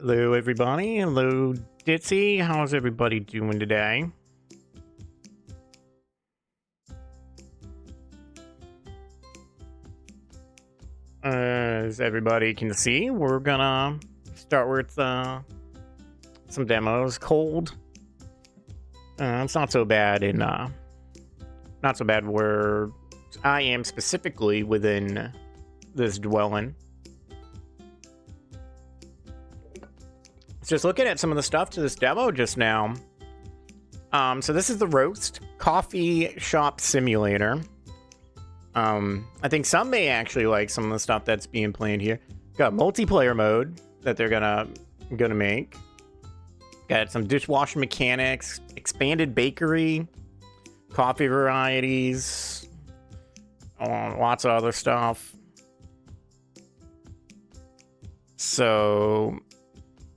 Hello, everybody. Hello, Ditzy. How's everybody doing today? As everybody can see, we're gonna start with some demos. Cold. It's not so bad in not so bad where I am specifically within this dwelling. Just looking at some of the stuff to this demo just now. So this is the Roast Coffee Shop Simulator. I think some may actually like some of the stuff that's being planned here. Got multiplayer mode that they're gonna make. Got some dishwasher mechanics, expanded bakery, coffee varieties, lots of other stuff. So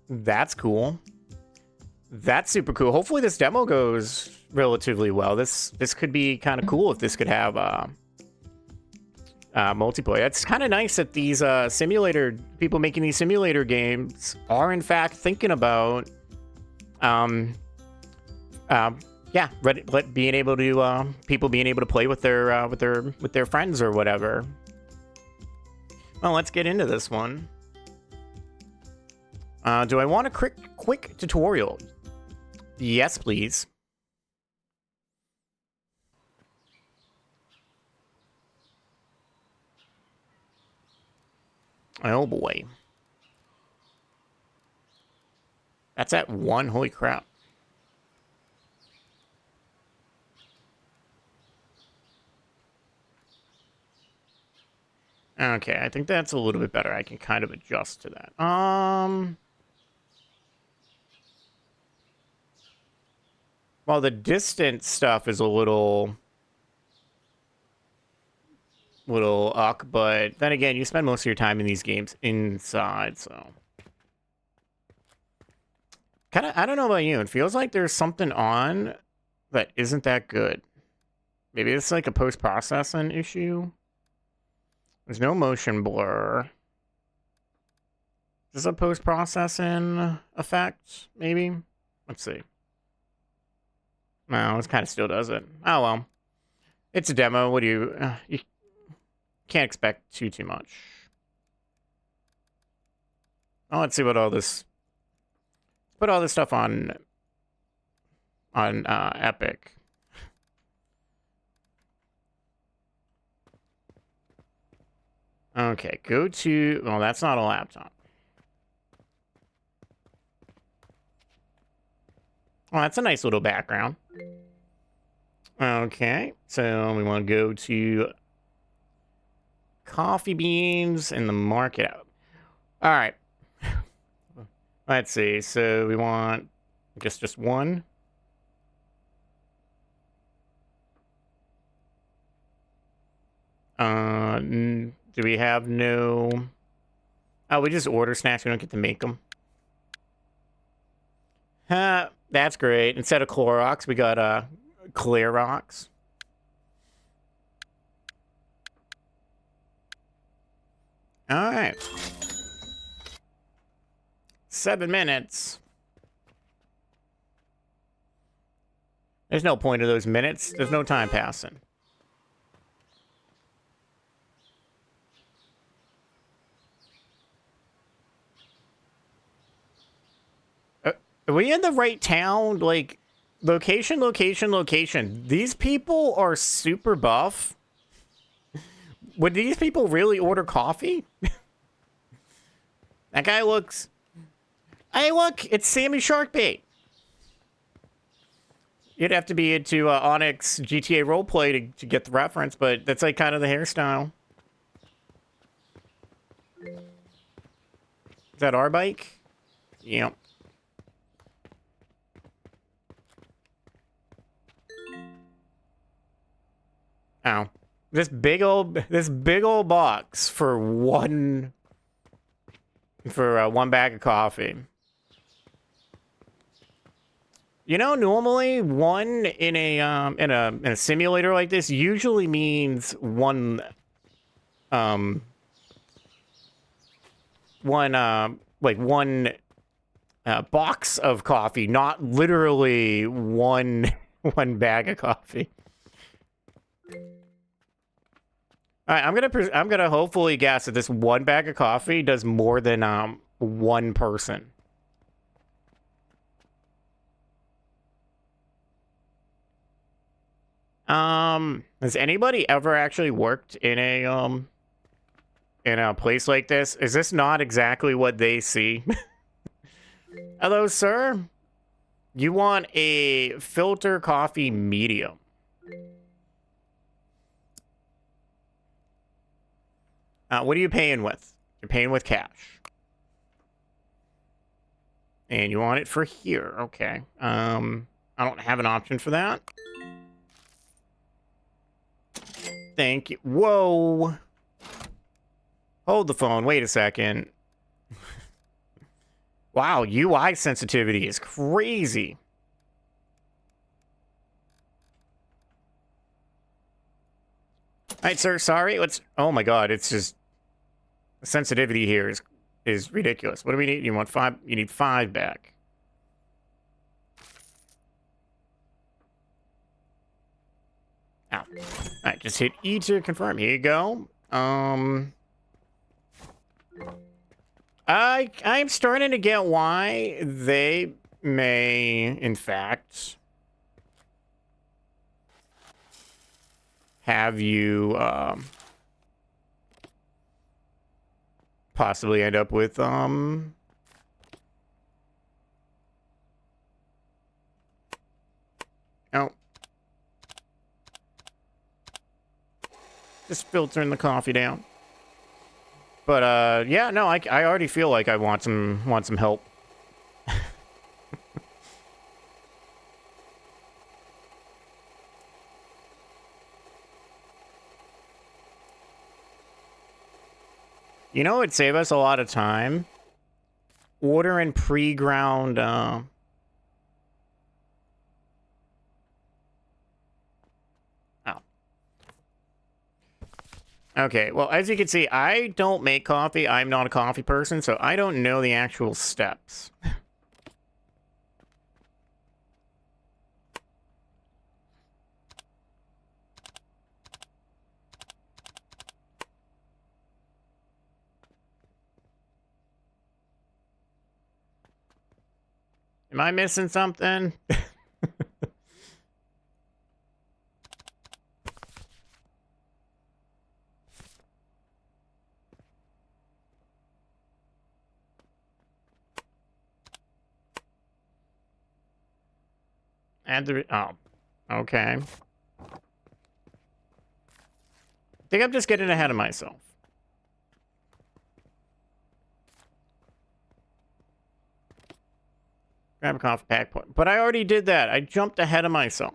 that's cool. That's super cool. Hopefully this demo goes relatively well. This could be kind of cool if this could have multiplayer. It's kind of nice that these people making these simulator games are in fact thinking about being able to people being able to play with their friends or whatever. Well, let's get into this one. Do I want a quick tutorial? Yes, please. Oh boy. That's at 1. Holy crap. Okay, I think that's a little bit better. I can kind of adjust to that. Well, the distance stuff is a little uck, but then again, you spend most of your time in these games inside, so kind of. I don't know about you. It feels like there's something on that isn't that good. Maybe it's like a post-processing issue. There's no motion blur. Is this a post-processing effect? Maybe. Let's see. No, it kind of still does it. Oh well, it's a demo. What do you can't expect too much. Oh, let's see what all this. Put all this stuff on Epic. Okay, go to. Well, that's not a laptop. Well, that's a nice little background. Okay, so we want to go to coffee beans in the market. All right. Let's see. So we want just one. Do we have no? Oh, we just order snacks. We don't get to make them. That's great. Instead of Clorox, we got Clearox. All right. 7 minutes. There's no point to those minutes. There's no time passing. Are we in the right town? Like, location. These people are super buff. Would these people really order coffee? That guy looks... Hey, look! It's Sammy Sharkbait! You'd have to be into Onyx GTA roleplay to get the reference, but that's like kind of the hairstyle. Is that our bike? Yep. Oh. This big old box for one bag of coffee. You know, normally one in a simulator like this usually means one box of coffee, not literally one one bag of coffee. All right, I'm gonna hopefully guess that this one bag of coffee does more than one person. Has anybody ever actually worked in a place like this? Is this not exactly what they see? Hello, sir. You want a filter coffee medium? What are you paying with? You're paying with cash. And you want it for here. Okay. I don't have an option for that. Thank you. Whoa. Hold the phone. Wait a second. Wow, UI sensitivity is crazy. All right, sir. Sorry. Oh my God. It's just the sensitivity here is ridiculous. What do we need? You want 5? You need 5 back. Ow. All right, just hit E to confirm. Here you go. I'm starting to get why they may, in fact, have you possibly end up with oh, just filtering the coffee down. But yeah, no, I already feel like I want some help. You know, it'd save us a lot of time. Ordering pre-ground. Oh. Okay, well, as you can see, I don't make coffee. I'm not a coffee person, so I don't know the actual steps. Am I missing something? Add the... Oh. Okay. I think I'm just getting ahead of myself. Grab a coffee pack. But I already did that. I jumped ahead of myself.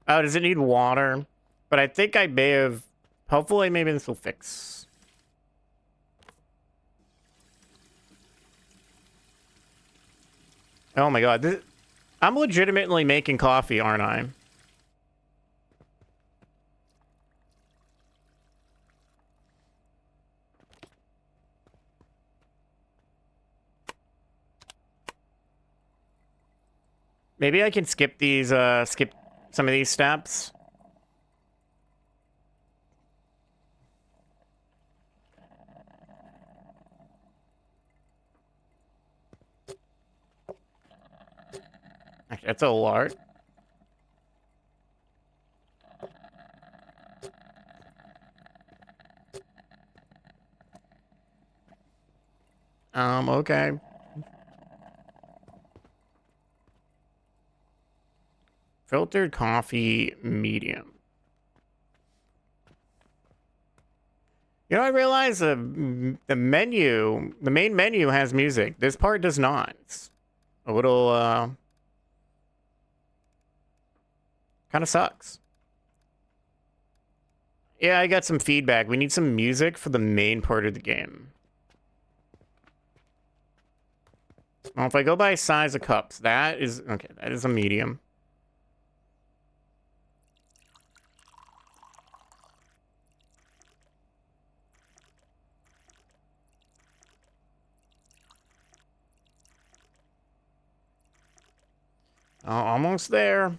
Oh, does it need water? But I think I may have... Hopefully, maybe this will fix. Oh my God. I'm legitimately making coffee, aren't I? Maybe I can skip these, skip some of these steps. Actually, that's a lot. Okay. Filtered coffee medium. You know, I realize the menu, the main menu has music. This part does not. It's a little, kind of sucks. Yeah, I got some feedback. We need some music for the main part of the game. Well, if I go by size of cups, that is... Okay, that is a medium. Almost there.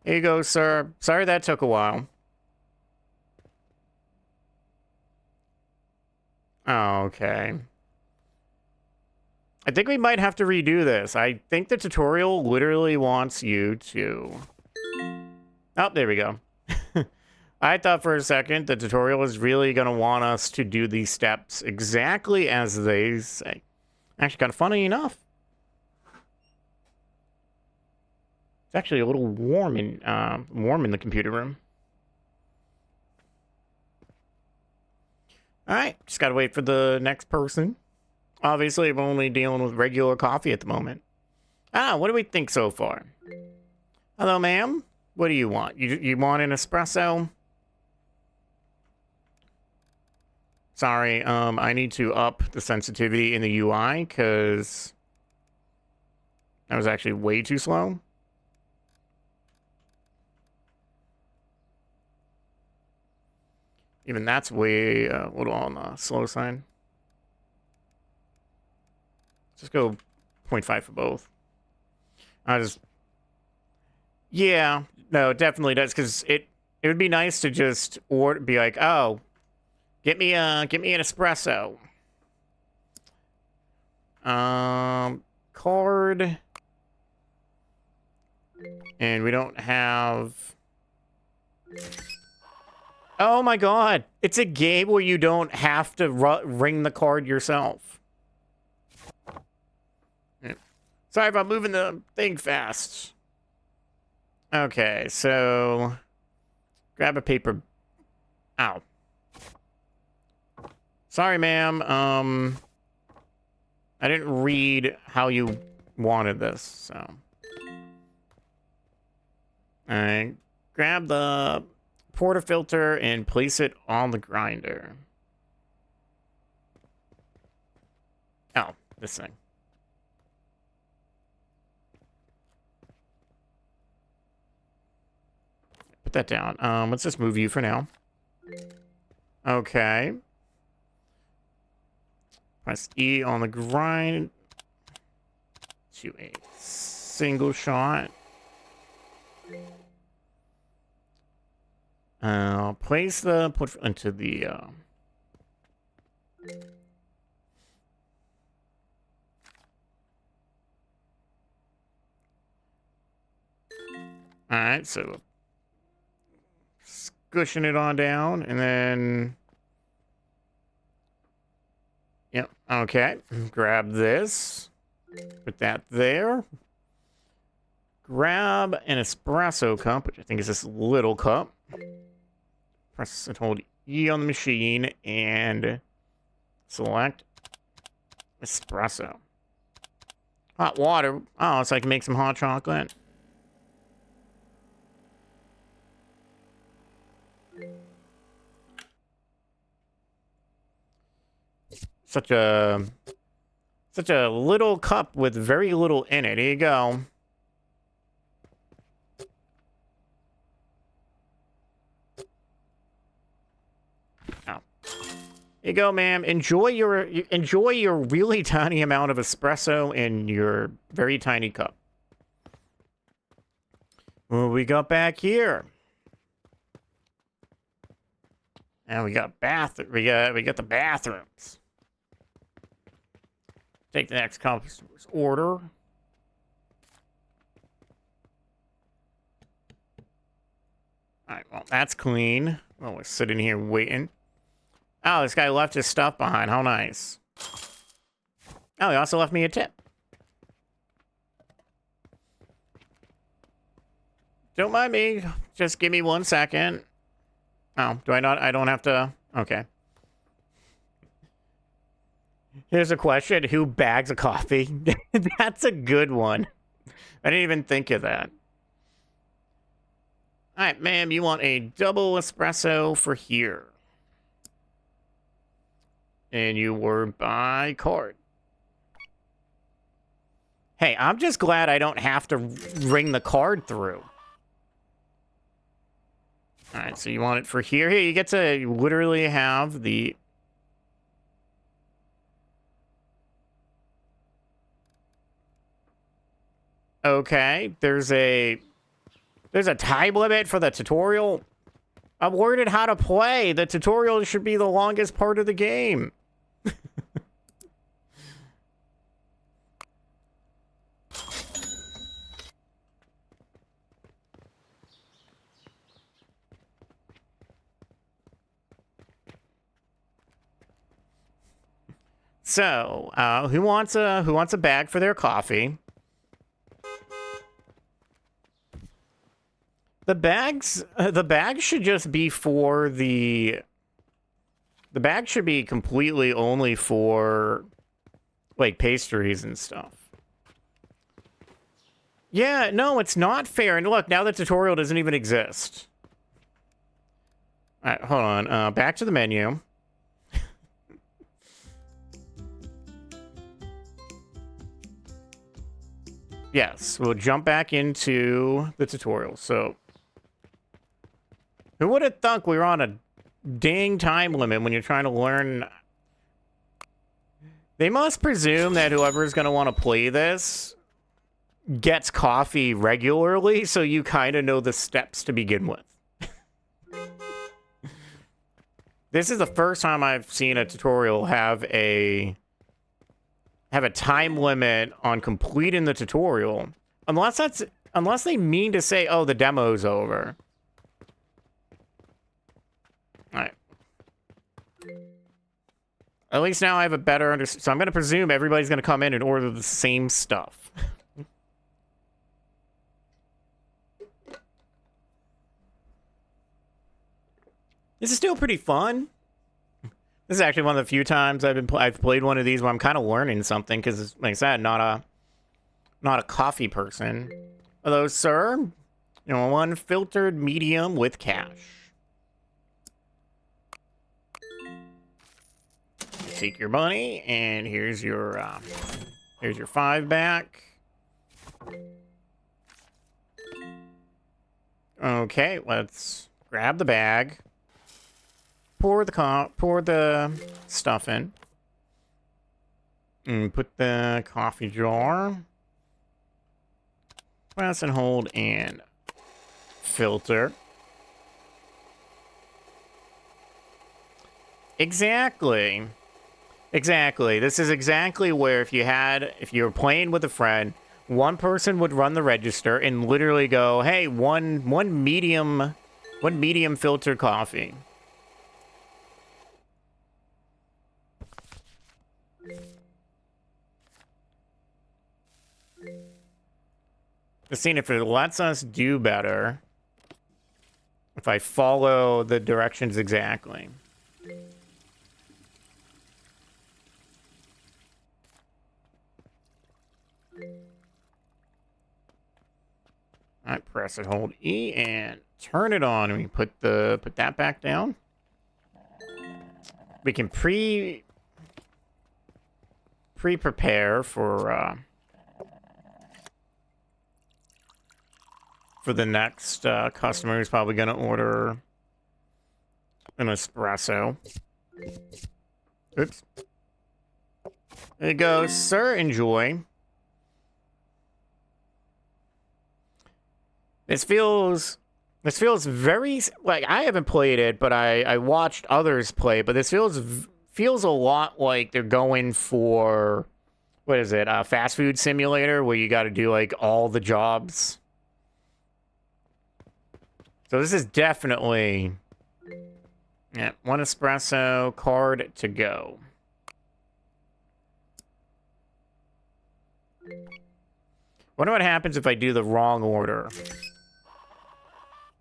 Here you go, sir. Sorry that took a while. Okay. I think we might have to redo this. I think the tutorial literally wants you to... Oh, there we go. I thought for a second the tutorial was really going to want us to do these steps exactly as they say. Actually, kind of funny enough. It's actually a little warm in the computer room. All right, just gotta wait for the next person. Obviously, I'm only dealing with regular coffee at the moment. What do we think so far? Hello, ma'am. What do you want? You want an espresso? Sorry, I need to up the sensitivity in the UI because that was actually way too slow. Even that's way a little on the slow side. Just go 0.5 for both. Yeah, no, it definitely does, because it would be nice to just be like, oh, get me an espresso. Card. And we don't have... Oh my god! It's a game where you don't have to ring the card yourself. Sorry if I'm moving the thing fast. Okay, so... Grab a paper... Ow. Sorry, ma'am. I didn't read how you wanted this, so... Alright. Grab the portafilter and place it on the grinder. Oh, this thing. Put that down. Let's just move you for now. Okay. Press E on the grind to a single shot. Place the put into the Alright, so squishing it on down, and then yep, okay. Grab this. Put that there. Grab an espresso cup, which I think is this little cup. Press and hold E on the machine and select espresso. Hot water. Oh, so I can make some hot chocolate. Such a little cup with very little in it. Here you go. Here you go, ma'am. Enjoy your really tiny amount of espresso in your very tiny cup. What we got back here? And we got we got the bathrooms. Take the next customer's order. Alright, well, that's clean. Well, we're sitting here waiting. Oh, this guy left his stuff behind. How nice. Oh, he also left me a tip. Don't mind me. Just give me 1 second. Oh, do I not? I don't have to... Okay. Here's a question. Who bags a coffee? That's a good one. I didn't even think of that. Alright, ma'am, you want a double espresso for here. And you were by card. Hey, I'm just glad I don't have to ring the card through. All right, so you want it for here. Here, you get to literally have the... Okay, there's a time limit for the tutorial. I'm learning how to play. The tutorial should be the longest part of the game. So, who wants a bag for their coffee? The bags should just be for the bag should be completely only for like pastries and stuff. Yeah, no, it's not fair. And look, now the tutorial doesn't even exist. All right, hold on. Back to the menu. Yes, we'll jump back into the tutorial. So, who would have thunk we were on a dang time limit when you're trying to learn? They must presume that whoever's going to want to play this gets coffee regularly, so you kind of know the steps to begin with. This is the first time I've seen a tutorial have a time limit on completing the tutorial, unless they mean to say, oh, the demo's over. All right. At least now I have a better understanding. So I'm going to presume everybody's going to come in and order the same stuff. This is still pretty fun. This is actually one of the few times I've played one of these where I'm kind of learning something, because, like I said, not a coffee person. Hello, sir. You know, one filtered medium with cash. Take your money, and here's your 5 back. Okay, let's grab the bag. Pour the stuff in. And put the coffee jar. Press and hold and filter. Exactly. Exactly. This is exactly where if you were playing with a friend, one person would run the register and literally go, "Hey, one medium filtered coffee." Just seeing if it lets us do better if I follow the directions exactly. All right, press and hold E and turn it on, and we put that back down. We can prepare for the next customer who's probably going to order an espresso. Oops. There you go, sir. Enjoy. This feels very, like, I haven't played it, but I watched others play, but this feels a lot like they're going for, what is it, a fast food simulator where you got to do, like, all the jobs. So this is definitely, yeah, 1 espresso, card to go. Wonder what happens if I do the wrong order.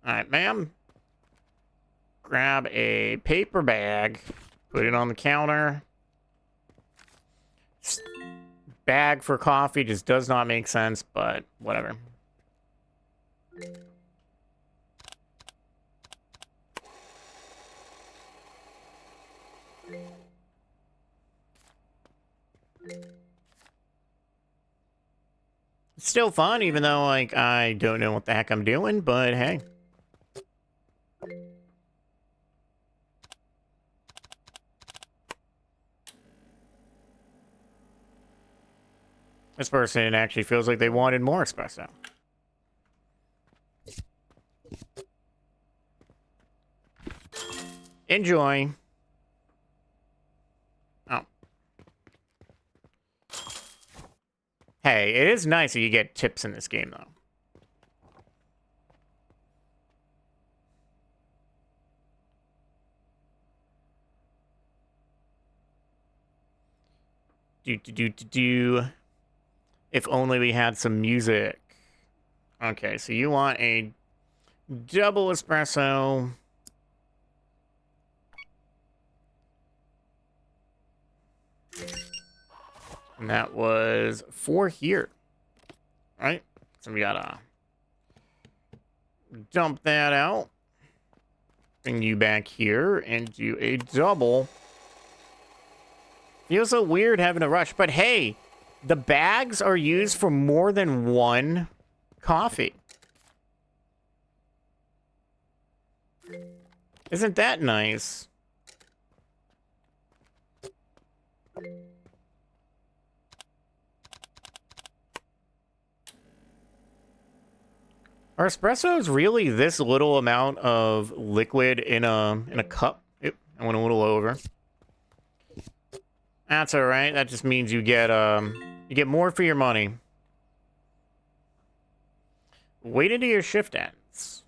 All right, ma'am. Grab a paper bag, put it on the counter. Bag for coffee just does not make sense, but whatever. It's still fun, even though, like, I don't know what the heck I'm doing, but hey. This person actually feels like they wanted more espresso. Enjoy. Oh. Hey, it is nice that you get tips in this game, though. Do. If only we had some music. Okay, so you want a double espresso. And that was 4 here. Right? So we gotta dump that out. Bring you back here and do a double. Feels so weird having to rush, but hey, the bags are used for more than one coffee. Isn't that nice? Are espressos really this little amount of liquid in a cup? Yep, I went a little over. That's all right. That just means you get more for your money. Wait until your shift ends.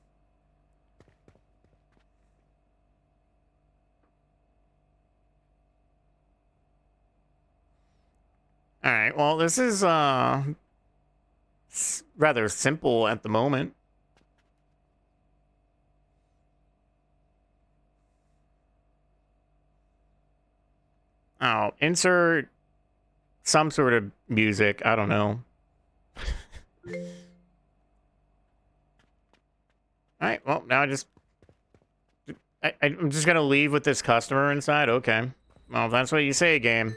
All right. Well, this is rather simple at the moment. Oh, insert some sort of music. I don't know. All right, well, now I'm just gonna leave with this customer inside. Okay. Well, if that's what you say, game.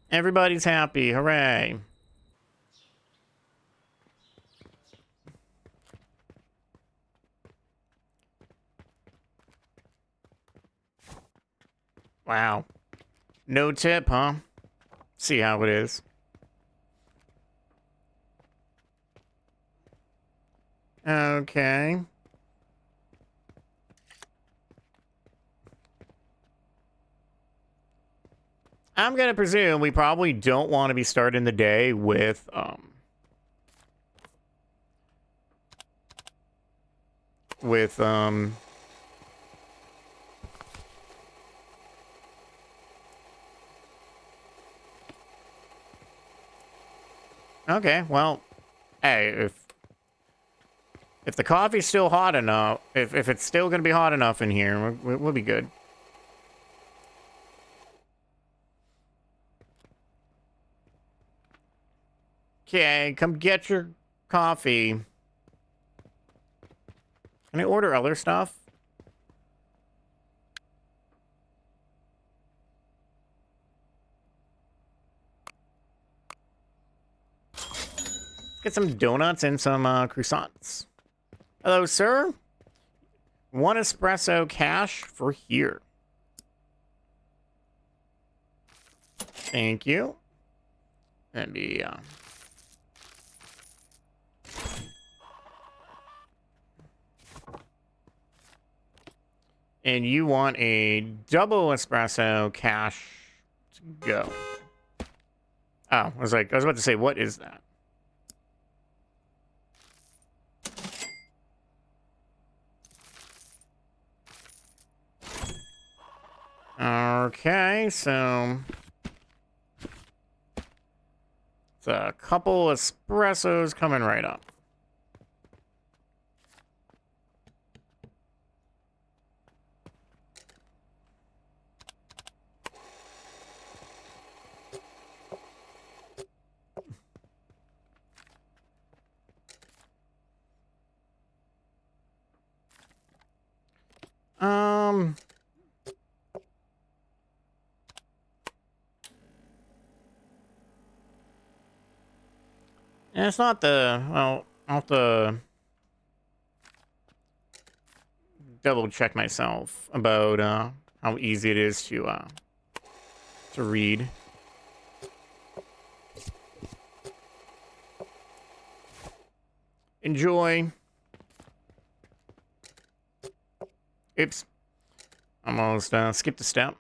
Everybody's happy. Hooray. Wow. No tip, huh? See how it is. Okay. I'm gonna presume we probably don't want to be starting the day with okay, well, hey, if the coffee's still hot enough, if it's still gonna be hot enough in here, we'll be good. Okay, come get your coffee. Can I order other stuff? Get some donuts and some croissants. Hello, sir. 1 espresso cash for here. Thank you. That'd be and you want a double espresso cash to go. Oh, I was about to say, what is that? Okay, so it's a couple espressos coming right up. And it's not the, well, I'll have to double check myself about how easy it is to read. Enjoy. Oops. Almost skipped a step.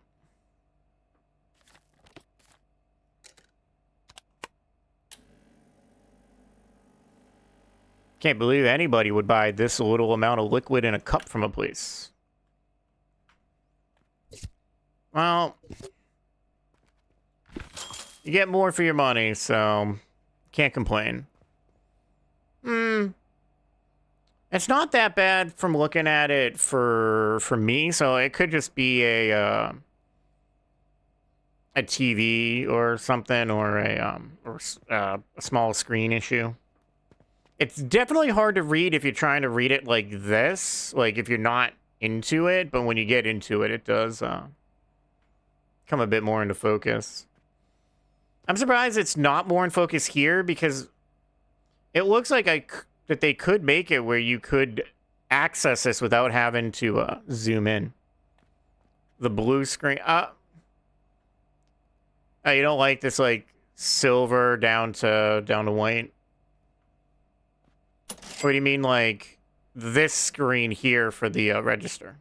Can't believe anybody would buy this little amount of liquid in a cup from a place. Well, you get more for your money, so can't complain. It's not that bad from looking at it for me, so it could just be a TV or something, or a small screen issue. It's definitely hard to read if you're trying to read it like this, like if you're not into it, but when you get into it, it does come a bit more into focus. I'm surprised it's not more in focus here, because it looks like that they could make it where you could access this without having to zoom in. The blue screen. Oh, you don't like this like silver down to white? What do you mean, like this screen here for the register?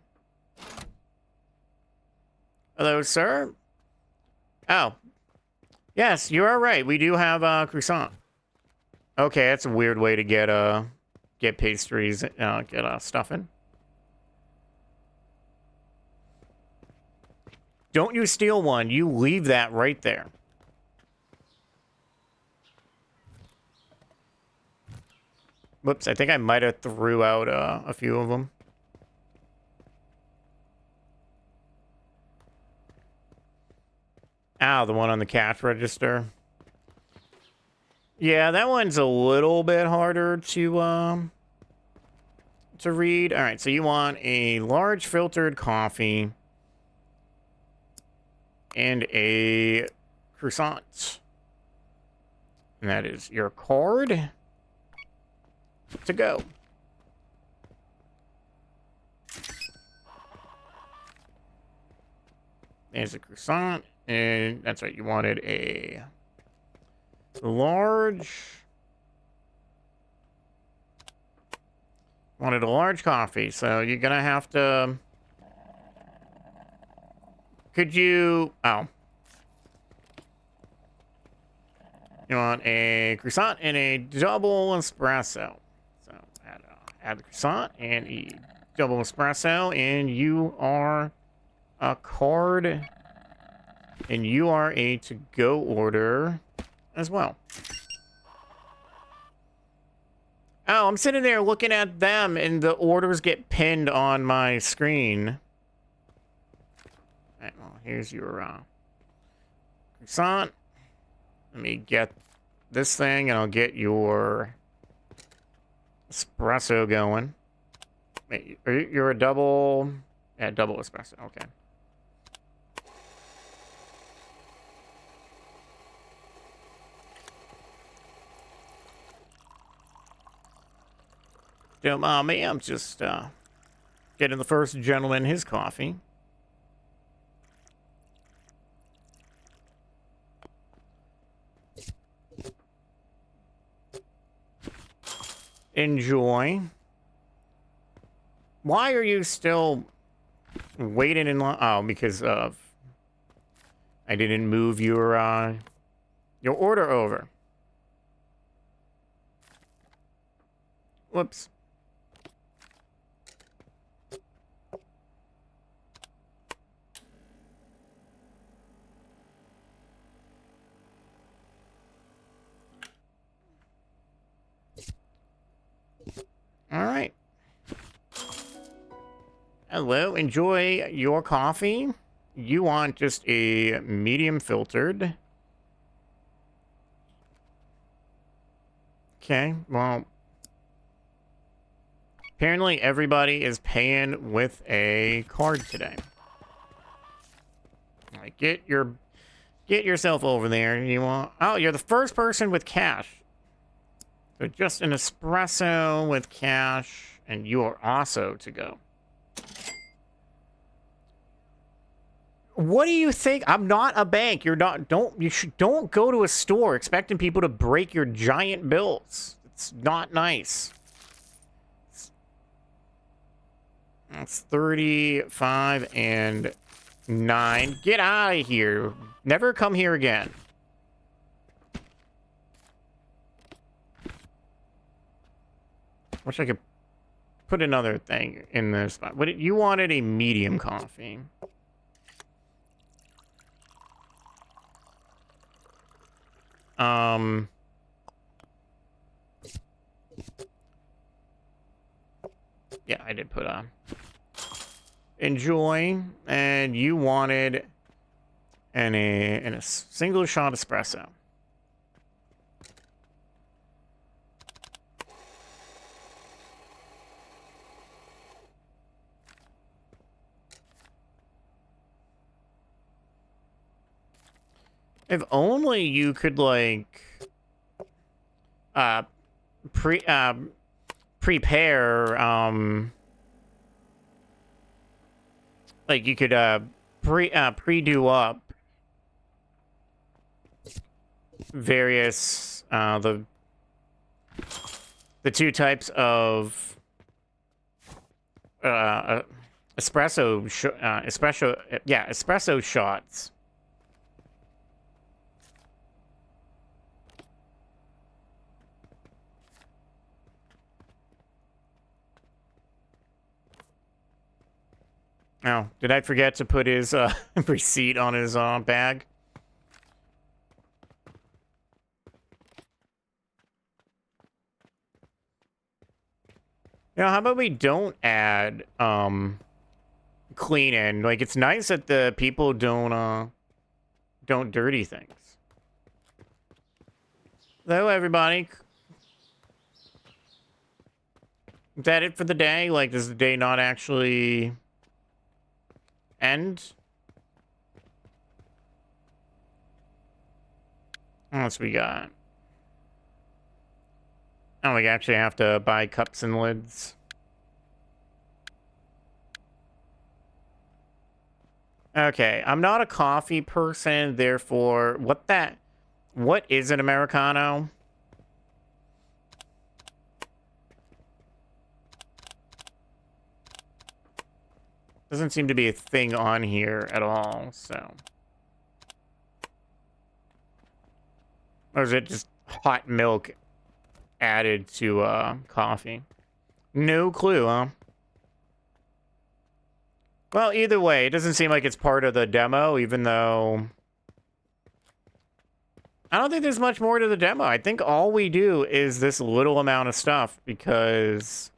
Hello, sir. Oh, yes, you are right. We do have croissant. Okay, that's a weird way to get pastries, get stuffing. Don't you steal one. You leave that right there. Whoops, I think I might have threw out a few of them. Ow, the one on the cash register. Yeah, that one's a little bit harder to read. All right, so you want a large filtered coffee and a croissant. And that is your card to go. There's a croissant, and that's right, you wanted a large. Wanted a large coffee, so you're gonna have to. Could you? Oh. You want a croissant and a double espresso. So add the croissant and a double espresso, and you are a card, and you are a to-go order as well. Oh, I'm sitting there looking at them, and the orders get pinned on my screen. All right, well, here's your croissant. Let me get this thing, and I'll get your espresso going. Wait, you're a double... Yeah, double espresso. Okay. Me, I'm just getting the first gentleman his coffee. Enjoy. Why are you still waiting in line? Oh, because of I didn't move your order over. Whoops. All right. Hello, enjoy your coffee. You want just a medium filtered. Okay, well, apparently everybody is paying with a card today. All right, get yourself over there. You want? Oh, you're the first person with cash. So just an espresso with cash, and you are also to go. What do you think? I'm not a bank. You're not. Don't go to a store expecting people to break your giant bills. It's not nice. That's 35 and 9. Get out of here. Never come here again. Wish I could put another thing in this spot. What you wanted a medium coffee. Yeah, I did put on. Enjoy, and you wanted a single shot espresso. If only you could like prepare like you could pre-do up various the two types of espresso shots. Oh, did I forget to put his receipt on his bag? You know, how about we don't add clean in? Like, it's nice that the people don't dirty things. Hello, everybody. Is that it for the day? Like, does the day not actually end? What else we got? Oh, we actually have to buy cups and lids. Okay, I'm not a coffee person, therefore, what is an Americano? Doesn't seem to be a thing on here at all, so. Or is it just hot milk added to coffee? No clue, huh? Well, either way, it doesn't seem like it's part of the demo, even though I don't think there's much more to the demo. I think all we do is this little amount of stuff because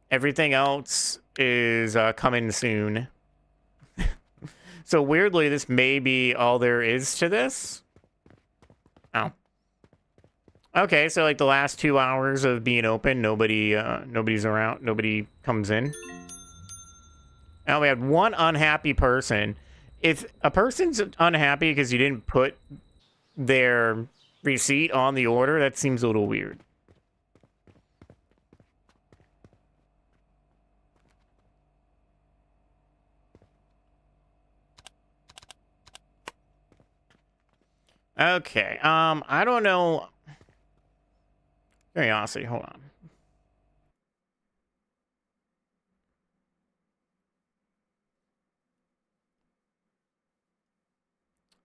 everything else is coming soon. So weirdly, this may be all there is to this. Oh. Okay, so like the last 2 hours of being open, nobody's around, nobody comes in. Now we had one unhappy person. If a person's unhappy because you didn't put their receipt on the order, that seems a little weird. Okay, I don't know. Curiosity, hold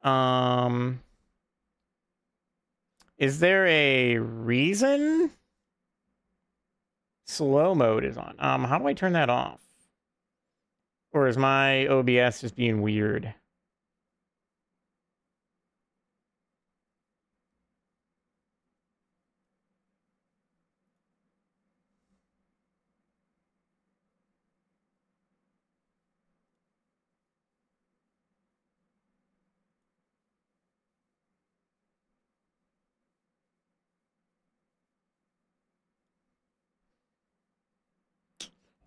on. Is there a reason? Slow mode is on. How do I turn that off? Or is my OBS just being weird?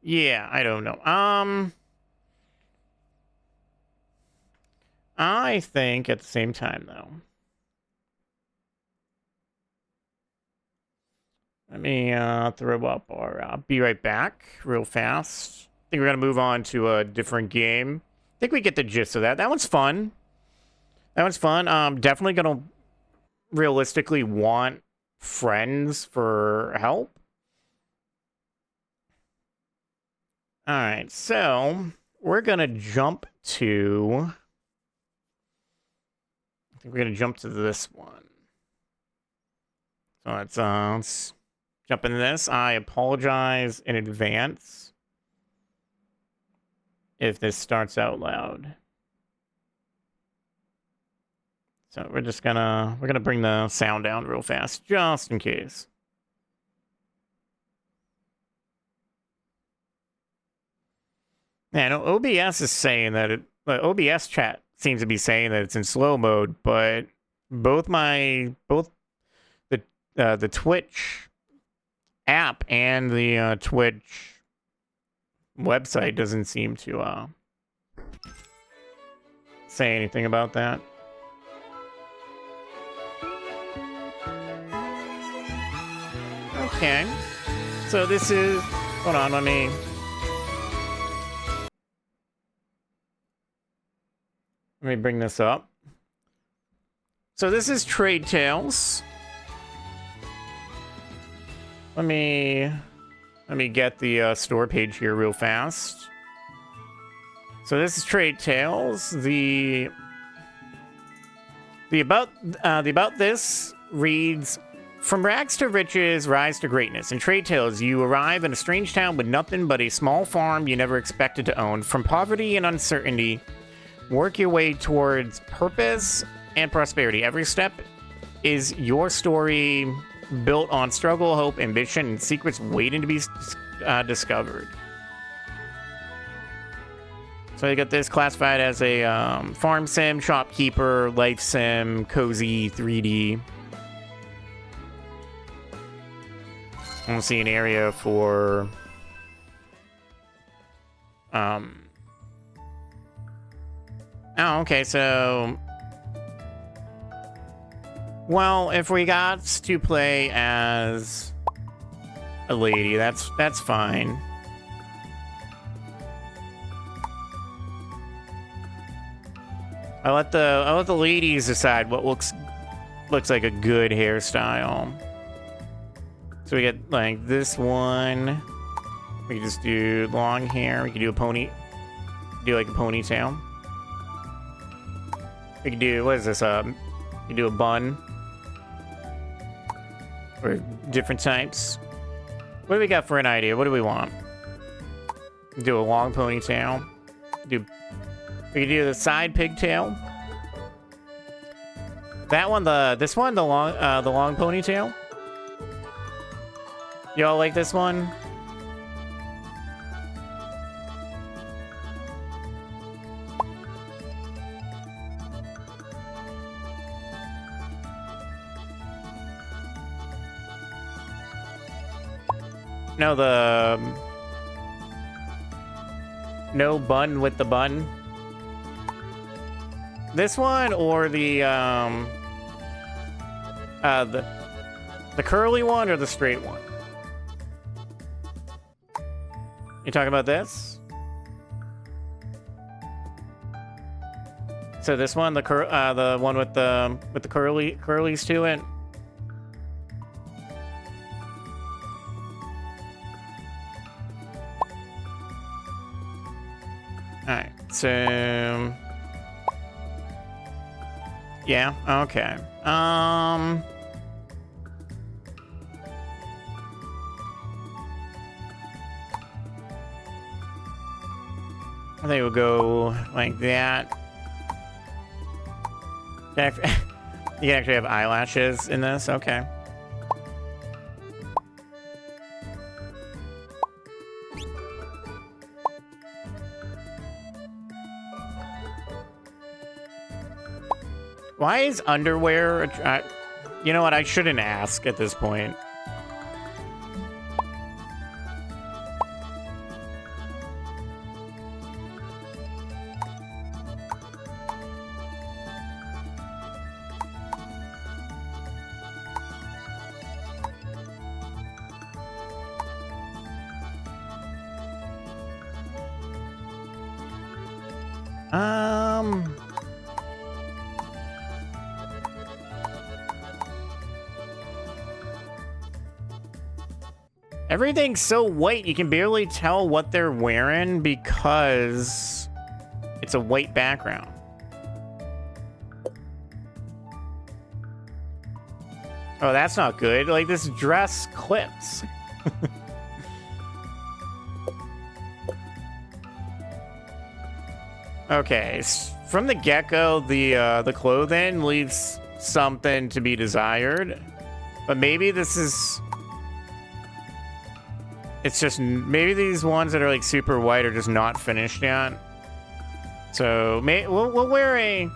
Yeah, I don't know. I think at the same time, though. Let me throw up our be right back real fast. think we're gonna move on to a different game. I think we get the gist of that. That one's fun. That one's fun. Definitely gonna realistically want friends for help. All right, so we're gonna jump to. I think we're gonna jump to this one. So let's jump into this. I apologize in advance if this starts out loud. So we're gonna bring the sound down real fast, just in case. Man, OBS is saying that OBS chat seems to be saying that it's in slow mode, but both the Twitch app and the Twitch website doesn't seem to say anything about that. Okay, so this is, hold on, let me bring this up. So this is Trade Tales. Let me get the store page here real fast. So this is Trade Tales. The about this reads: from rags to riches, rise to greatness. In Trade Tales, you arrive in a strange town with nothing but a small farm you never expected to own. From poverty and uncertainty, work your way towards purpose and prosperity. Every step is your story, built on struggle, hope, ambition, and secrets waiting to be discovered. So you got this classified as a farm sim, shopkeeper, life sim, cozy 3D. I don't see an area for oh, okay, so well, if we got to play as a lady, that's fine. I let the ladies decide what looks like a good hairstyle. So we get like this one. We can just do long hair. We can do a pony. Do like a ponytail. We can do, what is this? We can do a bun. Or different types. What do we got for an idea? What do we want? Do a long ponytail. We can do the side pigtail. That one, this one, the long ponytail. Y'all like this one? No, no bun with the bun. This one or the curly one or the straight one? You talking about this? So this one, the one with the curlies to it. All right, so yeah, okay. I think we'll go like that. You can actually have eyelashes in this, okay. Why is underwear? You know what? I shouldn't ask at this point. Everything's so white, you can barely tell what they're wearing because it's a white background. Oh, that's not good. Like, this dress clips. Okay, from the get-go, the clothing leaves something to be desired. But maybe this is... It's just, maybe these ones that are like super white are just not finished yet. So, we'll wear a...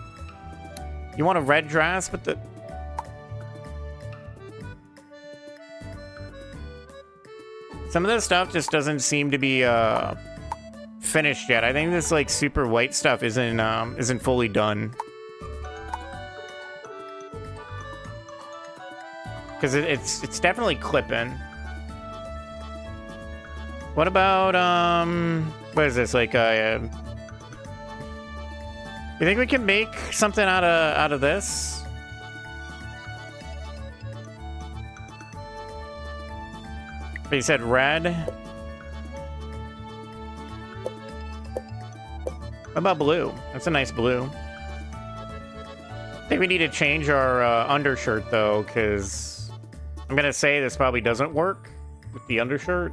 You want a red dress, but the... Some of this stuff just doesn't seem to be finished yet. I think this like super white stuff isn't fully done. Because it's definitely clipping. What about what is this, like you think we can make something out of this? But you said red. What about blue? That's a nice blue. I think we need to change our undershirt though, because I'm gonna say this probably doesn't work with the undershirt.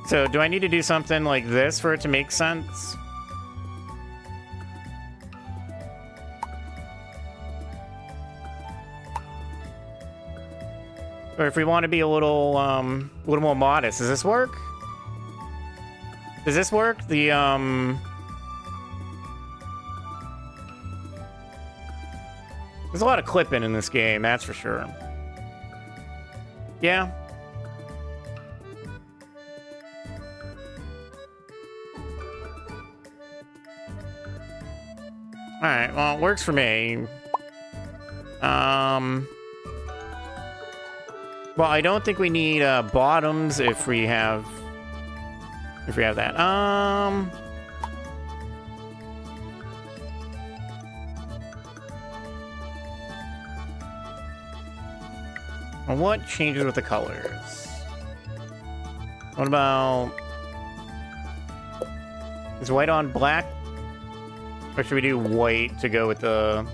So, do I need to do something like this for it to make sense? Or if we want to be a little more modest, does this work? Does this work? The, There's a lot of clipping in this game, that's for sure. Yeah. Alright, well, it works for me. Well, I don't think we need bottoms if we have that. Well, what changes with the colors? What about... Is white on black? Or should we do white to go with the...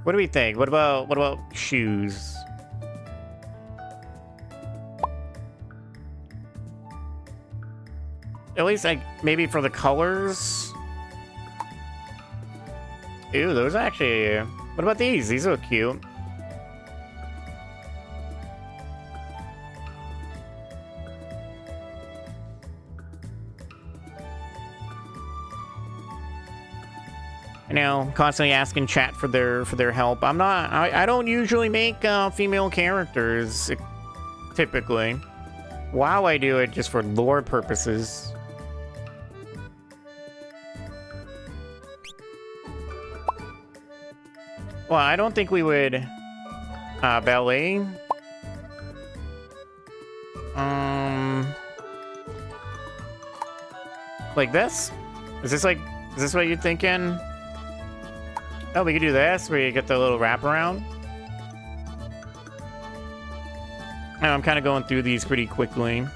What do we think? What about shoes? At least, like, maybe for the colors? Ew, those actually... What about these? These look cute. You know, constantly asking chat for their help. I don't usually make female characters, typically. Wow, I do it just for lore purposes. Well, I don't think we would ballet. Like this? Is this what you're thinking? Oh, we could do this, where you get the little wraparound. Oh, I'm kind of going through these pretty quickly.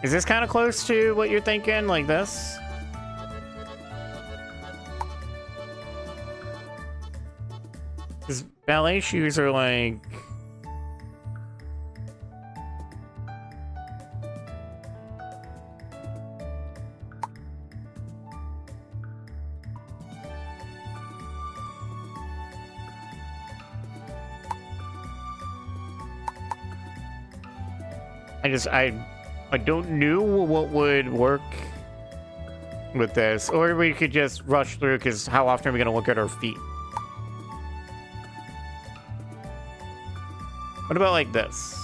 Is this kind of close to what you're thinking, like this? Because ballet shoes are like... I don't know what would work with this. Or we could just rush through, because how often are we going to look at our feet? What about like this?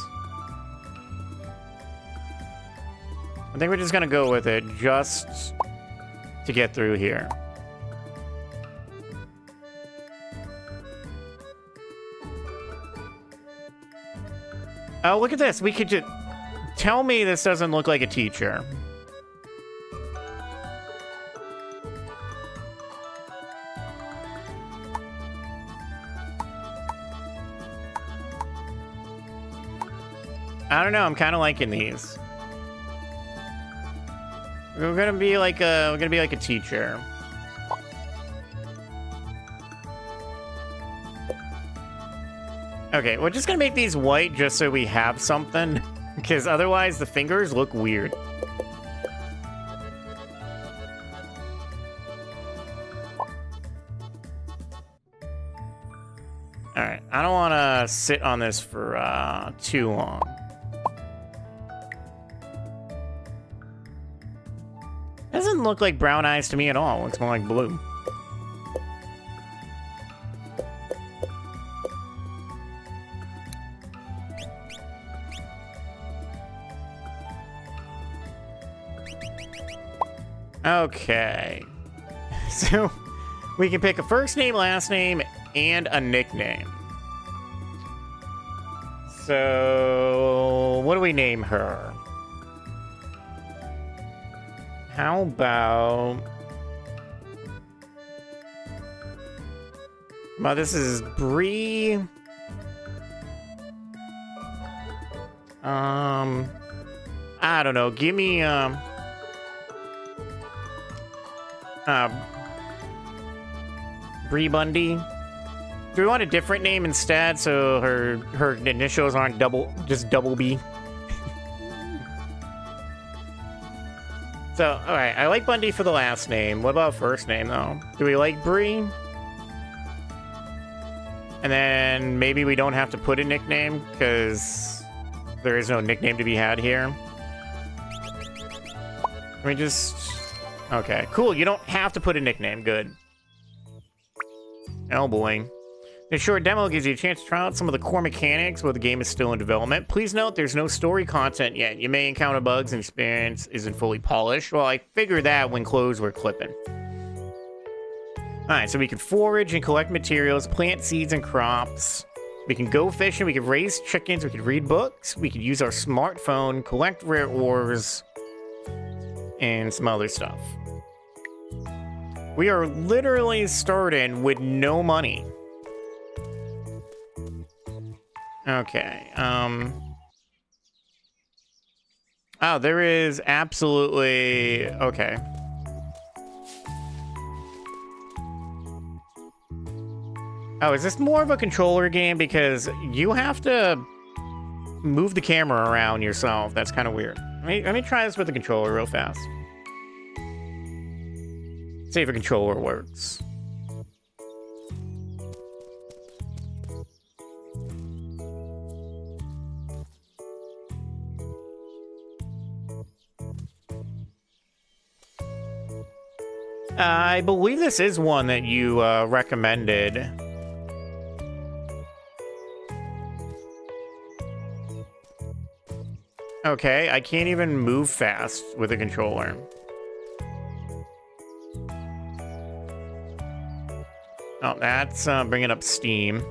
I think we're just going to go with it just to get through here. Oh, look at this. We could just... Tell me this doesn't look like a teacher. I don't know. I'm kind of liking these. We're gonna be like a teacher. Okay, we're just gonna make these white just so we have something, because otherwise the fingers look weird. Alright, I don't want to sit on this for too long. Doesn't look like brown eyes to me at all. It looks more like blue. Okay. So, we can pick a first name, last name, and a nickname. So, what do we name her? How about... Well, this is Bree. I don't know. Give me, Bree Bundy. Do we want a different name instead so her initials aren't just double B? So, alright, I like Bundy for the last name. What about first name, though? Do we like Bree? And then maybe we don't have to put a nickname, because there is no nickname to be had here. Can we just... Okay, cool. You don't have to put a nickname. Good. Oh, boy. This short demo gives you a chance to try out some of the core mechanics while the game is still in development. Please note there's no story content yet. You may encounter bugs and experience isn't fully polished. Well, I figured that when clothes were clipping. Alright, so we can forage and collect materials, plant seeds and crops. We can go fishing, we can raise chickens, we can read books, we can use our smartphone, collect rare ores, and some other stuff. We are literally starting with no money. Okay, oh, there is absolutely... Okay. Oh, is this more of a controller game? Because you have to move the camera around yourself. That's kind of weird. Let me try this with the controller real fast. See if a controller works. I believe this is one that you recommended. Okay, I can't even move fast with a controller. Oh, that's bringing up Steam.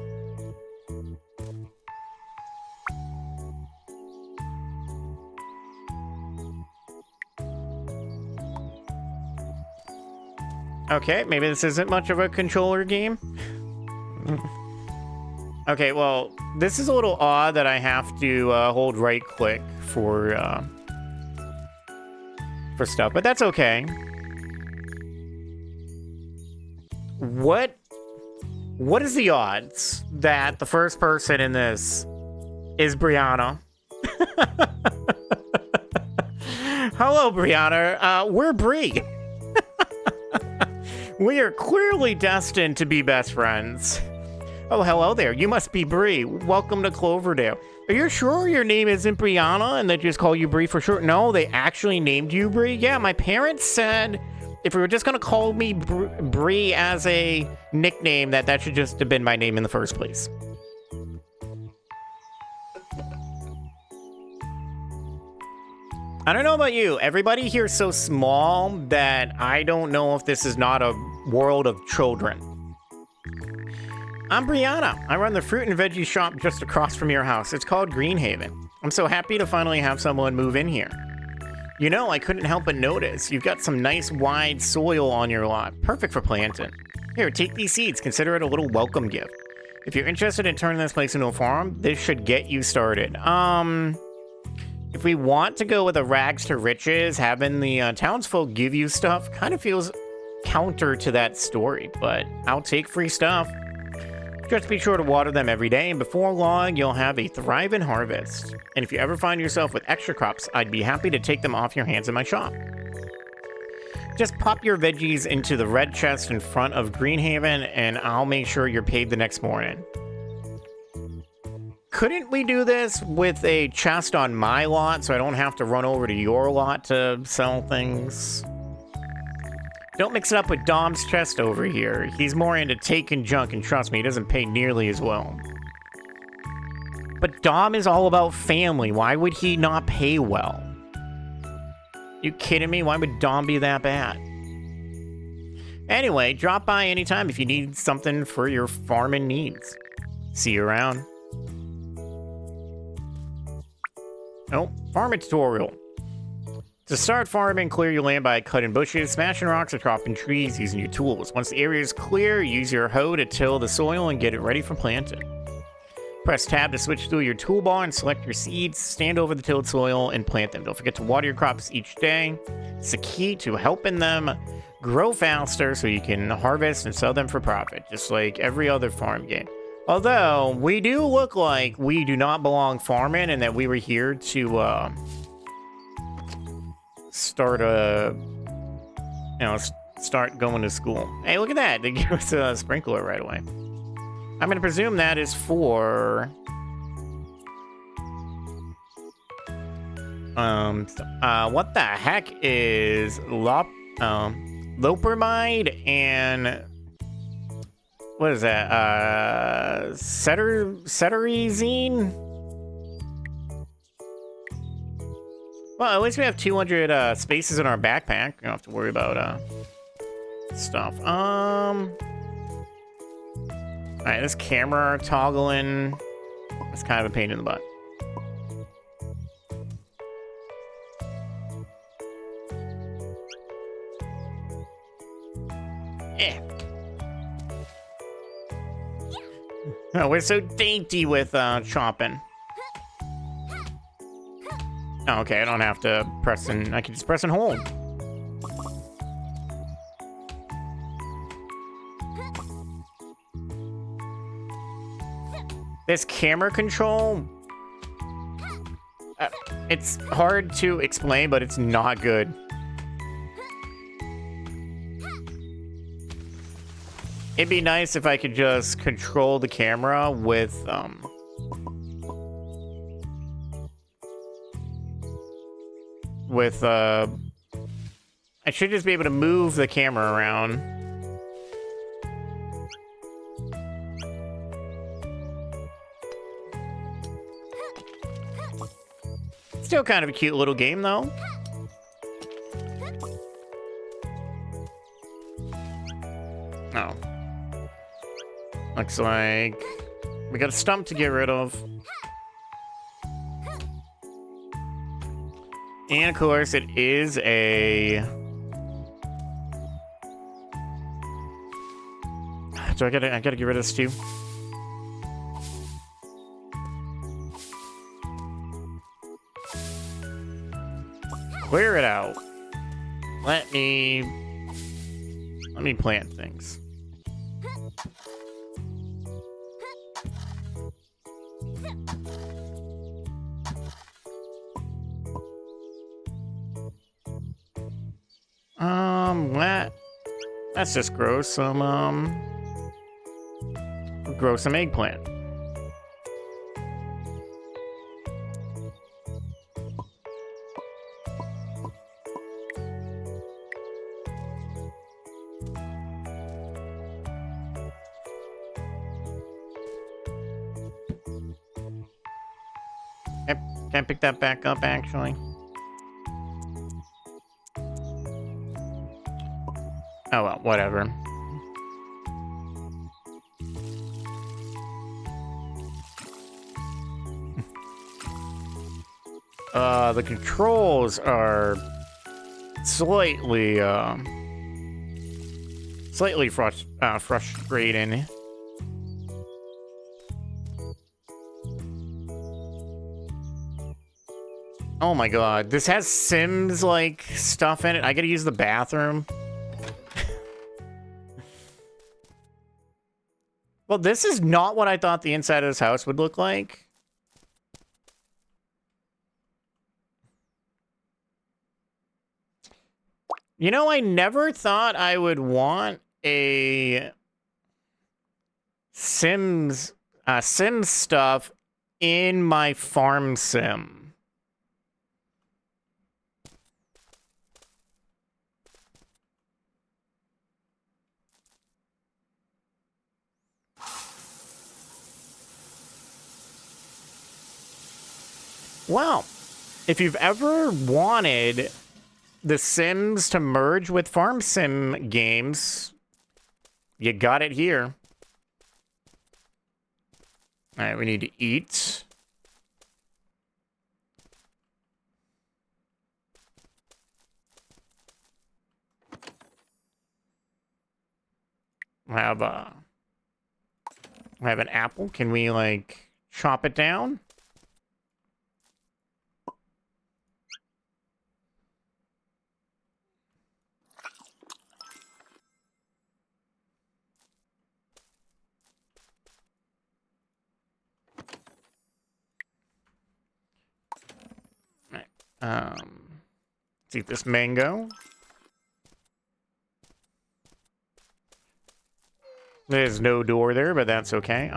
Okay, maybe this isn't much of a controller game. Okay, well, this is a little odd that I have to hold right-click for stuff, but that's okay. What is the odds that the first person in this is Brianna? Hello, Brianna. We're Bree. We are clearly destined to be best friends. Oh, hello there. You must be Bree. Welcome to Cloverdale. Are you sure your name isn't Brianna and they just call you Bree for short? No, they actually named you Bree? Yeah, my parents said If we were just gonna call me Bree as a nickname, that should just have been my name in the first place. I don't know about you. Everybody here is so small that I don't know if this is not a world of children. I'm Brianna. I run the fruit and veggie shop just across from your house. It's called Greenhaven. I'm so happy to finally have someone move in here. You know, I couldn't help but notice you've got some nice wide soil on your lot. Perfect for planting. Here, take these seeds. Consider it a little welcome gift. If you're interested in turning this place into a farm, this should get you started. If we want to go with a rags to riches, having the townsfolk give you stuff kind of feels counter to that story, but I'll take free stuff. Just be sure to water them every day, and before long, you'll have a thriving harvest. And if you ever find yourself with extra crops, I'd be happy to take them off your hands in my shop. Just pop your veggies into the red chest in front of Greenhaven, and I'll make sure you're paid the next morning. Couldn't we do this with a chest on my lot so I don't have to run over to your lot to sell things? Don't mix it up with Dom's chest over here. He's more into taking junk, and trust me, he doesn't pay nearly as well. But Dom is all about family. Why would he not pay well? You kidding me? Why would Dom be that bad? Anyway, drop by anytime if you need something for your farming needs. See you around. Oh, farming tutorial. To start farming, clear your land by cutting bushes, smashing rocks, or chopping trees using your tools. Once the area is clear, use your hoe to till the soil and get it ready for planting. Press tab to switch through your toolbar and select your seeds, stand over the tilled soil, and plant them. Don't forget to water your crops each day. It's the key to helping them grow faster so you can harvest and sell them for profit, just like every other farm game. Although, we do look like we do not belong farming and that we were here to, start going to school. Hey, look at that. They gave us a sprinkler right away. I'm going to presume that is for... what the heck is Lopermide and... What is that? Cetirizine? Well, at least we have 200 spaces in our backpack. You don't have to worry about stuff. Alright, this camera toggling is kind of a pain in the butt. Eh. Oh, we're so dainty with chopping. Oh, okay, I don't have to press and I can just press and hold. This camera control, it's hard to explain, but it's not good. It'd be nice if I could just control the camera with, I should just be able to move the camera around. Still kind of a cute little game, though. Oh. Looks like we got a stump to get rid of. And of course, it is a... So I gotta get rid of this too. Clear it out. Let me plant things. Let's just grow some eggplant. Can I pick that back up, actually? Oh, well, whatever. The controls are slightly frustrating. Oh my god, this has Sims-like stuff in it. I gotta use the bathroom. Well, this is not what I thought the inside of this house would look like. You know, I never thought I would want a Sims stuff in my farm sim. Well, if you've ever wanted The Sims to merge with farm sim games, you got it here. All right, we need to eat. I have an apple. Can we, like, chop it down? Let's eat this mango. There's no door there, but that's okay.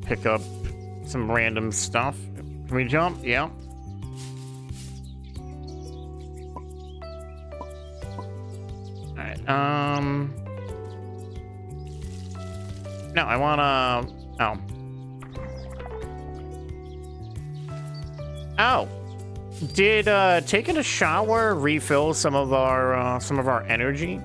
Pick up some random stuff. Can we jump? Yeah. No, I wanna... Oh. Oh. Did, taking a shower refill some of our energy?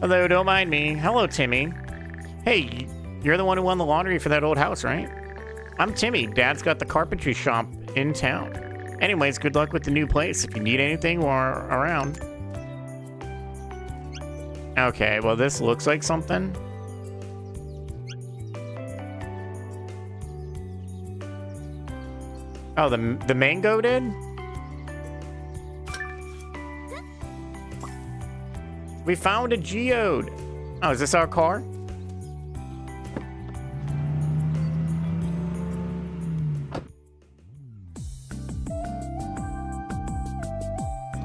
Although, don't mind me. Hello, Timmy. Hey, you're the one who won the lottery for that old house, right? I'm Timmy. Dad's got the carpentry shop in town. Anyways, good luck with the new place. If you need anything, we're around. Okay, well, this looks like something. Oh, the mango did? We found a geode. Oh, is this our car?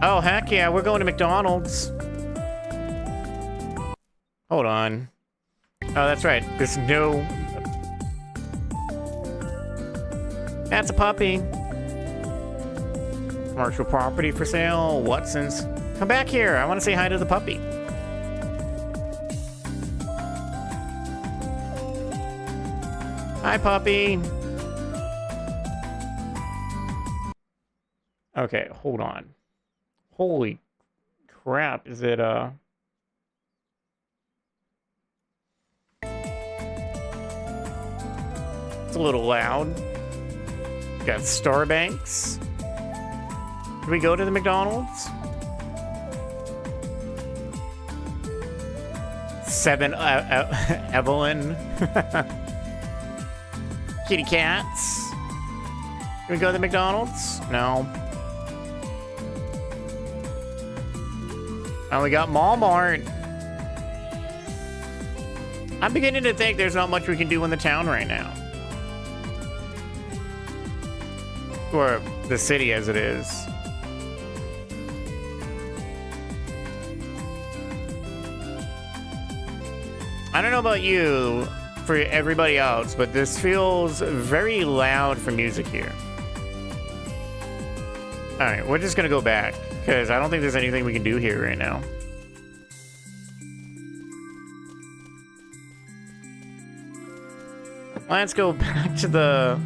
Oh, heck yeah, we're going to McDonald's. Hold on. Oh, that's right. There's no... That's a puppy. Commercial property for sale. Watson's. Come back here. I want to say hi to the puppy. Hi, puppy. Okay, hold on. Holy crap. Is it, It's a little loud. Got Starbanks. Can we go to the McDonald's? 7 Evelyn. Kitty cats. Can we go to the McDonald's? No. Oh, we got Walmart. I'm beginning to think there's not much we can do in the town right now. Or the city as it is. I don't know about you, for everybody else, but this feels very loud for music here. Alright, we're just gonna go back, because I don't think there's anything we can do here right now. Let's go back to the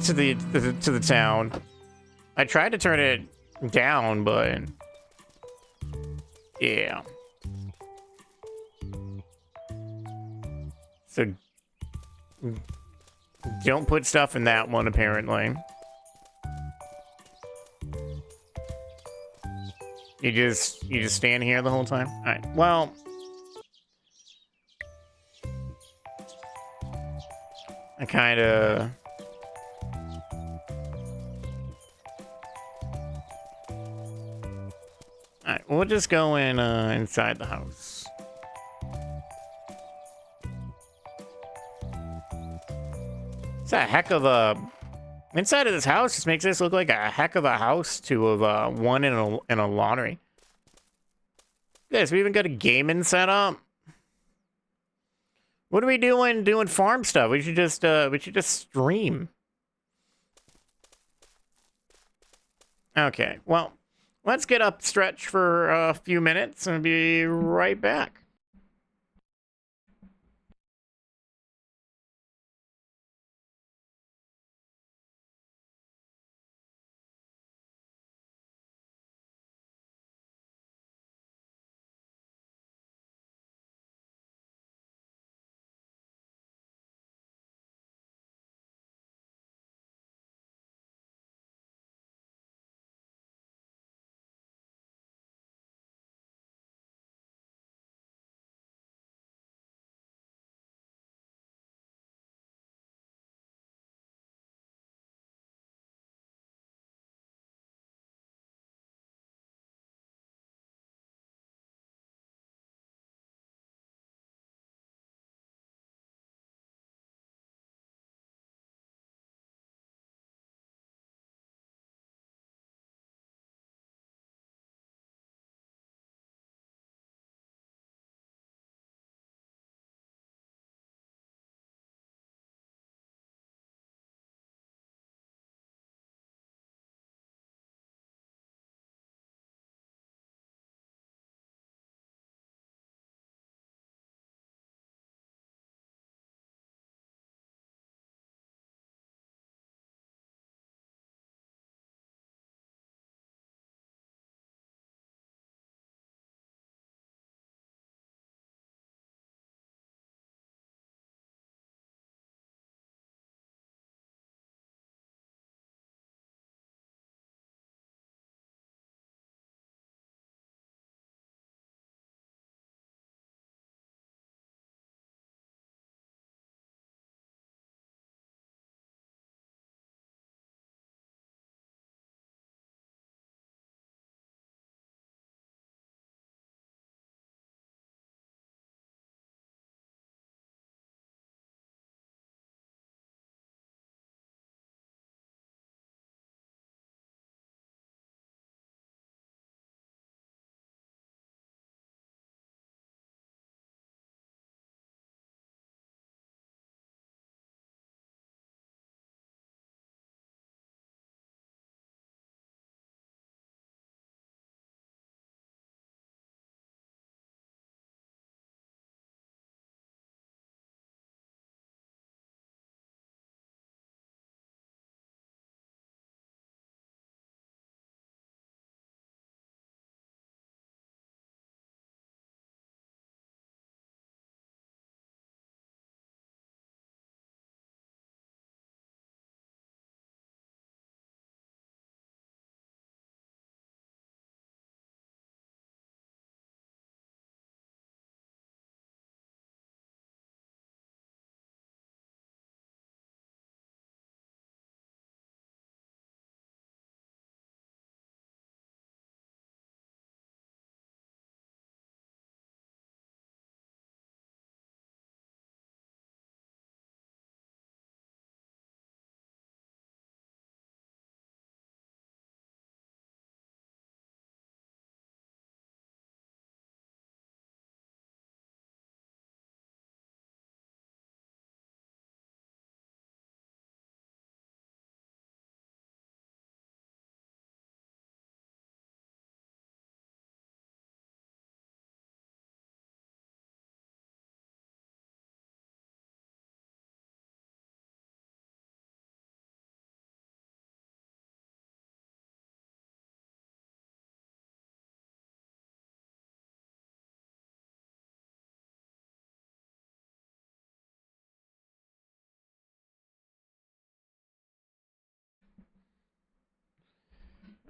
to the town. I tried to turn it down, but yeah. So don't put stuff in that one, apparently. You just stand here the whole time? Alright, well. I kinda... Alright, we'll just go in inside the house. It's a heck of a... Inside of this house just makes this look like a heck of a house to have won in a lottery. Yes, we even got a gaming setup. What are we doing farm stuff? We should just stream. Okay, well, let's get up stretch for a few minutes and be right back.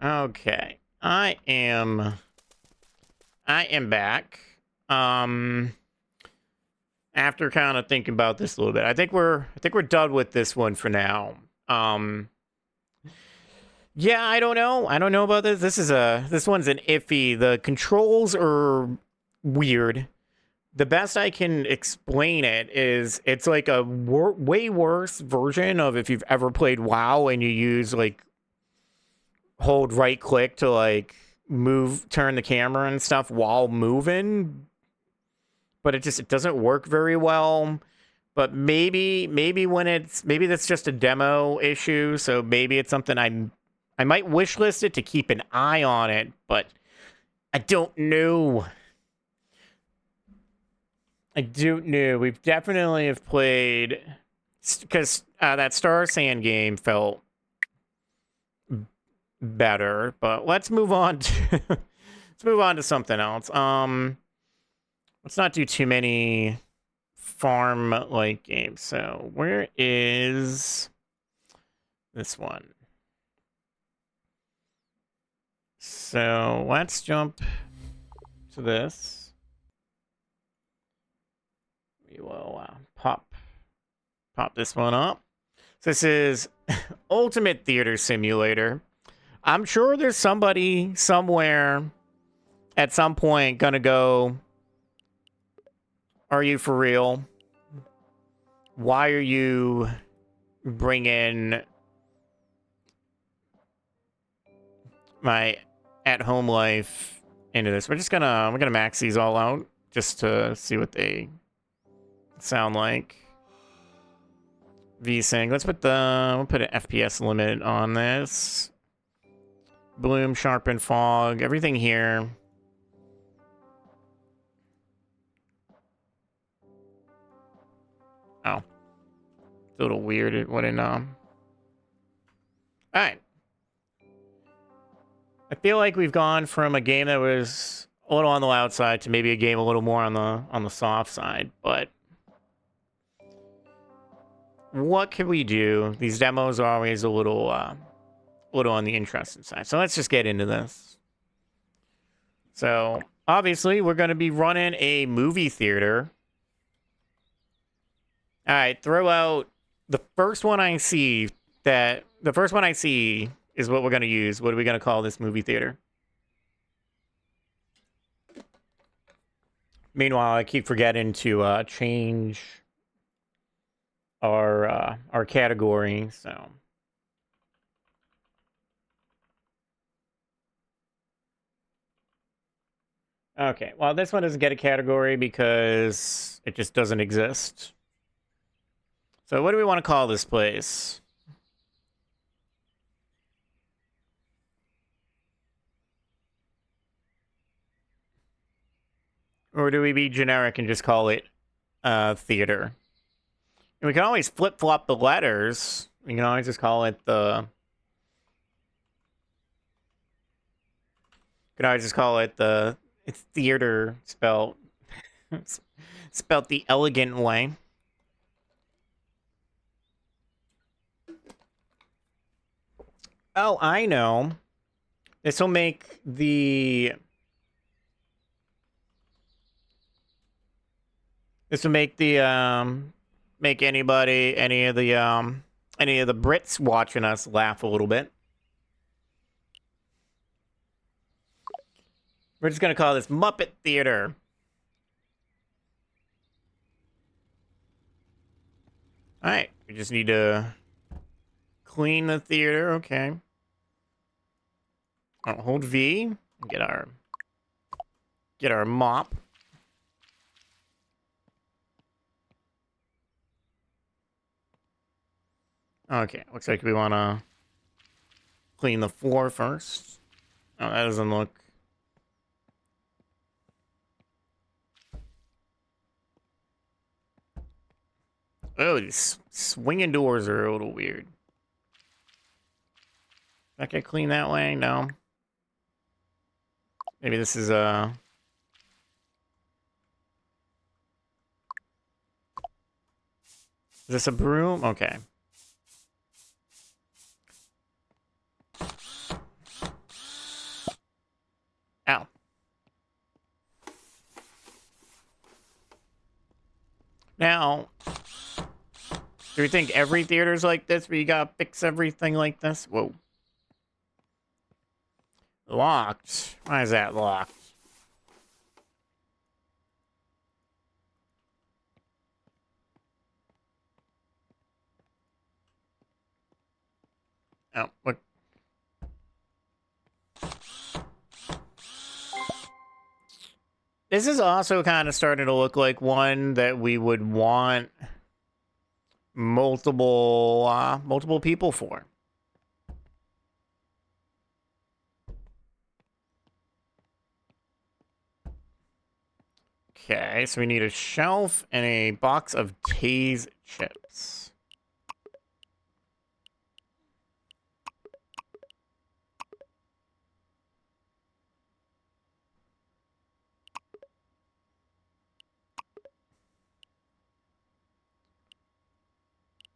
Okay. I am back. After kind of thinking about this a little bit, I think we're done with this one for now. Yeah, I don't know. I don't know about this. This one's an iffy. The controls are weird. The best I can explain it is it's like a way worse version of if you've ever played WoW and you use like hold right click to like turn the camera and stuff while moving, but it doesn't work very well. But maybe that's just a demo issue, so maybe it's something I might wishlist it to keep an eye on it, but I don't know. We've definitely have played, because that Star Sand game felt better. But let's move on to something else. Let's not do too many farm like games. So where is this one? So let's jump to this. We will pop this one up. So this is Ultimate Theater Simulator. I'm sure there's somebody somewhere at some point gonna go, are you for real? Why are you bringing my at-home life into this? We're gonna max these all out just to see what they sound like. VSync. We'll put an FPS limit on this. Bloom, sharpen, fog, everything here. Oh. It's a little weird. It wouldn't, Alright. I feel like we've gone from a game that was a little on the loud side to maybe a game a little more on the soft side, but what can we do? These demos are always a little on the interesting side. So let's just get into this. So obviously we're going to be running a movie theater. All right, throw out the first one I see. The first one I see is what we're going to use. What are we going to call this movie theater? Meanwhile, I keep forgetting to change our category. So okay, well, this one doesn't get a category because it just doesn't exist. So what do we want to call this place? Or do we be generic and just call it theater? And we can always flip-flop the letters. We can always just call it the... Could always just call it the... It's theater spelled... spelled the elegant way. Oh, I know. This will make the... This will make the, make any of the Brits watching us laugh a little bit. We're just gonna call this Muppet Theater. Alright, we just need to clean the theater, okay. I'll hold V, get our mop. Okay, looks like we want to clean the floor first. Oh, that doesn't look... Oh, these swinging doors are a little weird. That get clean that way? No. Maybe this is a... Is this a broom? Okay. Now, do we think every theater's like this where you gotta fix everything like this? Whoa. Locked. Why is that locked? Oh, what? This is also kind of starting to look like one that we would want multiple people for. Okay, so we need a shelf and a box of Tay's chips.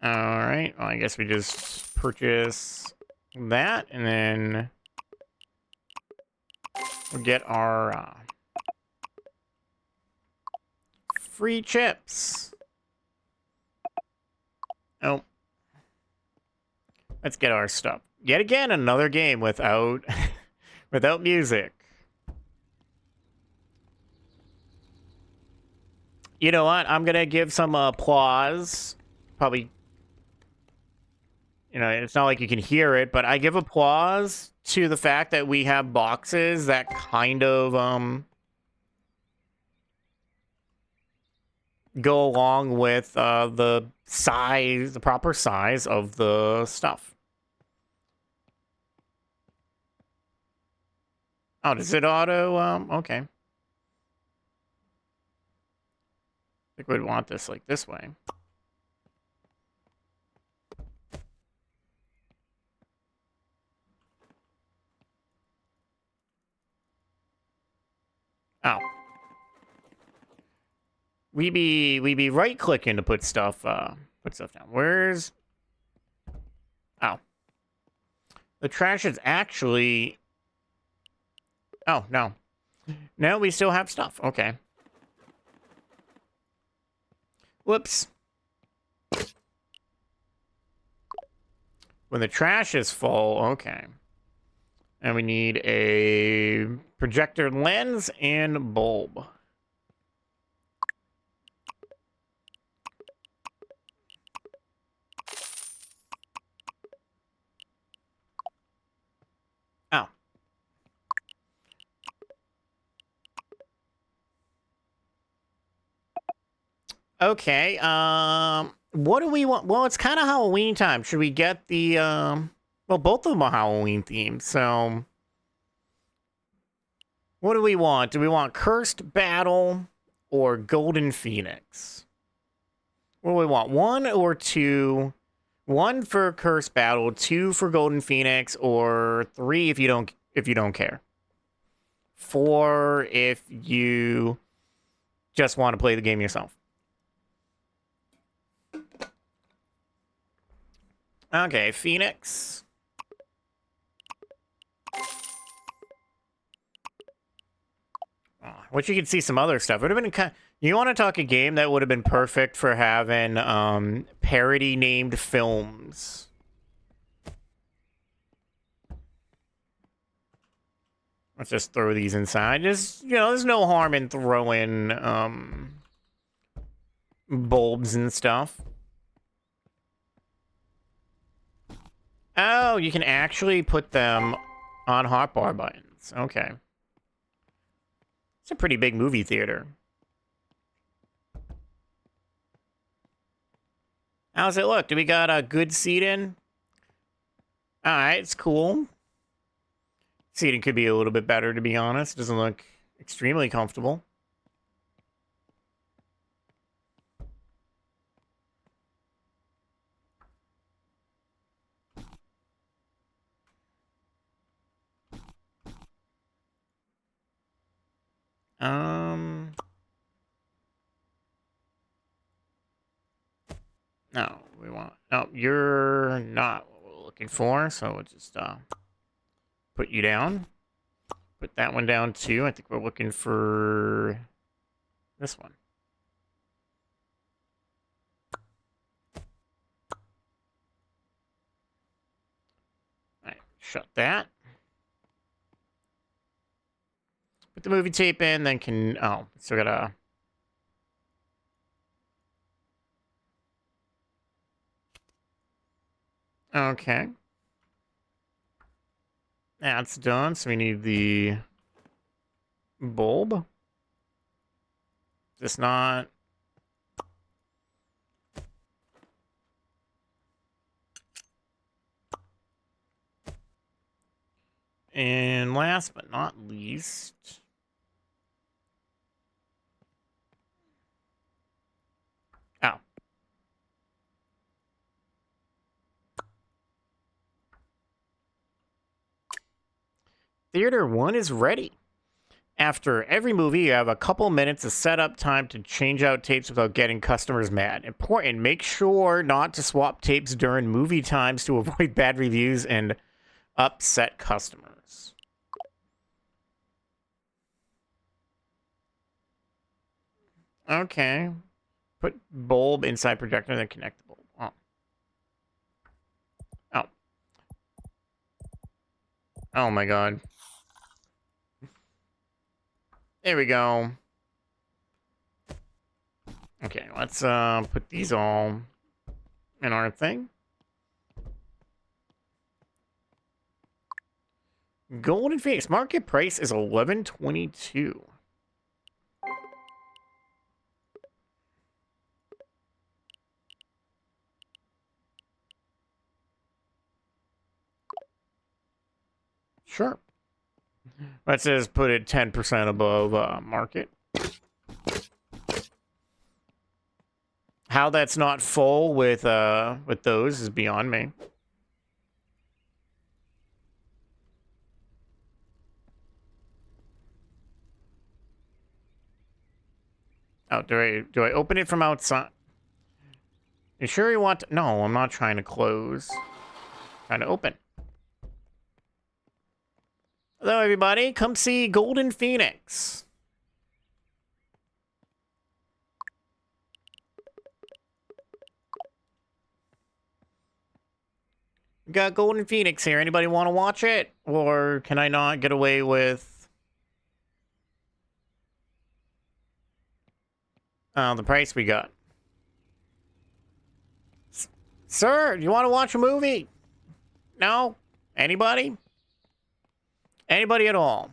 All right, well, I guess we just purchase that, and then we'll get our free chips. Oh. Let's get our stuff. Yet again, another game without without music. You know what? I'm gonna give some applause. Probably, you know, it's not like you can hear it, but I give applause to the fact that we have boxes that kind of go along with the size, the proper size of the stuff. Oh, does it auto? Okay. I think we'd want this like this way. Oh. We be right clicking to put stuff down. Where's Oh. The trash is actually Oh, no. No, we still have stuff. Okay. Whoops. When the trash is full, okay. And we need a projector lens and bulb. Oh. Okay, what do we want? Well, it's kind of Halloween time. Should we get the, well, both of them are Halloween themed, so... What do we want? Do we want Cursed Battle or Golden Phoenix? What do we want? 1 or 2? 1 for Cursed Battle, 2 for Golden Phoenix, or 3 if you don't care. 4 if you just want to play the game yourself. Okay, Phoenix. Which you could see some other stuff. It would have been kind of, you want to talk a game that would have been perfect for having parody named films. Let's just throw these inside. Just, you know, there's no harm in throwing bulbs and stuff. Oh, you can actually put them on hotbar buttons. Okay. It's a pretty big movie theater. How's it look? Do we got a good seating? Alright, it's cool. Seating could be a little bit better, to be honest. Doesn't look extremely comfortable. No, we want... No, you're not what we're looking for, so we'll just, put you down. Put that one down, too. I think we're looking for... this one. shut that. Put the movie tape in, then can... Oh, still gotta... Okay. That's done, so we need the bulb. Just not... And last but not least... Oh. Theater 1 is ready. After every movie, you have a couple minutes of setup time to change out tapes without getting customers mad. Important, make sure not to swap tapes during movie times to avoid bad reviews and upset customers. Okay. Put bulb inside projector, then connect the bulb. Oh. Oh. Oh my god. There we go. Okay, let's put these all in our thing. Golden Phoenix market price is $11.22. Sure. That says put it 10% above market. How that's not full with those is beyond me. Oh, do I open it from outside? You sure you want to? No, I'm not trying to close. I'm trying to open. Hello, everybody. Come see Golden Phoenix. We got Golden Phoenix here. Anybody want to watch it? Or can I not get away with... the price we got? Sir, you want to watch a movie? No? Anybody? Anybody at all?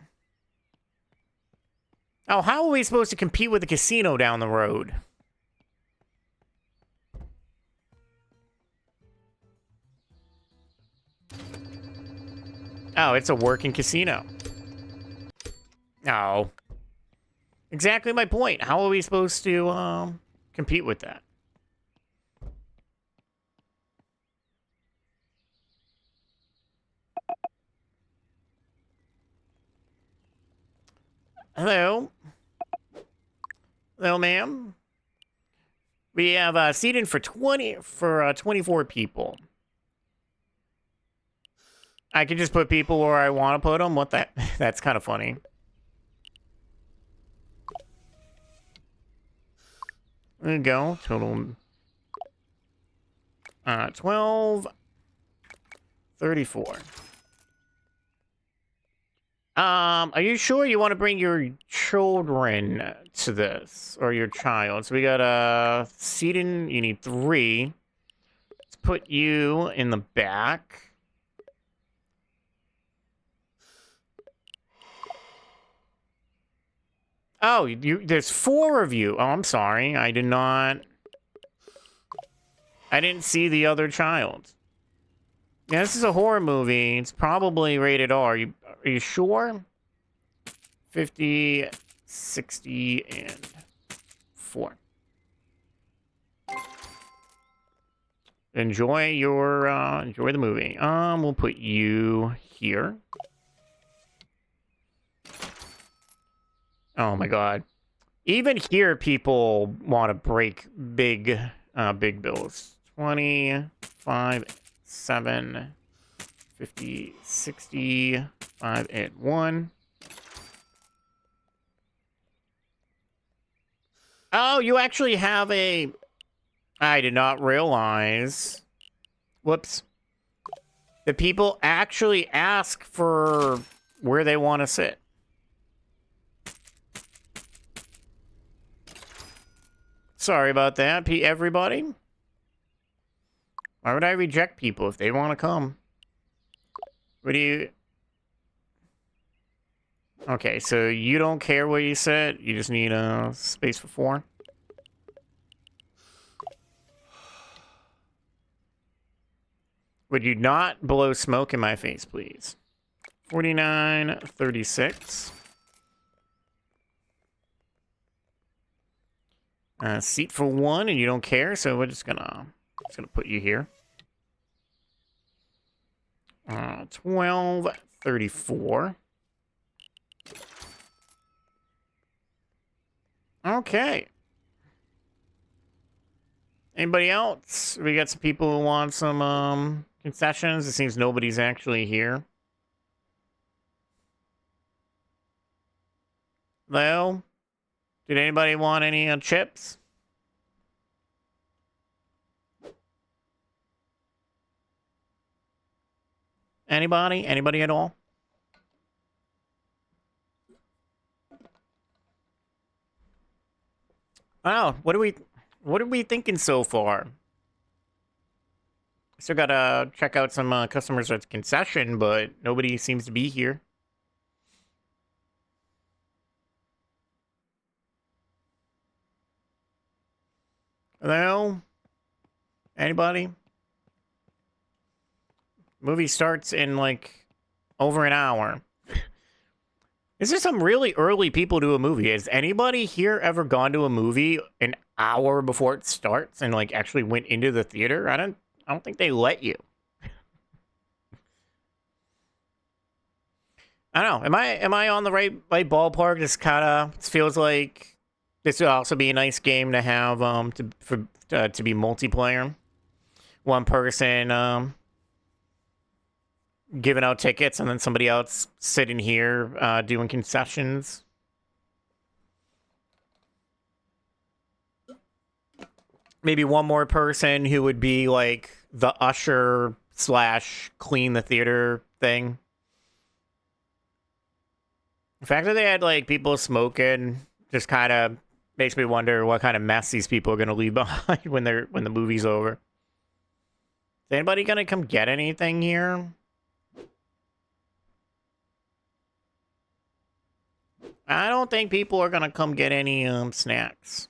Oh, how are we supposed to compete with the casino down the road? Oh, it's a working casino. Oh. Exactly my point. How are we supposed to compete with that? Hello. Hello, ma'am. We have seating for 24 people. I can just put people where I want to put them. What that? That's kind of funny. There you go. Total 12, 34. Are you sure you want to bring your children to this, or your child? So we got seating. You need 3. Let's put you in the back. Oh, there's 4 of you. Oh, I'm sorry. I didn't see the other child. Yeah, this is a horror movie. It's probably rated R. Are you sure? 50, 60, and 4. Enjoy the movie. We'll put you here. Oh my god. Even here, people want to break big bills. 25, 7, 50, 60, 5, and 1. Oh, you actually have a... I did not realize. Whoops. The people actually ask for where they want to sit. Sorry about that, everybody. Why would I reject people if they want to come? What do you... Okay, so you don't care where you sit. You just need a space for 4. Would you not blow smoke in my face, please? 49.36. Seat for 1, and you don't care, so we're just gonna put you here. 12.34. Okay. Anybody else? We got some people who want some concessions. It seems nobody's actually here. Hello? Did anybody want any chips? Anybody? Anybody at all? Oh, what are we thinking so far? Still gotta check out some customers at the concession, but nobody seems to be here. Hello? Anybody? Movie starts in like over an hour. Is there some really early people to a movie? Has anybody here ever gone to a movie an hour before it starts and like actually went into the theater? I don't think they let you. I don't know. Am I on the right ballpark? This kind of feels like this would also be a nice game to have to be multiplayer. One person giving out tickets and then somebody else sitting here doing concessions. Maybe one more person who would be like the usher / clean the theater thing. The fact that they had like people smoking just kind of makes me wonder what kind of mess these people are going to leave behind when the movie's over. Is anybody going to come get anything here? I don't think people are going to come get any snacks.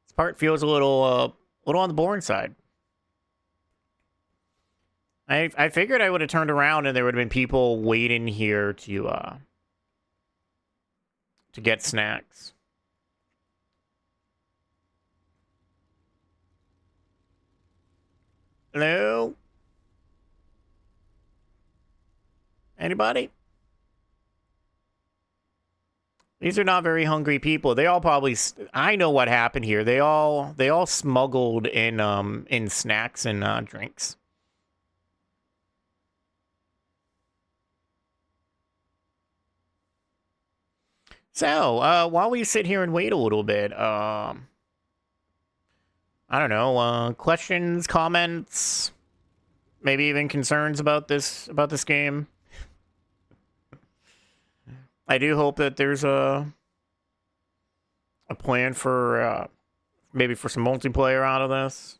This part feels a little on the boring side. I figured I would have turned around and there would have been people waiting here to get snacks. Hello? Anybody? These are not very hungry people. They all probably... I know what happened here. They all smuggled in snacks and drinks. So, while we sit here and wait a little bit, I don't know, questions, comments, maybe even concerns about this game. I do hope that there's a plan for maybe for some multiplayer out of this.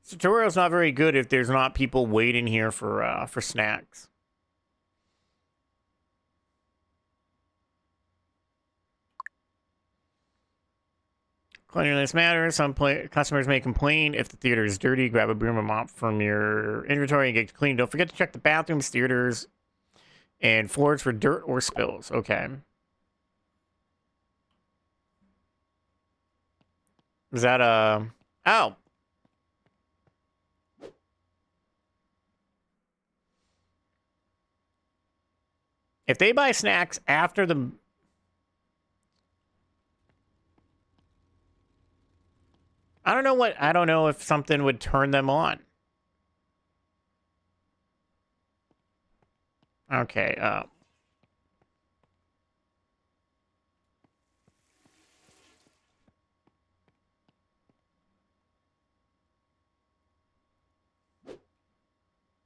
This tutorial's not very good if there's not people waiting here for snacks. Cleanliness matters. Some customers may complain if the theater is dirty. Grab a broom or mop from your inventory and get clean. Don't forget to check the bathrooms, theaters, and floors for dirt or spills. Okay. Is that a... Oh. If they buy snacks after the... I don't know if something would turn them on. Okay,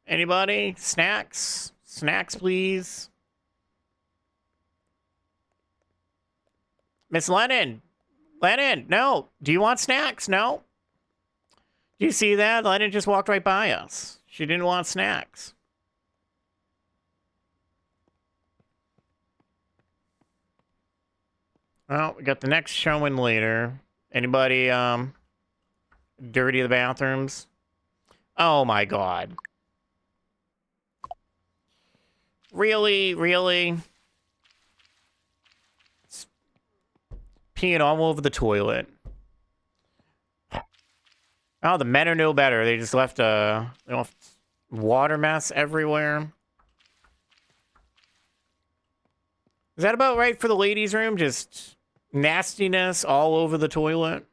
Anybody? Snacks? Snacks, please. Miss Lennon. Lennon, no. Do you want snacks? No. Do you see that? Lennon just walked right by us. She didn't want snacks. Well, we got the next showing later. Anybody, dirty the bathrooms? Oh my god. Really? Really? It's peeing all over the toilet. Oh, the men are no better. They just left a water mess everywhere. Is that about right for the ladies' room? Just nastiness all over the toilet?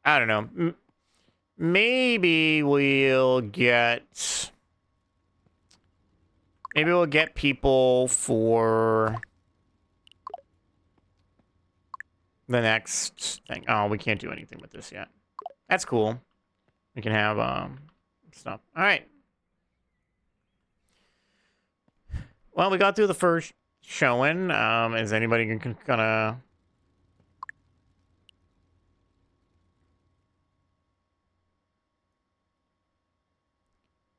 I don't know. Maybe we'll get... Maybe we'll get people for the next thing. Oh, we can't do anything with this yet. That's cool. We can have stuff. All right. Well, we got through the first showing. Is anybody gonna...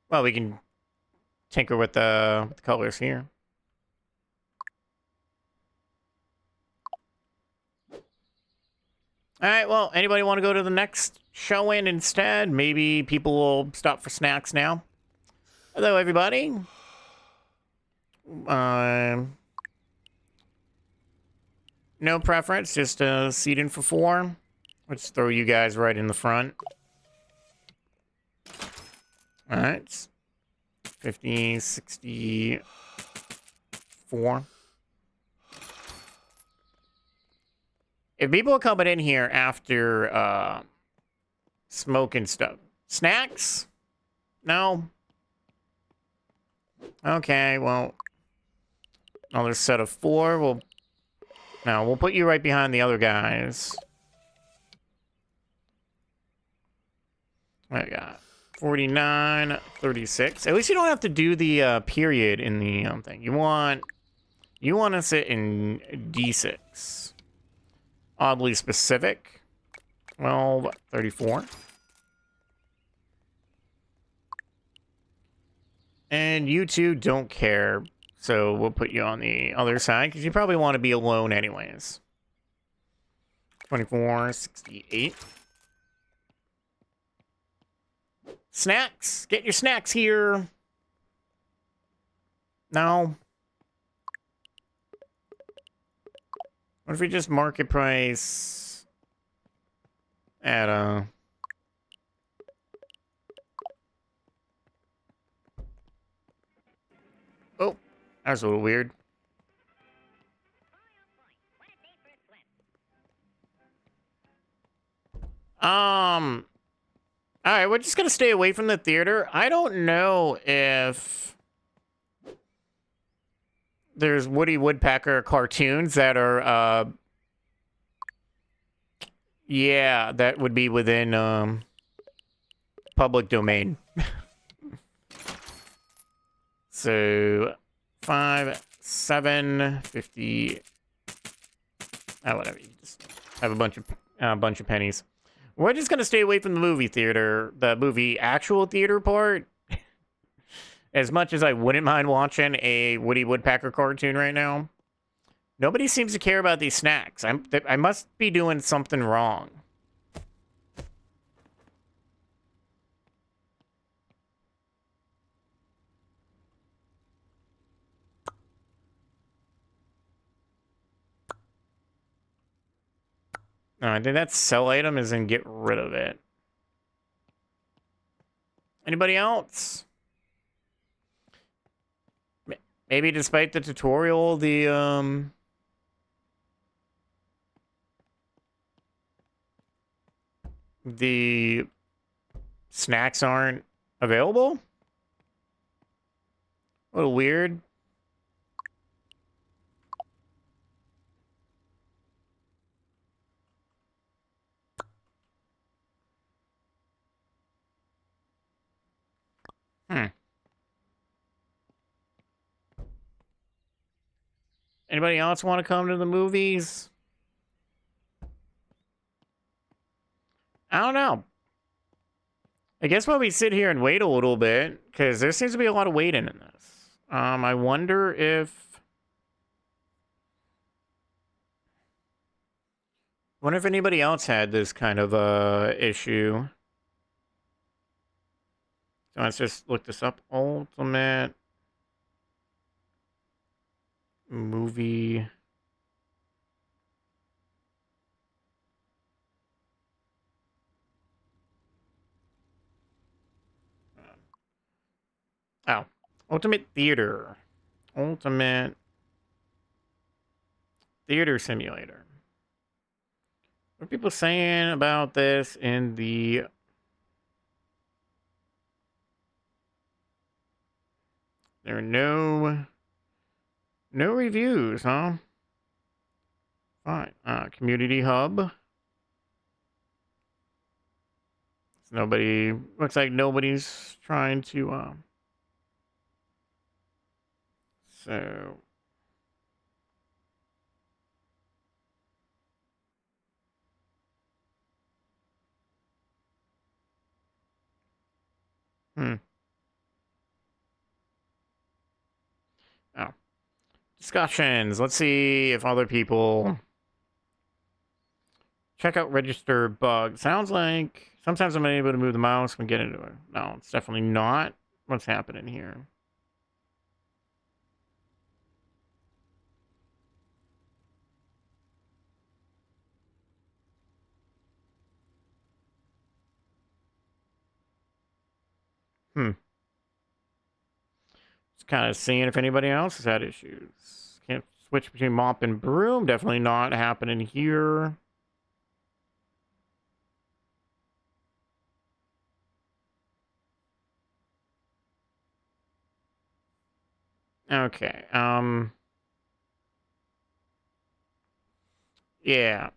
Well, we can tinker with the colors here. All right, well, anybody want to go to the next showing instead? Maybe people will stop for snacks now. Hello, everybody. No preference, just a seat in for 4. Let's throw you guys right in the front. All right. 50, 64. If people are coming in here after smoking stuff, snacks? No? Okay, well, another set of 4. We'll put you right behind the other guys. I got 49, 36. At least you don't have to do the period in the thing. You want to sit in D6. Oddly specific. Well, 34. And you two don't care, so we'll put you on the other side, because you probably want to be alone anyways. 24, 68. Snacks! Get your snacks here! No. What if we just market price at Oh, that was a little weird. Alright, we're just gonna stay away from the theater. I don't know if there's Woody Woodpecker cartoons that are, yeah, that would be within, public domain. So, 5, 7, 50. Oh, whatever. You just have a bunch of pennies. We're just gonna stay away from the movie theater, the movie actual theater part. As much as I wouldn't mind watching a Woody Woodpecker cartoon right now, nobody seems to care about these snacks. I must be doing something wrong. No, I think that sell item is in get rid of it. Anybody else? Maybe despite the tutorial, the snacks aren't available? A little weird. Hmm. Anybody else want to come to the movies? I don't know. I guess while we sit here and wait a little bit, because there seems to be a lot of waiting in this. I wonder if... anybody else had this kind of issue. So let's just look this up. Ultimate movie. Oh, Ultimate Theater. Ultimate Theater Simulator. What are people saying about this in the... There are no reviews, huh? Fine. Community hub. Nobody... Looks like nobody's trying to... So... Oh. Discussions. Let's see if other people... Check out register bug. Sounds like sometimes I'm unable to move the mouse when getting into it. No, it's definitely not what's happening here. Just kind of seeing if anybody else has had issues. Can't switch between mop and broom. Definitely not happening here. Okay, yeah.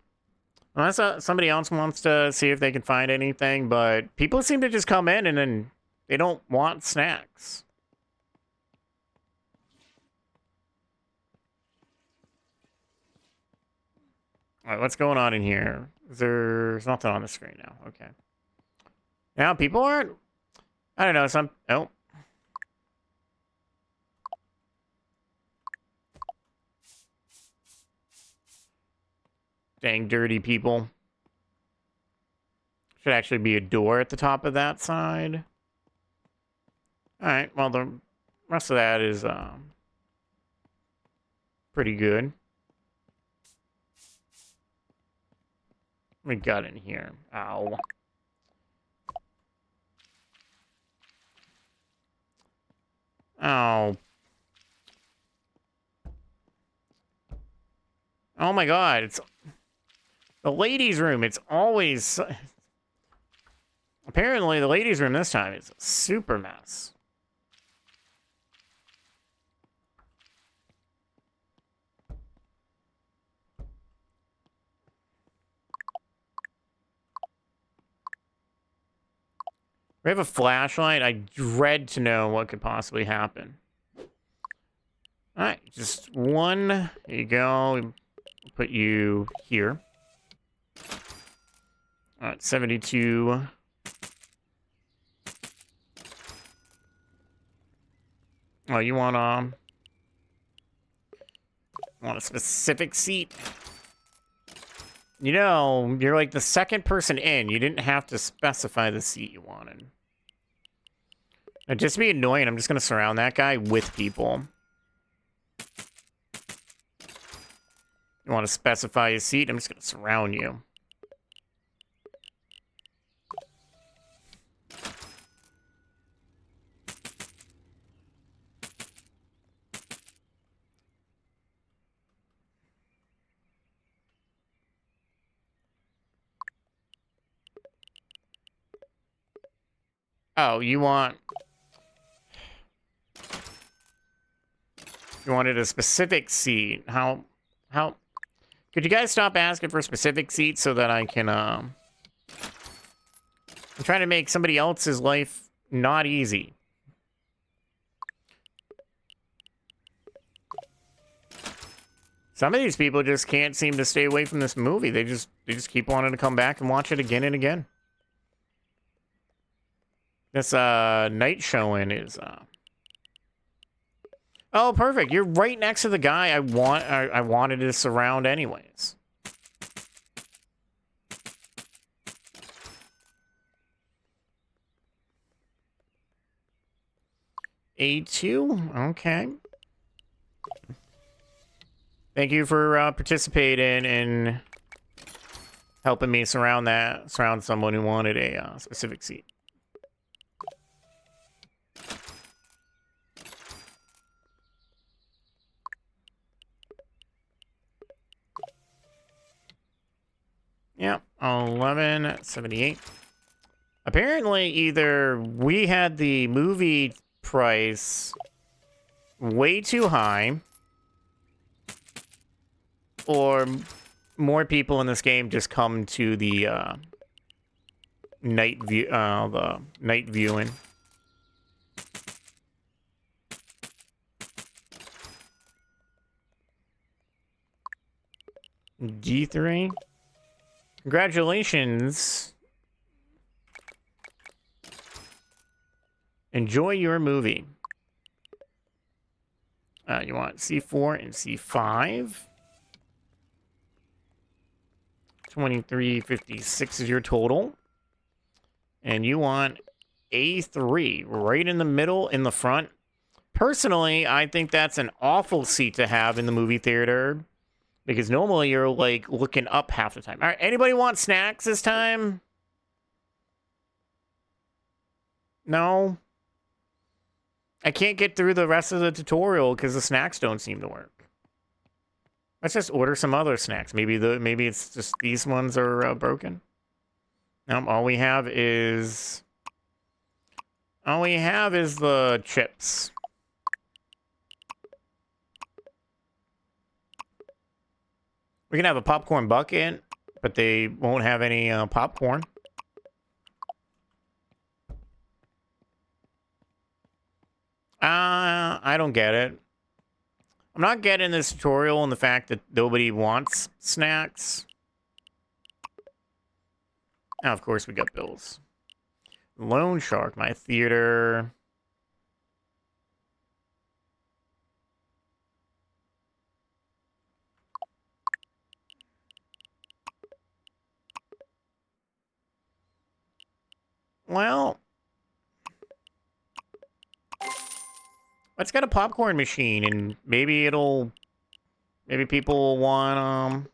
Unless somebody else wants to see if they can find anything, but people seem to just come in and then they don't want snacks. All right, what's going on in here? There's nothing on the screen now. Okay. Now, people aren't... I don't know, some... Oh. Dang dirty people. Should actually be a door at the top of that side. Alright, well, the rest of that is pretty good. What we got in here? Ow. Oh. Oh my god, it's... The ladies' room, it's always... Apparently, the ladies' room this time is a super mess. We have a flashlight. I dread to know what could possibly happen. Alright, just one. There you go. Put you here. Alright, 72. Oh, you want a specific seat? You know, you're like the second person in. You didn't have to specify the seat you wanted. It'd just be annoying. I'm just going to surround that guy with people. You want to specify a seat? I'm just going to surround you. Oh, you wanted a specific seat. How could you guys stop asking for specific seats so that I can I'm trying to make somebody else's life not easy. Some of these people just can't seem to stay away from this movie. They just keep wanting to come back and watch it again and again. This night showing is oh, perfect. You're right next to the guy I wanted to surround anyways. A2? Okay. Thank you for participating in helping me surround someone who wanted a specific seat. Yep, 1178. Apparently, either we had the movie price way too high, or more people in this game just come to the night viewing. D3. Congratulations. Enjoy your movie. You want C4 and C5. 2356 is your total. And you want A3 right in the middle, in the front. Personally, I think that's an awful seat to have in the movie theater, because normally you're like looking up half the time. All right, anybody want snacks this time? No? I can't get through the rest of the tutorial because the snacks don't seem to work. Let's just order some other snacks. Maybe it's just these ones are broken. Nope, all we have is the chips. We can have a popcorn bucket, but they won't have any popcorn. I don't get it. I'm not getting this tutorial and the fact that nobody wants snacks. Now, of course, we got bills. Loan Shark, my theater. Well, let's get a popcorn machine, and maybe people will want,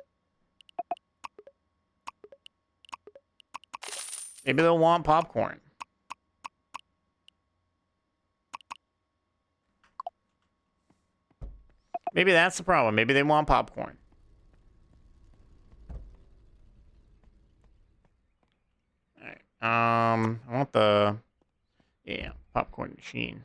maybe they'll want popcorn. Maybe that's the problem. Maybe they want popcorn. All right. I want the, yeah, popcorn machine.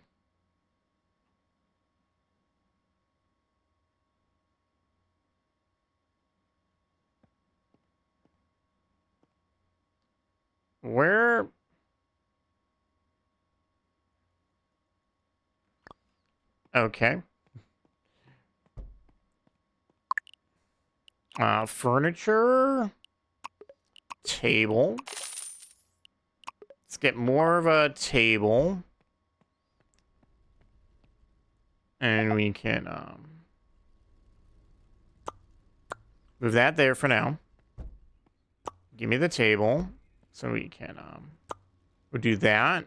Where? Okay. Furniture. Table. Let's get more of a table. And we can move that there for now. Give me the table so we can we'll do that.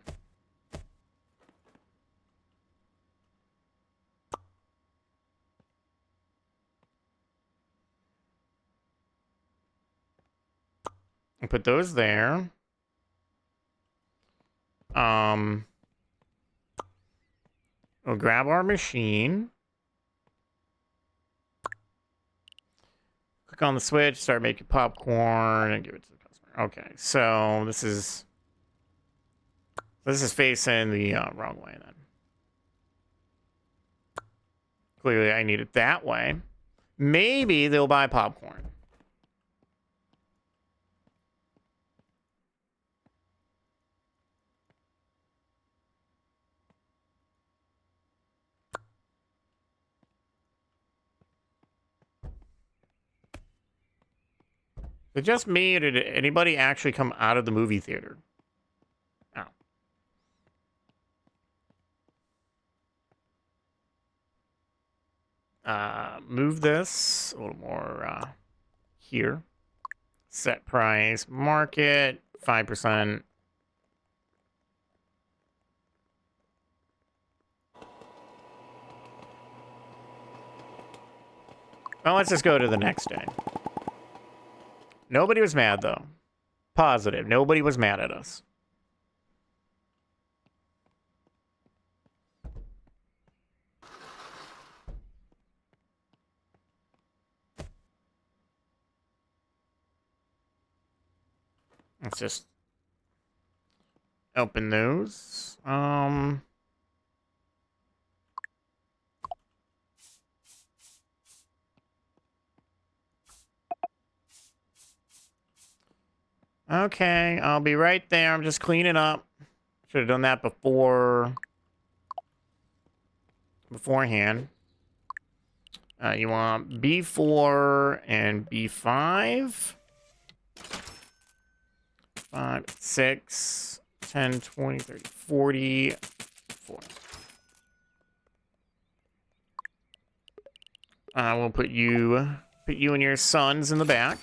And put those there. We'll grab our machine. Click on the switch, start making popcorn, and give it to the customer. Okay, so this is facing the wrong way then. Clearly, I need it that way. Maybe they'll buy popcorn. Is it just me, or did anybody actually come out of the movie theater? Oh. Move this a little more here. Set price, market, 5%. Well, let's just go to the next day. Nobody was mad, though. Positive. Nobody was mad at us. Let's just open those. Okay, I'll be right there. I'm just cleaning up. Should have done that beforehand. You want B4 and B5. 5, 6, 10, 20, 30, 40, 40. We'll put you and your sons in the back.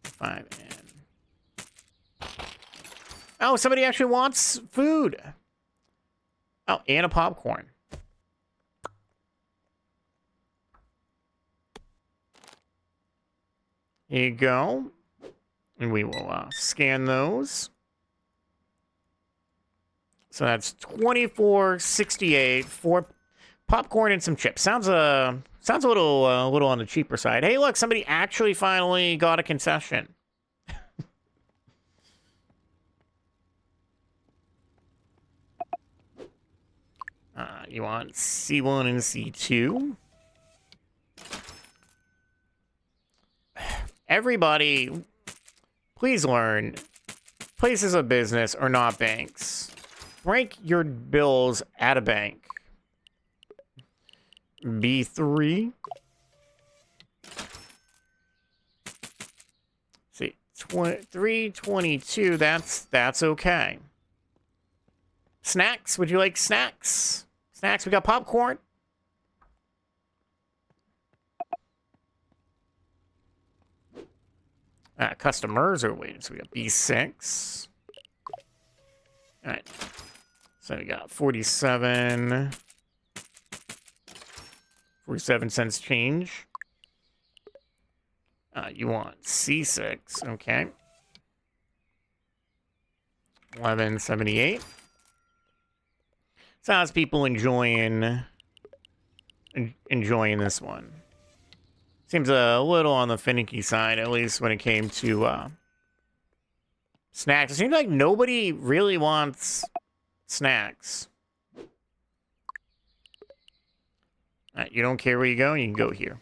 5 and... Oh, somebody actually wants food. Oh, and a popcorn. Here you go. And we will scan those. So that's $24.68 for popcorn and some chips. Sounds a little on the cheaper side. Hey, look, somebody actually finally got a concession. You want C1 and C2. Everybody, please learn. Places of business are not banks. Break your bills at a bank. B3. See, 322. That's okay. Snacks? Would you like snacks? Snacks. We got popcorn. Customers are waiting. So we got B6. All right. So we got 47 cents change. You want C6. Okay. 11.78. So how's people enjoying this one? Seems a little on the finicky side, at least when it came to snacks. It seems like nobody really wants snacks. You don't care where you go, you can go here.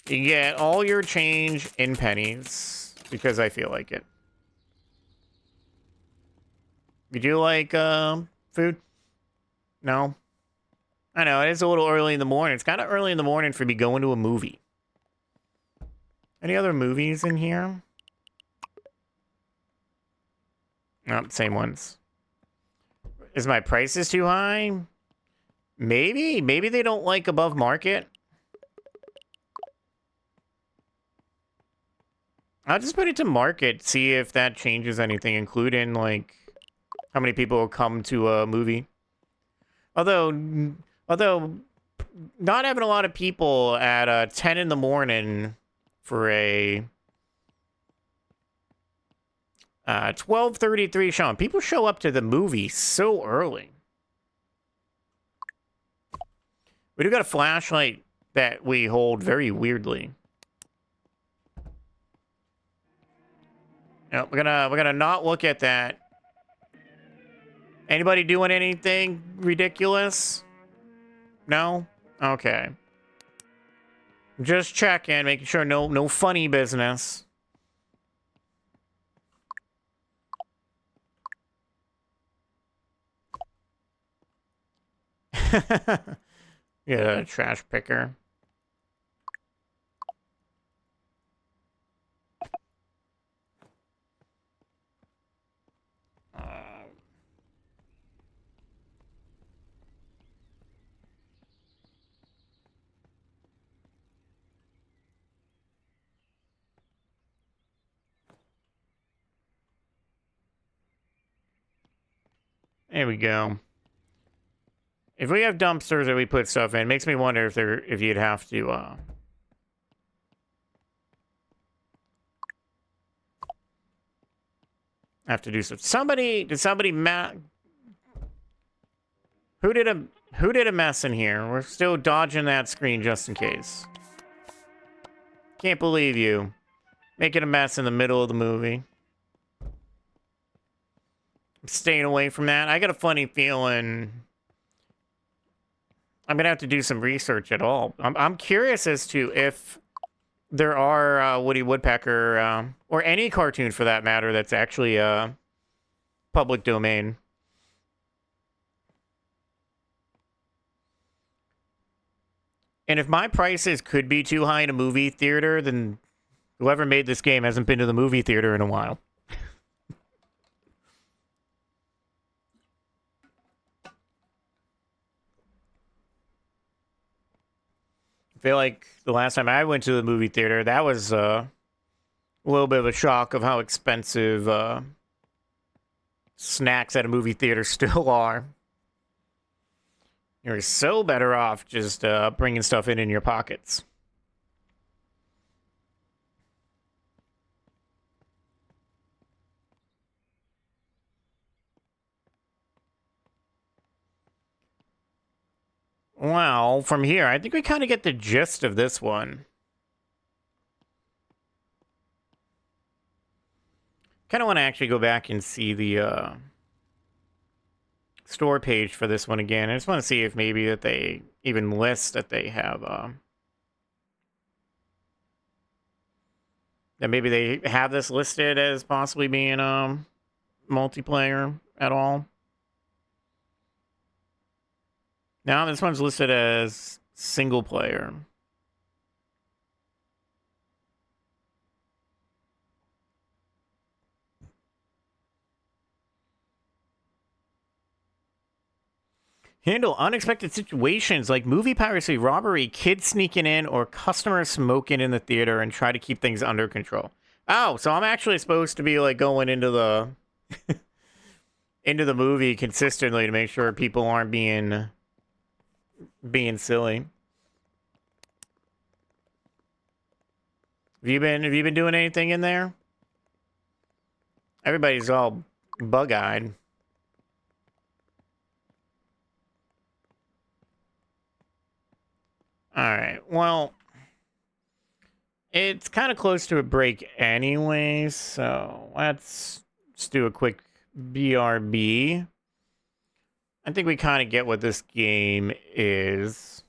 You get all your change in pennies, because I feel like it. Would you like food? No? I know, it is a little early in the morning. It's kind of early in the morning for me going to a movie. Any other movies in here? No, same ones. Is my prices too high? Maybe. Maybe they don't like above market. I'll just put it to market, see if that changes anything, including, like, how many people will come to a movie. Although not having a lot of people at 10 in the morning for a 12:33 show. People show up to the movie so early. We do got a flashlight that we hold very weirdly. No, we're gonna not look at that. Anybody doing anything ridiculous? No? Okay. Just checking, making sure no funny business. Yeah, trash picker. There we go. If we have dumpsters that we put stuff in, it makes me wonder if you'd have to do some. Did somebody who did a mess in here? We're still dodging that screen just in case. Can't believe you making a mess in the middle of the movie. I'm staying away from that. I got a funny feeling I'm gonna have to do some research at all. I'm curious as to if there are Woody Woodpecker or any cartoon for that matter that's actually public domain. And if my prices could be too high in a movie theater, then whoever made this game hasn't been to the movie theater in a while. I feel like the last time I went to the movie theater, that was a little bit of a shock of how expensive snacks at a movie theater still are. You're so better off just bringing stuff in your pockets. Well, from here, I think we kind of get the gist of this one. Kind of want to actually go back and see the store page for this one again. I just want to see if maybe that they even list that they have that maybe they have this listed as possibly being multiplayer at all. Now this one's listed as single player. Handle unexpected situations like movie piracy, robbery, kids sneaking in, or customers smoking in the theater and try to keep things under control. Oh, so I'm actually supposed to be like going into the into the movie consistently to make sure people aren't being silly. Have you been doing anything in there? Everybody's all bug-eyed. Alright, well, it's kind of close to a break anyway, so let's do a quick BRB. I think we kind of get what this game is.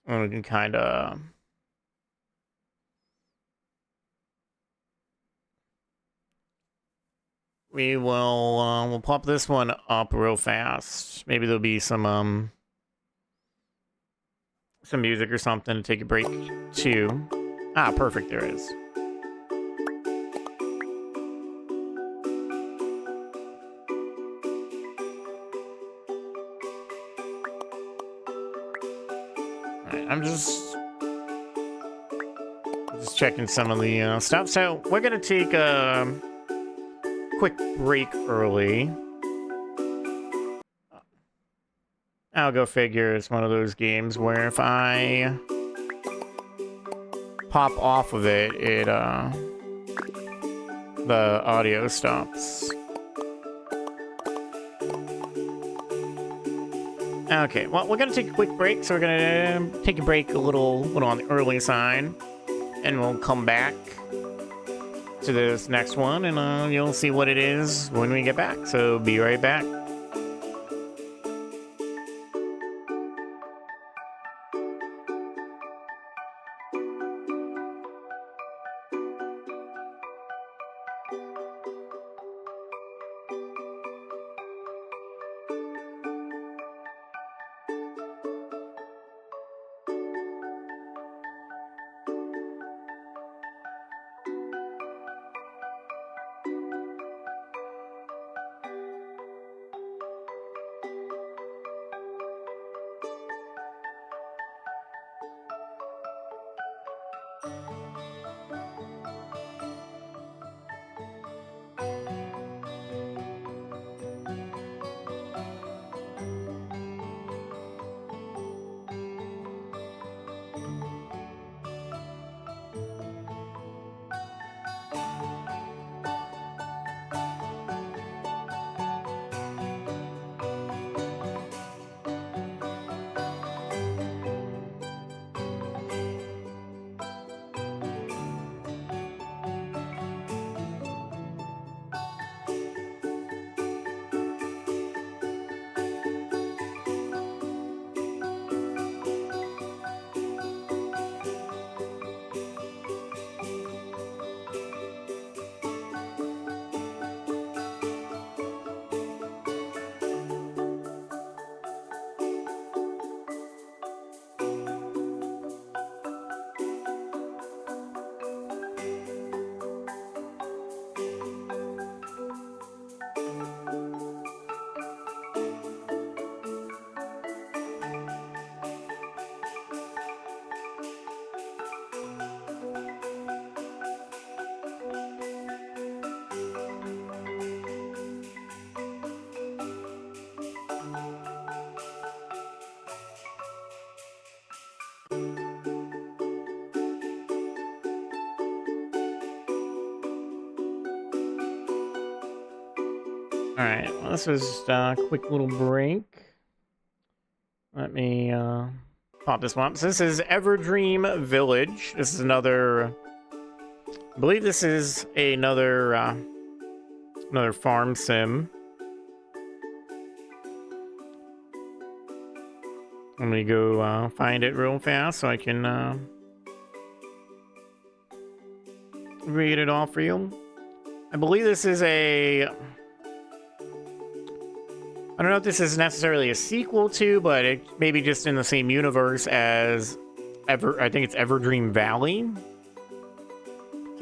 And we can kind of... we'll pop this one up real fast. Maybe there'll be some music or something to take a break too. Ah, perfect, there is. Alright, I'm just checking some of the stuff. So we're gonna take a quick break early. I'll go figure. It's one of those games where if I pop off of it, the audio stops. Okay, well, we're gonna take a quick break, so we're gonna take a break a little on the early side, and we'll come back to this next one, and you'll see what it is when we get back. So be right back. Alright, well, this was a quick little break. Let me pop this one up. So this is Everdream Village. This is another... I believe this is another farm sim. Let me go find it real fast so I can read it all for you. I believe this is a... I don't know if this is necessarily a sequel to, but it maybe just in the same universe as I think it's Everdream Valley.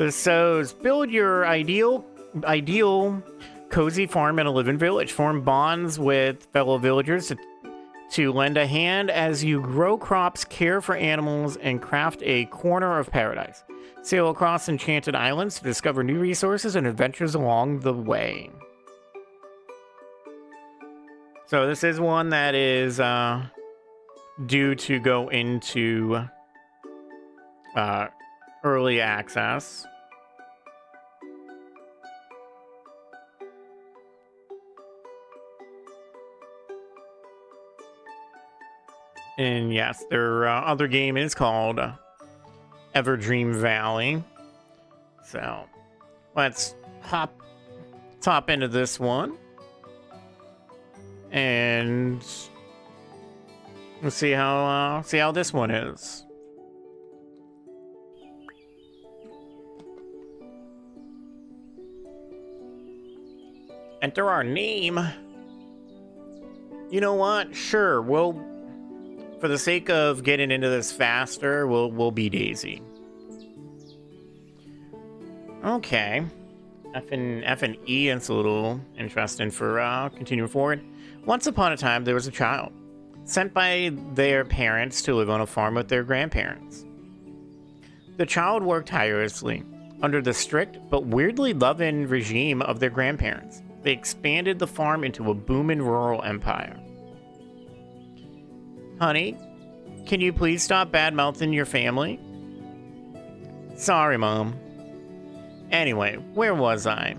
So build your ideal cozy farm in a living village. Form bonds with fellow villagers to lend a hand as you grow crops, care for animals, and craft a corner of paradise. Sail across enchanted islands to discover new resources and adventures along the way. So this is one that is due to go into early access. And yes, their other game is called Everdream Valley. So let's hop into this one. And let's see how this one is. Enter our name. You know what? Sure, we'll, for the sake of getting into this faster, we'll be Daisy. Okay. F and E, it's a little interesting for continuing forward. Once upon a time, there was a child sent by their parents to live on a farm with their grandparents. The child worked tirelessly under the strict but weirdly loving regime of their grandparents. They expanded the farm into a booming rural empire. Honey, can you please stop bad-mouthing your family? Sorry, Mom. Anyway, where was I?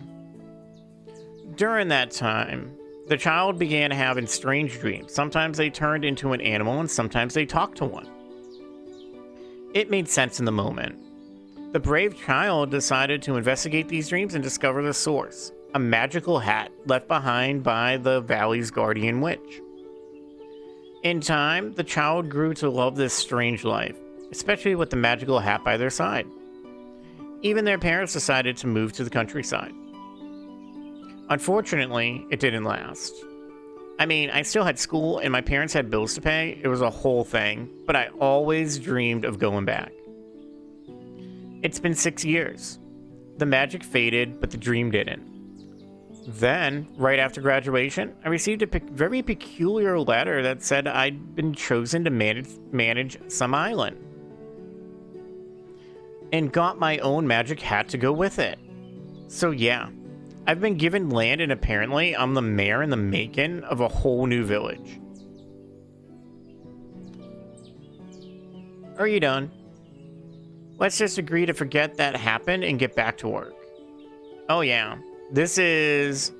During that time, the child began having strange dreams. Sometimes they turned into an animal, and sometimes they talked to one. It made sense in the moment. The brave child decided to investigate these dreams and discover the source, a magical hat left behind by the valley's guardian witch. In time, the child grew to love this strange life, especially with the magical hat by their side. Even their parents decided to move to the countryside. Unfortunately, it didn't last. I mean, I still had school and my parents had bills to pay. It was a whole thing, but I always dreamed of going back. It's been 6 years. The magic faded, but the dream didn't. Then, right after graduation, I received a very peculiar letter that said I'd been chosen to manage some island. and got my own magic hat to go with it. So yeah, I've been given land and apparently I'm the mayor in the making of a whole new village. Are you done? Let's just agree to forget that happened and get back to work. Oh yeah, this is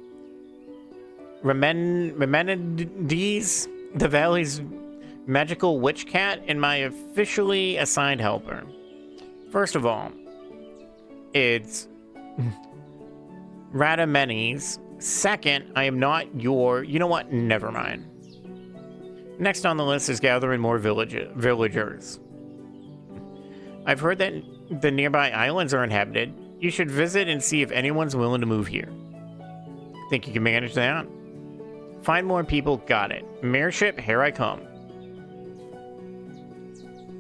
Remenides, the valley's magical witch cat, and my officially assigned helper. First of all, it's Radamenes. Second, I am not your... You know what? Never mind. Next on the list is gathering more villagers. I've heard that the nearby islands are inhabited. You should visit and see if anyone's willing to move here. Think you can manage that? Find more people. Got it. Mayorship, here I come.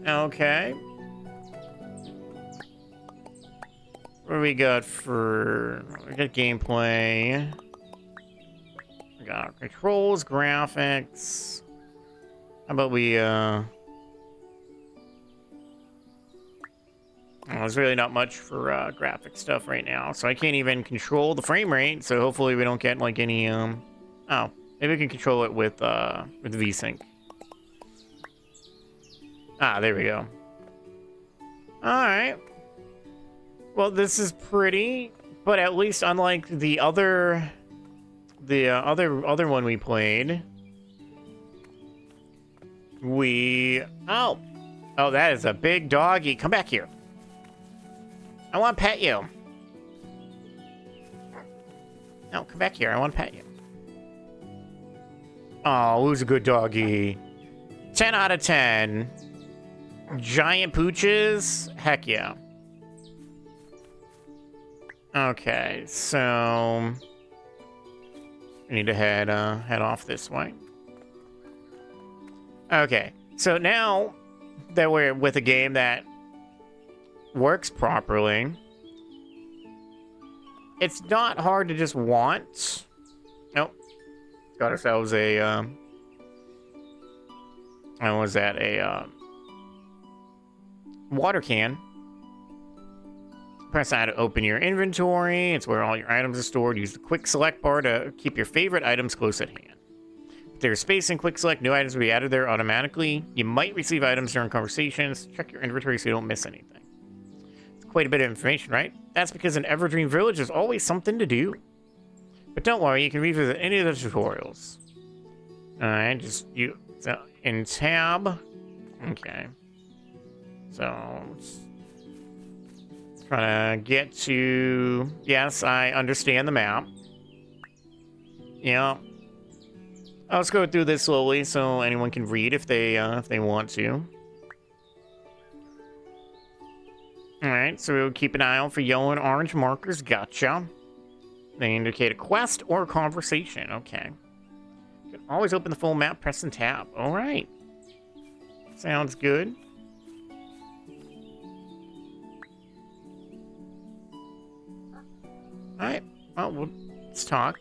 Okay. What do we got for... We got gameplay. We got controls, graphics. How about we, there's really not much for graphic stuff right now, so I can't even control the frame rate, so hopefully we don't get, like, any, Oh, maybe we can control it with VSync. Ah, there we go. Alright. Well, this is pretty, but at least unlike the other one we played, Oh, that is a big doggy. Come back here. I want to pet you. No, come back here. I want to pet you. Oh, who's a good doggy? 10 out of 10. Giant pooches? Heck yeah. Okay, so... we need to head off this way. Okay, so now that we're with a game that works properly, it's not hard to just want. Nope. Got ourselves a, what was that? A, water can. Press I to open your inventory. It's where all your items are stored. Use the quick select bar to keep your favorite items close at hand. If there's space in quick select, new items will be added there automatically. You might receive items during conversations. Check your inventory so you don't miss anything. It's quite a bit of information, right? That's because in Everdream Village, there's always something to do. But don't worry, you can revisit any of the tutorials. Alright, so in tab. Okay. So, trying to get to... Yes, I understand the map. Yeah. Let's go through this slowly so anyone can read if they want to. Alright, so we'll keep an eye out for yellow and orange markers. Gotcha. They indicate a quest or a conversation. Okay. You can always open the full map, pressing tab. Alright. Sounds good. Alright. Well, let's talk.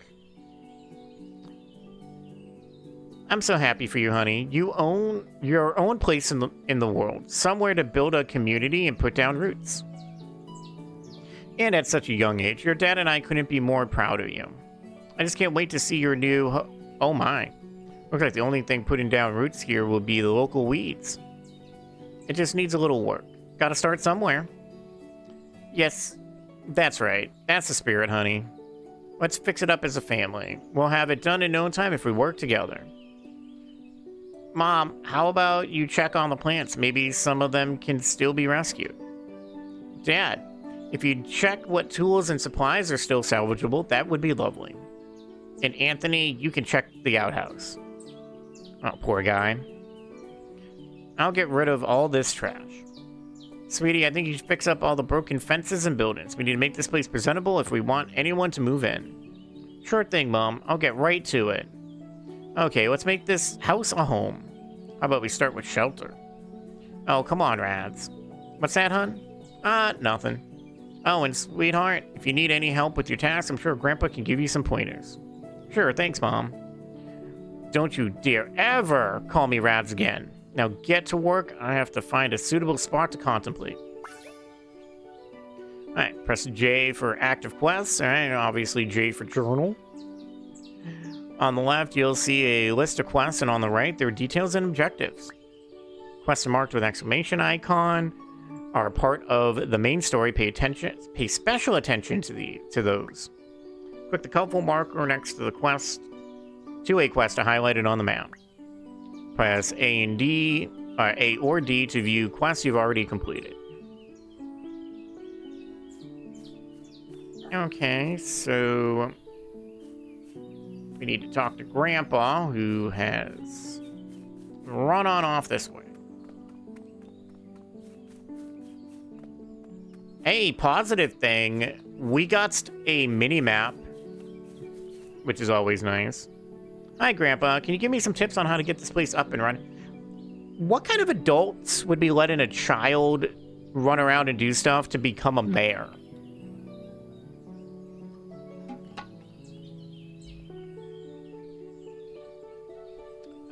I'm so happy for you, honey. You own your own place in the world. Somewhere to build a community and put down roots. And at such a young age, your dad and I couldn't be more proud of you. I just can't wait to see your new oh my. Looks like the only thing putting down roots here will be the local weeds. It just needs a little work. Gotta start somewhere. Yes, that's right. That's the spirit, honey. Let's fix it up as a family. We'll have it done in no time if we work together. Mom, how about you check on the plants? Maybe some of them can still be rescued. Dad, if you check what tools and supplies are still salvageable, that would be lovely. And Anthony, you can check the outhouse. Oh, poor guy. I'll get rid of all this trash. Sweetie, I think you should fix up all the broken fences and buildings. We need to make this place presentable if we want anyone to move in. Sure thing, Mom. I'll get right to it. Okay, let's make this house a home. How about we start with shelter? Oh, come on, Rads. What's that, hun? Nothing. Oh, and sweetheart, if you need any help with your tasks, I'm sure Grandpa can give you some pointers. Sure, thanks, Mom. Don't you dare ever call me Rads again. Now get to work. I have to find a suitable spot to contemplate. Alright, press J for active quests. Alright, obviously J for journal. On the left, you'll see a list of quests, and on the right, there are details and objectives. Quests are marked with exclamation icon are part of the main story. Pay special attention to those. Click the colorful marker next to the quest to a quest highlighted on the map. Press A or D to view quests you've already completed. Okay, so we need to talk to Grandpa, who has run on off this way. Hey, positive thing, we got a mini-map, which is always nice. Hi, Grandpa. Can you give me some tips on how to get this place up and running? What kind of adults would be letting a child run around and do stuff to become a mayor?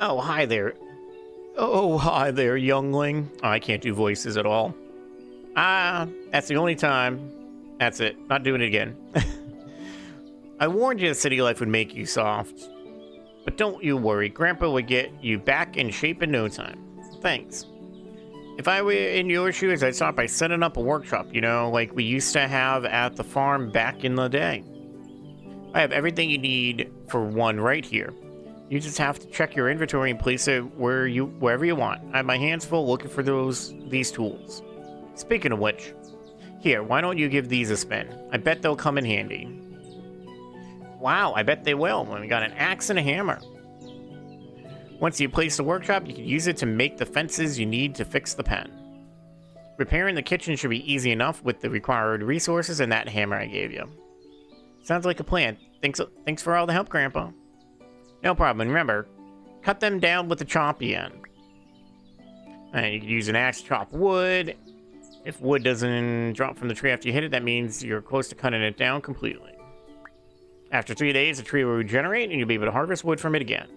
Oh, hi there. Oh, hi there, youngling. Oh, I can't do voices at all. That's the only time. That's it. Not doing it again. I warned you the city life would make you soft. But don't you worry. Grandpa would get you back in shape in no time. Thanks. If I were in your shoes, I'd start by setting up a workshop, you know, like we used to have at the farm back in the day. I have everything you need for one right here. You just have to check your inventory and place it wherever you want. I have my hands full looking for these tools. Speaking of which, here, why don't you give these a spin? I bet they'll come in handy. Wow, I bet they will. We got an axe and a hammer. Once you place the workshop, you can use it to make the fences you need to fix the pen. Repairing the kitchen should be easy enough with the required resources and that hammer I gave you. Sounds like a plan. Thanks for all the help, Grandpa. No problem. Remember, cut them down with the choppy end. And you can use an axe to chop wood. If wood doesn't drop from the tree after you hit it, that means you're close to cutting it down completely. After 3 days, the tree will regenerate, and you'll be able to harvest wood from it again.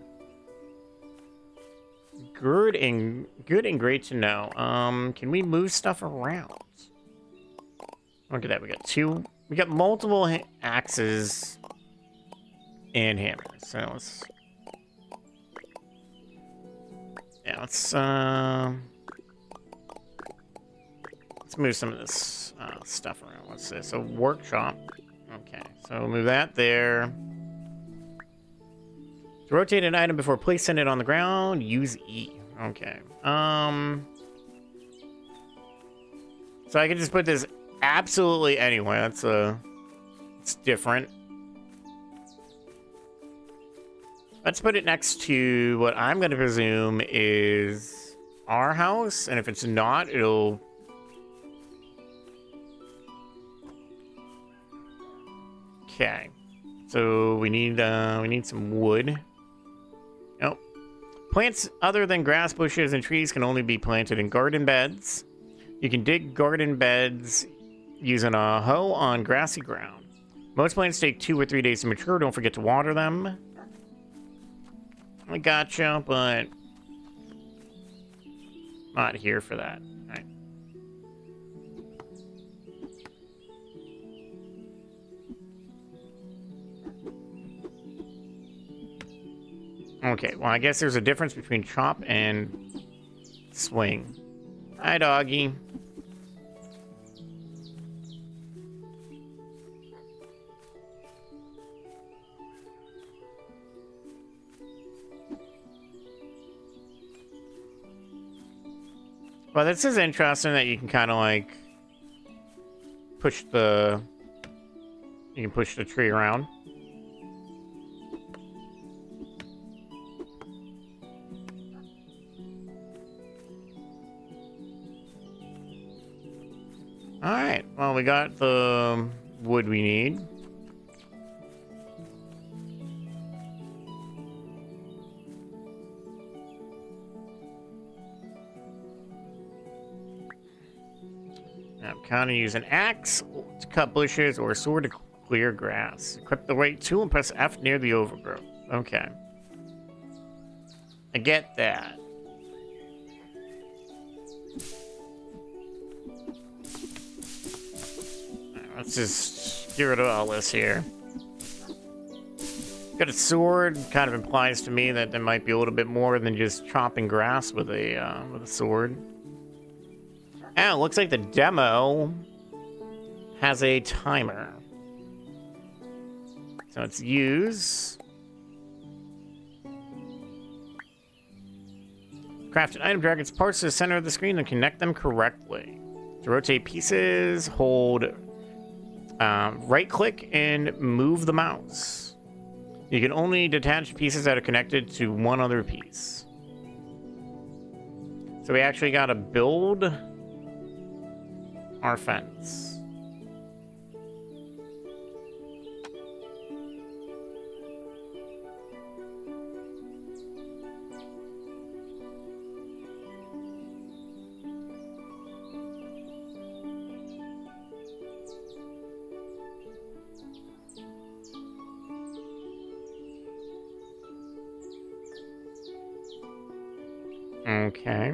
Good and great to know. Can we move stuff around? Look at that. We got multiple axes and hammers. So let's move some of this stuff around. What's this? A workshop. Okay, so we'll move that there. To rotate an item before placing it on the ground, use E. Okay. So I can just put this absolutely anywhere. It's different. Let's put it next to what I'm going to presume is our house, and if it's not, it'll... Okay. So we need some wood. Oh. Plants other than grass, bushes, and trees can only be planted in garden beds. You can dig garden beds using a hoe on grassy ground. Most plants take 2 or 3 days to mature. Don't forget to water them. I gotcha, but not here for that. All right. Okay, well, I guess there's a difference between chop and swing. Hi, doggy. Well, this is interesting that you can kind of like push the tree around. All right. Well, we got the wood we need. I'm kind of use an axe to cut bushes or a sword to clear grass. Equip the right tool and press F near the overgrowth. Okay. I get that. Let's just get rid of all this here. Got a sword. Kind of implies to me that there might be a little bit more than just chopping grass with a sword. And it looks like the demo has a timer. So let's use. Craft an item, drag its parts to the center of the screen and connect them correctly. To rotate pieces, hold right click and move the mouse. You can only detach pieces that are connected to one other piece. So we actually got to build our fence. Okay.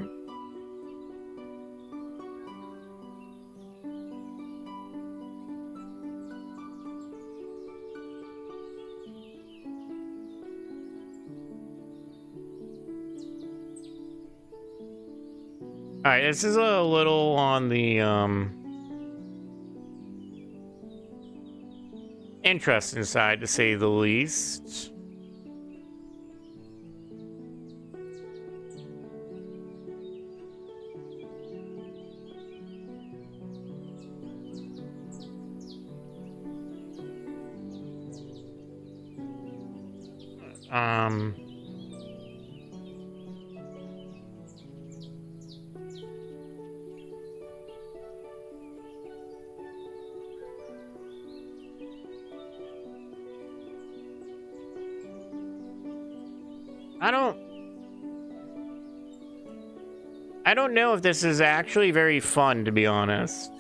All right, this is a little on the interesting side, to say the least. I don't know if this is actually very fun, to be honest.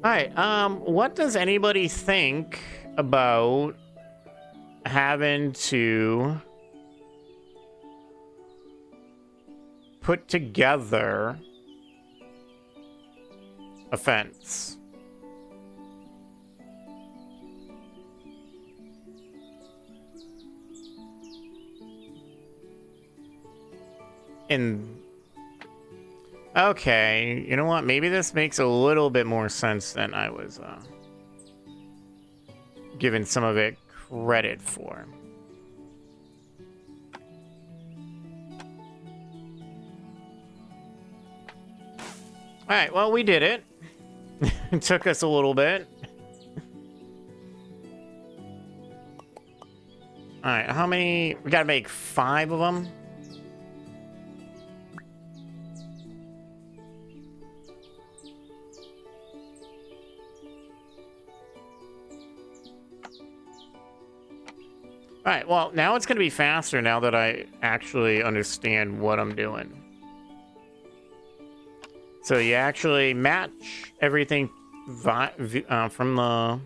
Alright, what does anybody think about having to put together a fence? Okay, you know what? Maybe this makes a little bit more sense than I was giving some of it credit for. Alright, well, we did it. It took us a little bit. Alright, how many? We gotta make 5 of them. Alright, well, now it's going to be faster now that I actually understand what I'm doing. So you actually match everything from the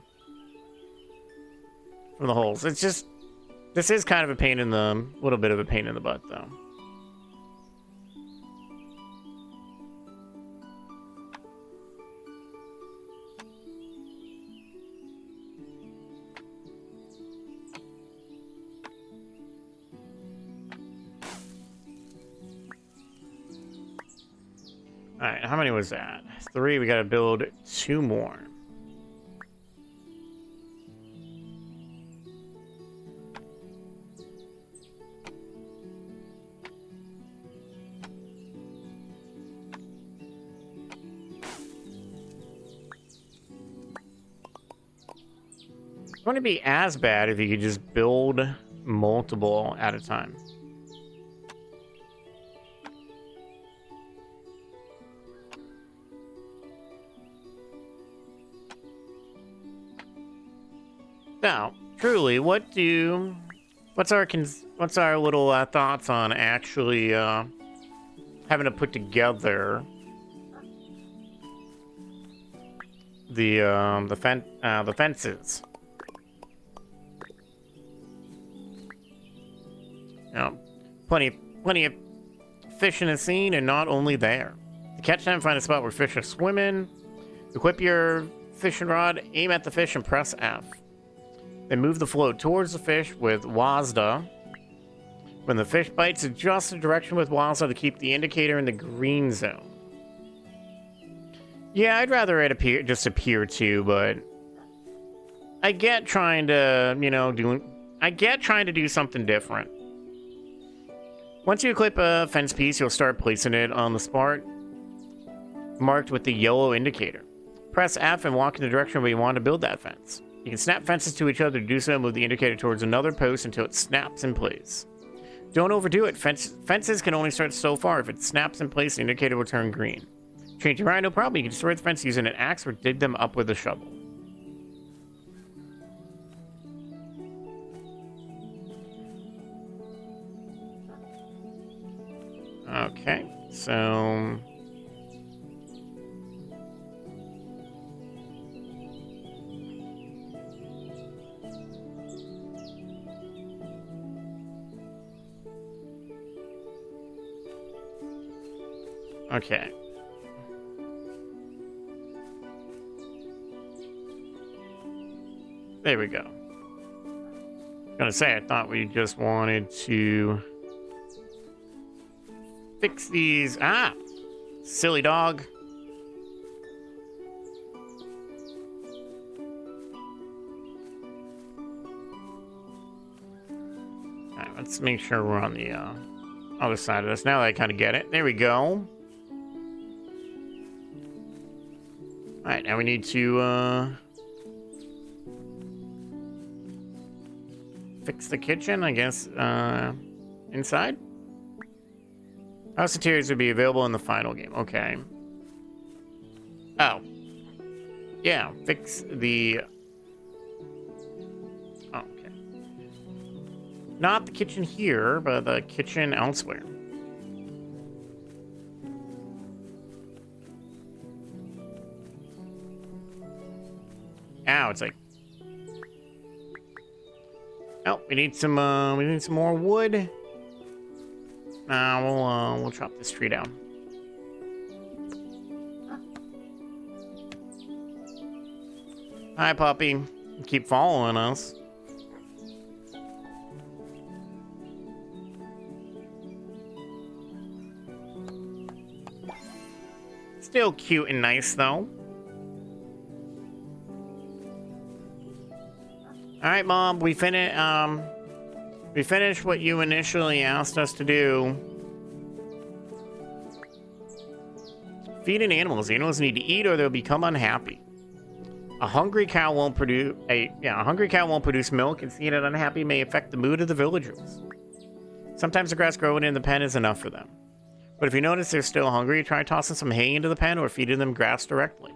holes. It's just, this is kind of a pain in the, little bit of a pain in the butt, though. Alright, how many was that? 3, we gotta build 2 more. It wouldn't be as bad if you could just build multiple at a time. Now, truly, what's our little thoughts on actually having to put together the fences? Plenty of fish in the scene, and not only there. To catch them, find a spot where fish are swimming. Equip your fishing rod, aim at the fish, and press F. Then move the float towards the fish with WASD. When the fish bites, adjust the direction with WASD to keep the indicator in the green zone. Yeah, I'd rather it appear too, but I get trying to, do something different. Once you equip a fence piece, you'll start placing it on the spot marked with the yellow indicator. Press F and walk in the direction where you want to build that fence. You can snap fences to each other to do so and move the indicator towards another post until it snaps in place. Don't overdo it. Fences can only start so far. If it snaps in place, the indicator will turn green. Change your mind, no problem. You can destroy the fence using an axe or dig them up with a shovel. Okay, so... Okay. There we go. I was gonna say, I thought we just wanted to fix these. Ah! Silly dog. Alright, let's make sure we're on the other side of this. Now that I kind of get it. There we go. Alright, now we need to fix the kitchen, I guess, inside? House interiors would be available in the final game. Okay. Oh. Yeah, fix the... Oh, okay. Not the kitchen here, but the kitchen elsewhere. Ow, it's like... Oh, we need some more wood. We'll chop this tree down. Hi, puppy. You keep following us. Still cute and nice, though. All right, Mom. We finished what you initially asked us to do. Feeding animals. Animals need to eat, or they'll become unhappy. A hungry cow won't produce milk, and seeing it unhappy may affect the mood of the villagers. Sometimes the grass growing in the pen is enough for them. But if you notice they're still hungry, try tossing some hay into the pen or feeding them grass directly.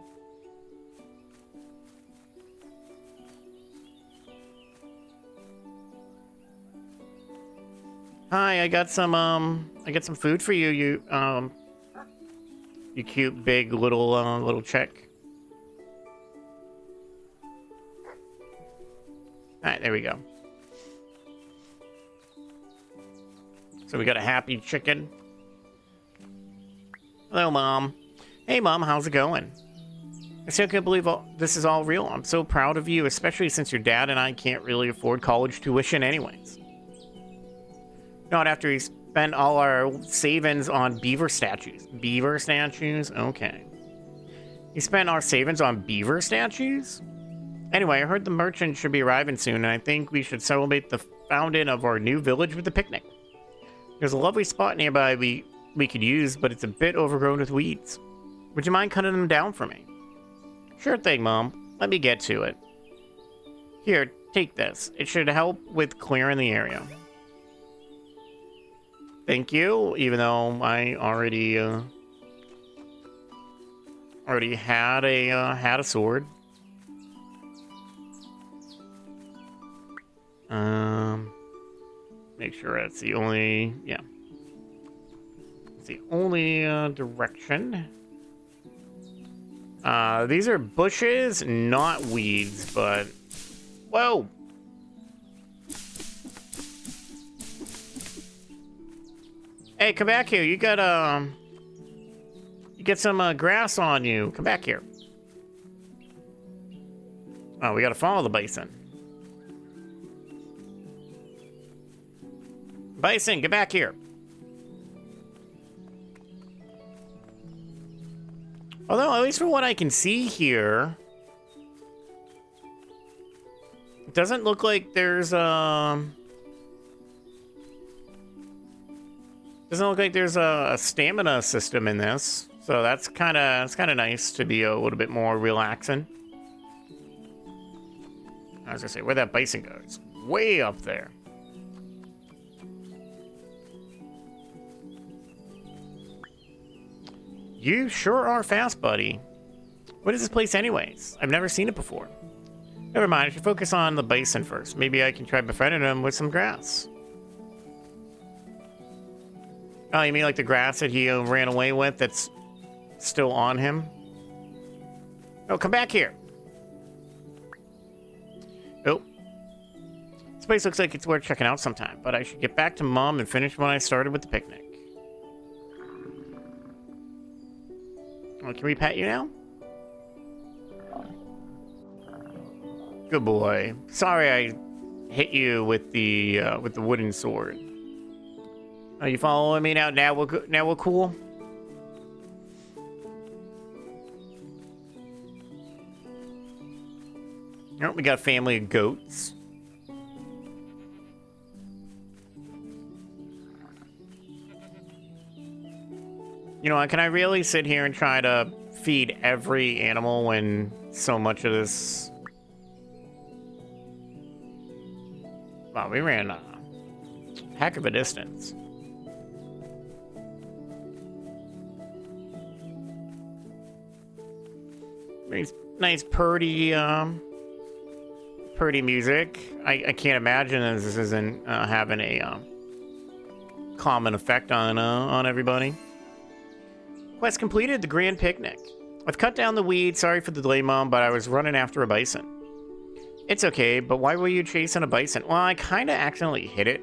Hi, I got some food for you. You cute big little chick. All right, there we go. So we got a happy chicken. Hello, Mom. Hey, Mom, how's it going? I still can't believe this is all real. I'm so proud of you, especially since your dad and I can't really afford college tuition anyways. Not after we spent all our savings on beaver statues. Beaver statues? Okay. We spent our savings on beaver statues? Anyway, I heard the merchant should be arriving soon, and I think we should celebrate the founding of our new village with a picnic. There's a lovely spot nearby we could use, but it's a bit overgrown with weeds. Would you mind cutting them down for me? Sure thing, Mom. Let me get to it. Here, take this. It should help with clearing the area. Thank you, even though I already had a sword. Make sure that's the only, yeah. It's the only direction. These are bushes, not weeds, but... Whoa! Hey, come back here. You got, you get some, grass on you. Come back here. Oh, we gotta follow the bison. Bison, get back here. Although, at least from what I can see here, it doesn't look like there's doesn't look like there's a stamina system in this. So that's kind of nice to be a little bit more relaxing. I was gonna say, where'd that bison go? It's way up there. You sure are fast, buddy. What is this place anyways? I've never seen it before. Never mind, I should focus on the bison first. Maybe I can try befriending him with some grass. Oh, you mean like the grass that he ran away with that's still on him? Oh, come back here. Oh. This place looks like it's worth checking out sometime, but I should get back to Mom and finish when I started with the picnic. Oh, can we pet you now? Good boy. Sorry I hit you with the wooden sword. Are you following me now? Now we're cool. Oh, we got a family of goats. You know, can I really sit here and try to feed every animal when so much of this... Wow, we ran a heck of a distance. Nice purdy, purdy music. I can't imagine that this isn't having a common effect on everybody. Quest completed, the grand picnic. I've cut down the weeds. Sorry for the delay, Mom, but I was running after a bison. It's okay, but why were you chasing a bison? Well, I kind of accidentally hit it.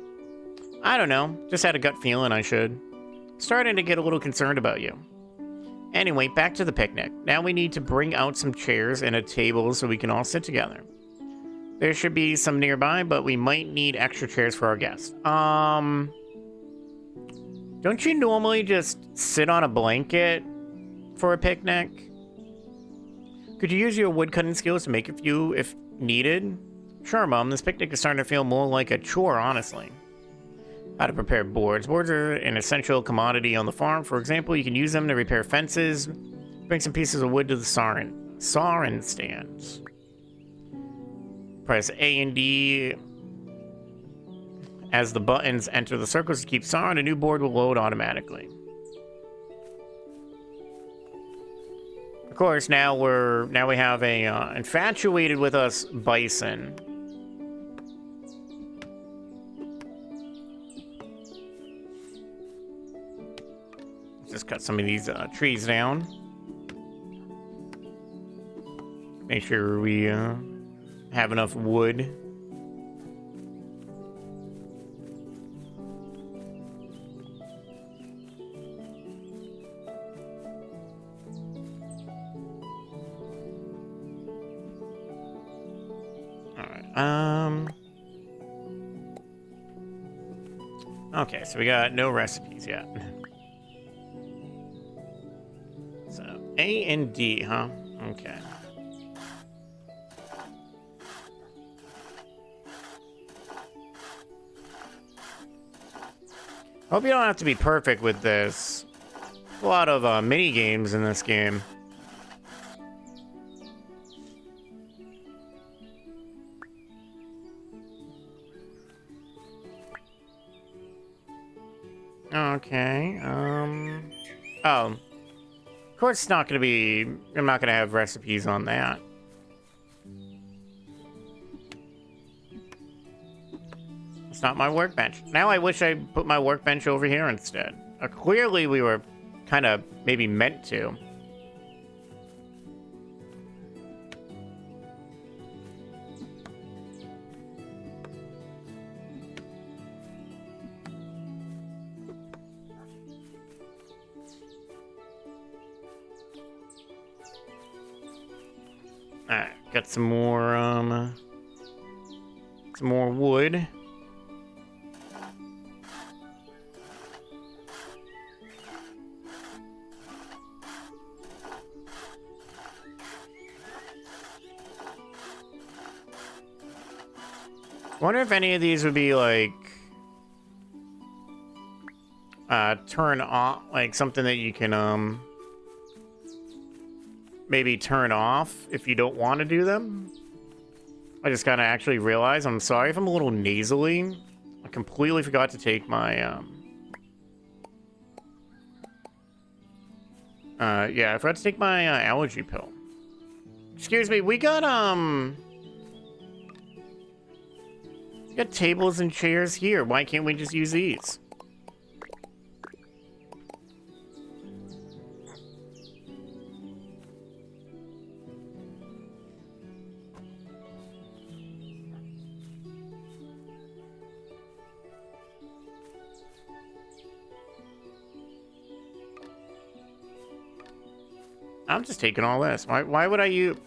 I don't know. Just had a gut feeling I should. Starting to get a little concerned about you. Anyway, back to the picnic. Now we need to bring out some chairs and a table so we can all sit together. There should be some nearby, but we might need extra chairs for our guests. Don't you normally just sit on a blanket for a picnic? Could you use your woodcutting skills to make a few if needed? Sure, Mom. This picnic is starting to feel more like a chore, honestly. How to prepare boards. Boards are an essential commodity on the farm. For example, you can use them to repair fences. Bring some pieces of wood to the sawing stands. Press A and D as the buttons enter the circles to keep sawing. A new board will load automatically. Of course, now we have a infatuated with us bison. Just cut some of these trees down. Make sure we have enough wood. Okay, so we got no recipes yet. So, A and D, huh? Okay. Hope you don't have to be perfect with this. A lot of mini games in this game. Okay, oh. Of course it's not gonna be... I'm not gonna have recipes on that. It's not my workbench. Now I wish I put my workbench over here instead. Clearly we were kind of maybe meant to. Alright, got some more wood. I wonder if any of these would be like turn off, like something that you can maybe turn off if you don't want to do them. I just gotta actually realize, I'm sorry if I'm a little nasally. I completely forgot to take my yeah, I forgot to take my allergy pill. Excuse me, we got tables and chairs here. Why can't we just use these? I'm just taking all this. Why would I use...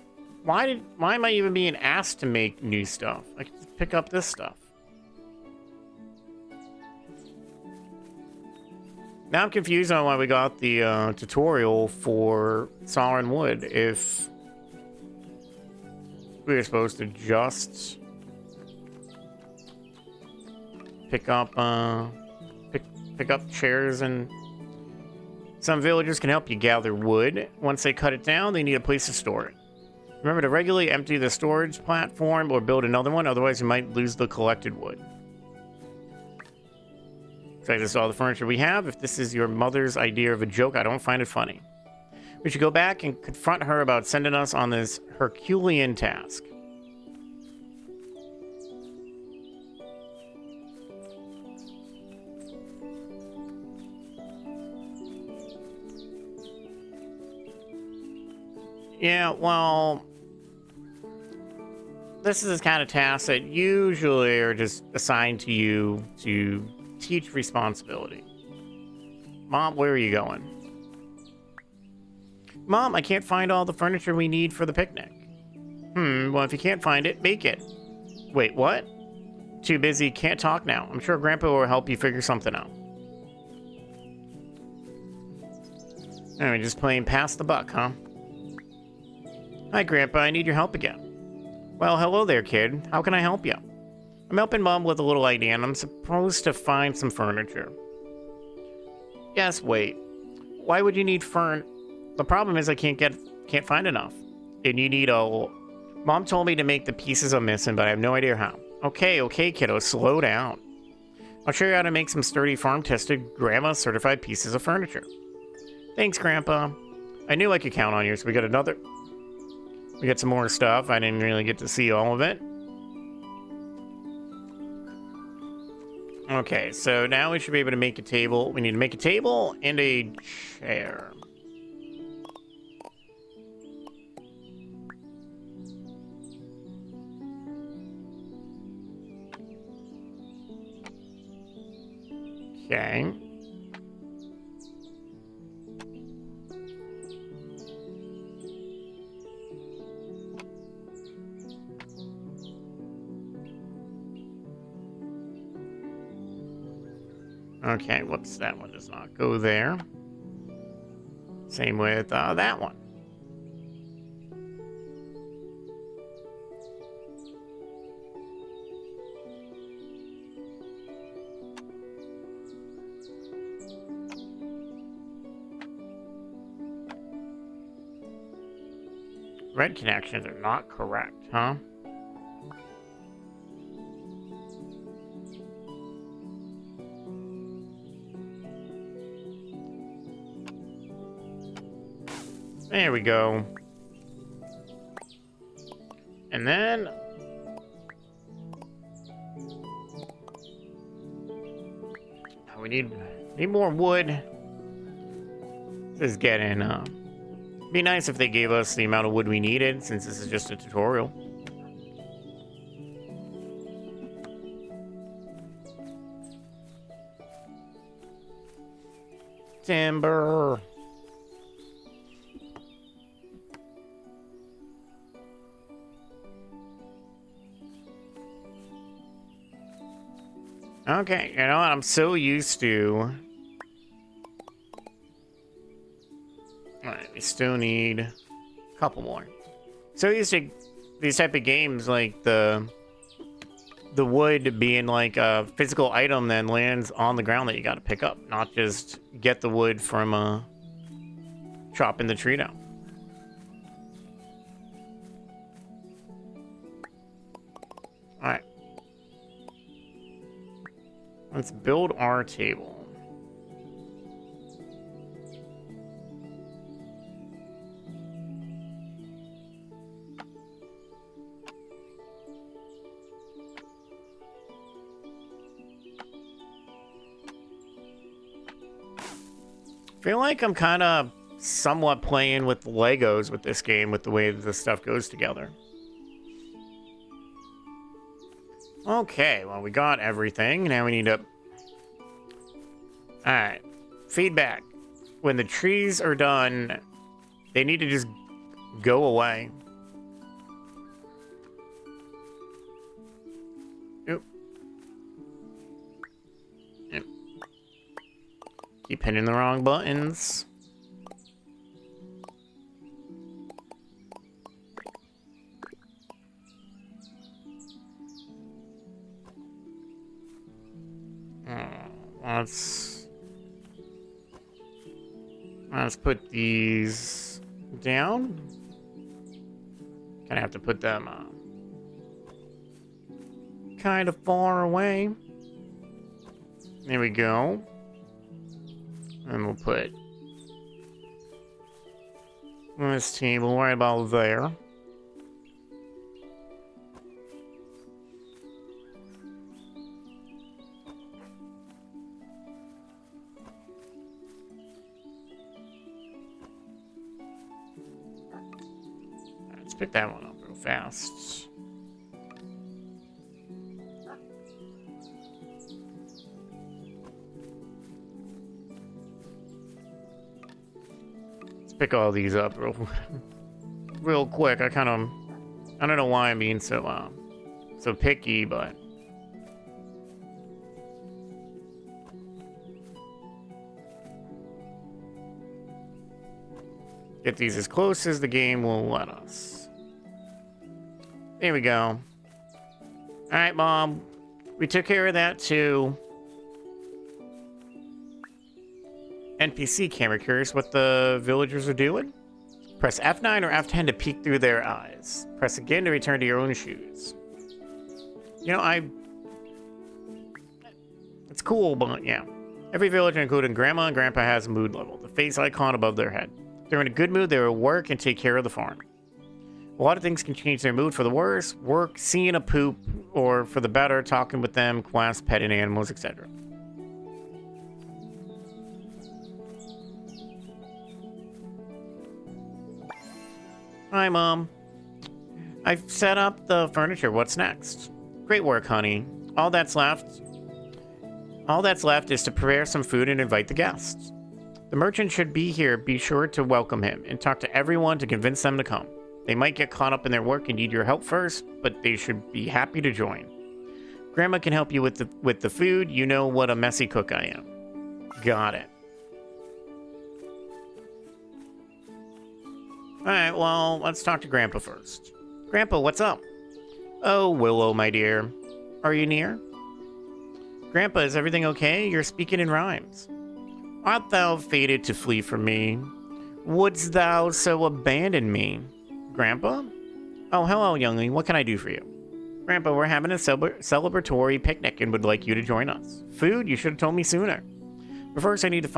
Why am I even being asked to make new stuff? I can just pick up this stuff. Now I'm confused on why we got the tutorial for sawing wood if we were supposed to just pick up chairs. And some villagers can help you gather wood. Once they cut it down, they need a place to store it. Remember to regularly empty the storage platform or build another one, otherwise you might lose the collected wood. So this is all the furniture we have. If this is your mother's idea of a joke, I don't find it funny. We should go back and confront her about sending us on this Herculean task. Yeah, well, this is the kind of tasks that usually are just assigned to you to teach responsibility. Mom, where are you going? Mom, I can't find all the furniture we need for the picnic. Well, if you can't find it, make it. Wait, what? Too busy, can't talk now. I'm sure Grandpa will help you figure something out. Anyway, just playing pass the buck, huh? Hi, Grandpa, I need your help again. Well, hello there, kid. How can I help you? I'm helping Mom with a little idea, and I'm supposed to find some furniture. Yes, wait. Why would you need The problem is I can't find enough. And you need Mom told me to make the pieces I'm missing, but I have no idea how. Okay, kiddo, slow down. I'll show you how to make some sturdy farm-tested, grandma-certified pieces of furniture. Thanks, Grandpa. I knew I could count on you, so we got some more stuff. I didn't really get to see all of it. Okay, so now we should be able to make a table. We need to make a table and a chair. Okay. Okay, whoops, that one does not go there. Same with that one. Red connections are not correct, huh? There we go. And then... need more wood. This is getting, be nice if they gave us the amount of wood we needed, since this is just a tutorial. Timber. Okay, you know what? I'm so used to... Alright, we still need a couple more. So used to these type of games, like the wood being like a physical item that lands on the ground that you gotta pick up, not just get the wood from chopping the tree down. Alright. Let's build our table. I feel like I'm kind of somewhat playing with Legos with this game, with the way that the stuff goes together. Okay, well, we got everything. Now we need to... Alright. Feedback. When the trees are done, they need to just go away. Oop. Yep. Keep hitting the wrong buttons. Let's put these down. Gonna have to put them kind of far away. There we go. And we'll put this table right about there. Pick that one up real fast. Let's pick all these up real quick. I don't know why I'm being so picky, but get these as close as the game will let us. There we go. Alright, Mom. We took care of that too. NPC camera, curious what the villagers are doing? Press F9 or F10 to peek through their eyes. Press again to return to your own shoes. You know, it's cool, but yeah. Every villager, including Grandma and Grandpa, has a mood level. The face icon above their head. If they're in a good mood, they will work and take care of the farm. A lot of things can change their mood for the worse. Work, seeing a poop, or for the better, talking with them, quests, petting animals, etc. Hi, Mom. I've set up the furniture. What's next? Great work, honey. All that's left is to prepare some food and invite the guests. The merchant should be here. Be sure to welcome him and talk to everyone to convince them to come. They might get caught up in their work and need your help first, but they should be happy to join. Grandma can help you with the food. You know what a messy cook I am. Got it. Alright, well, let's talk to Grandpa first. Grandpa, what's up? Oh, Willow, my dear. Are you near? Grandpa, is everything okay? You're speaking in rhymes. Art thou fated to flee from me? Wouldst thou so abandon me? Grandpa? Oh, hello, youngling. What can I do for you? Grandpa, we're having a celebratory picnic and would like you to join us. Food? You should have told me sooner. But first, I need to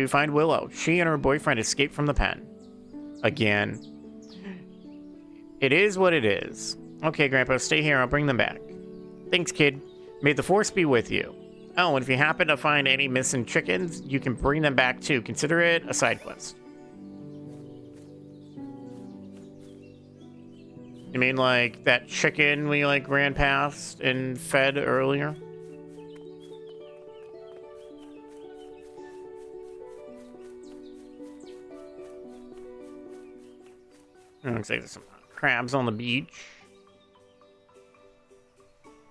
find Willow. She and her boyfriend escaped from the pen. Again. It is what it is. Okay, Grandpa, stay here. I'll bring them back. Thanks, kid. May the force be with you. Oh, and if you happen to find any missing chickens, you can bring them back too. Consider it a side quest. You mean like that chicken we like ran past and fed earlier? Looks like there's some crabs on the beach.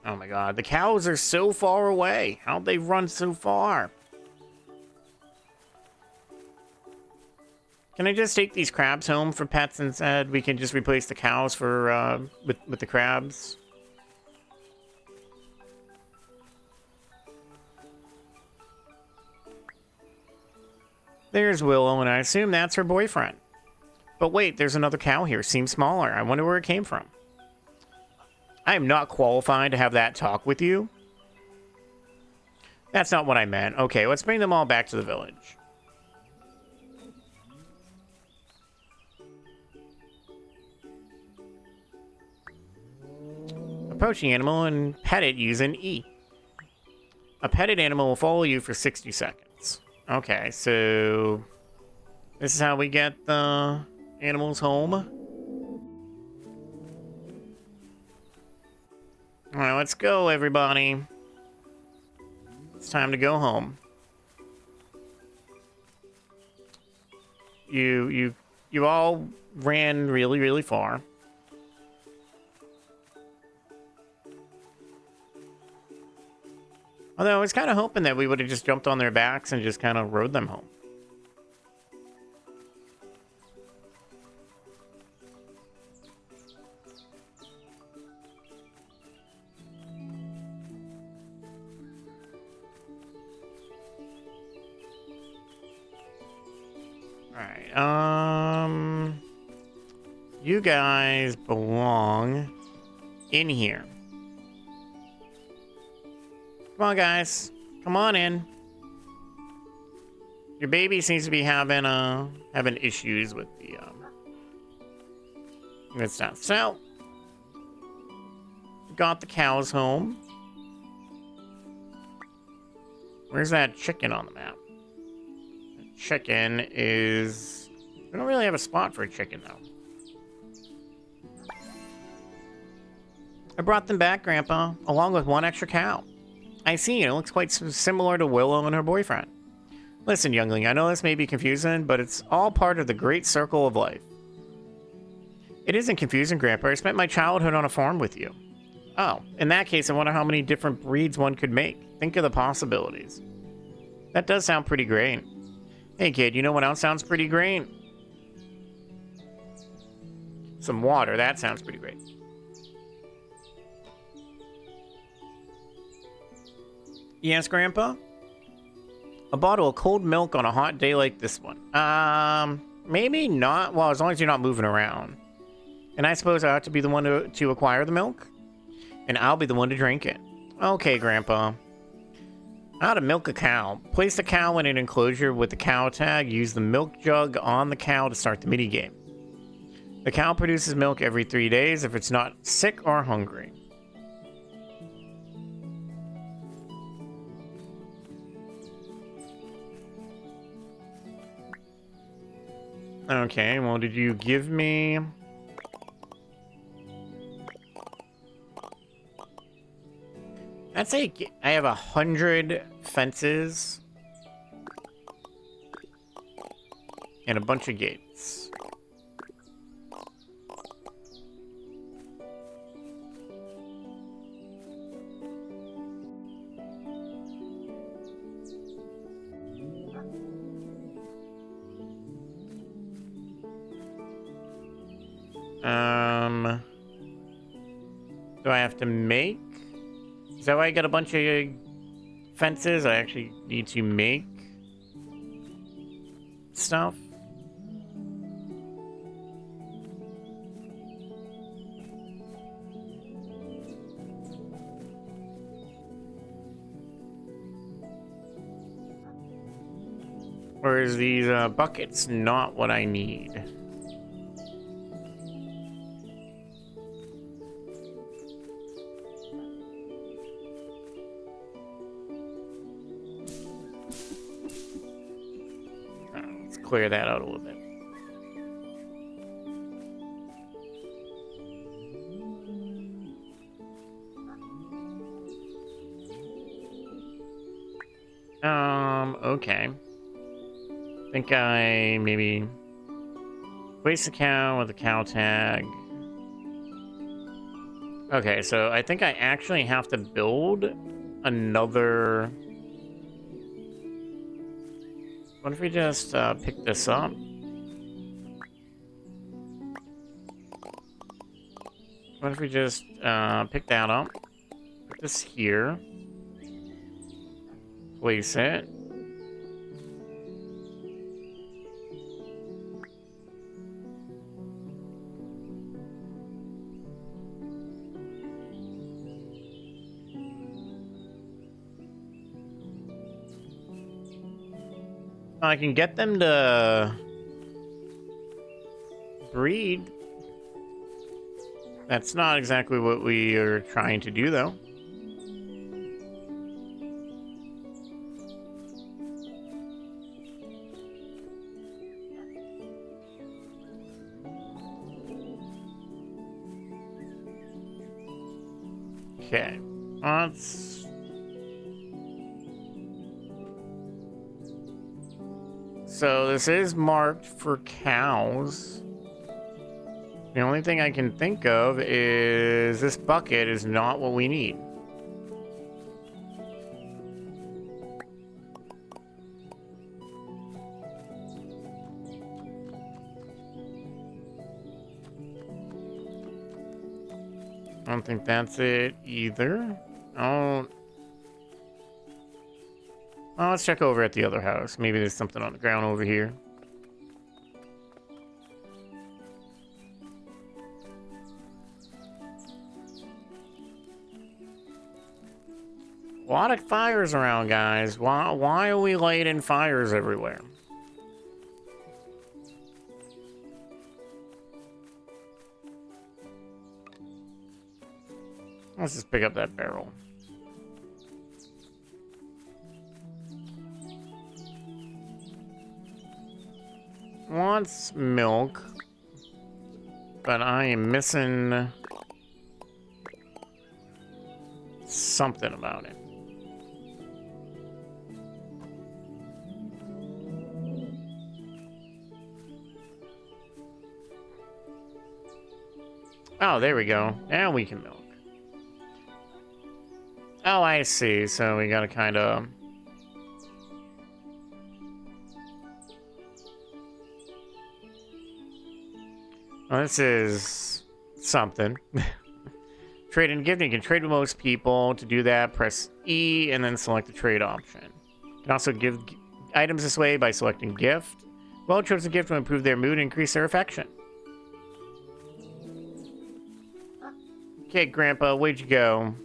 Oh my god, the cows are so far away. How'd they run so far? Can I just take these crabs home for pets instead? We can just replace the cows for with the crabs. There's Willow, and I assume that's her boyfriend. But wait, there's another cow here. Seems smaller. I wonder where it came from. I am not qualified to have that talk with you. That's not what I meant. Okay, let's bring them all back to the village. Approach the animal and pet it using E. A petted animal will follow you for 60 seconds. Okay, so this is how we get the animals home. All right, let's go, everybody. It's time to go home. You all ran really, really far. Although I was kind of hoping that we would have just jumped on their backs and just kind of rode them home. Alright, you guys belong in here. Come on, guys. Come on in. Your baby seems to be having issues with the good stuff. So, got the cows home. Where's that chicken on the map? The chicken is... We don't really have a spot for a chicken, though. I brought them back, Grandpa, along with one extra cow. I see, it looks quite similar to Willow and her boyfriend. Listen, youngling, I know this may be confusing, but it's all part of the great circle of life. It isn't confusing, Grandpa. I spent my childhood on a farm with you. Oh, in that case, I wonder how many different breeds one could make. Think of the possibilities. That does sound pretty great. Hey, kid, you know what else sounds pretty great? Some water. That sounds pretty great. Yes, Grandpa? A bottle of cold milk on a hot day like this one. Maybe not. Well, as long as you're not moving around. And I suppose I ought to be the one to acquire the milk? And I'll be the one to drink it. Okay, Grandpa. How to milk a cow. Place the cow in an enclosure with the cow tag. Use the milk jug on the cow to start the minigame. The cow produces milk every 3 days if it's not sick or hungry. Okay, well, did you give me... I'd say I have 100 fences and a bunch of gates. Do I have to make? Is that why I got a bunch of fences? I actually need to make stuff. Or is these buckets not what I need? clear that out a little bit. Okay. I think I maybe place a cow with a cow tag. Okay, so I think I actually have to build another... What if we just pick this up? What if we just pick that up? Put this here. Place it. I can get them to breed. That's not exactly what we are trying to do, though. Okay, let's... So this is marked for cows. The only thing I can think of is this bucket is not what we need. I don't think that's it either. Oh, let's check over at the other house. Maybe there's something on the ground over here. A lot of fires around, guys. Why are we lighting fires everywhere? Let's just pick up that barrel. Wants milk, but I am missing something about it. Oh, there we go. Now we can milk. Oh, I see. So we gotta kind of... Well, this is something. Trade and gift. You can trade with most people. To do that, press E and then select the trade option. You can also give items this way by selecting gift. Well-chosen gift will improve their mood and increase their affection. Okay, Grandpa, where'd you go?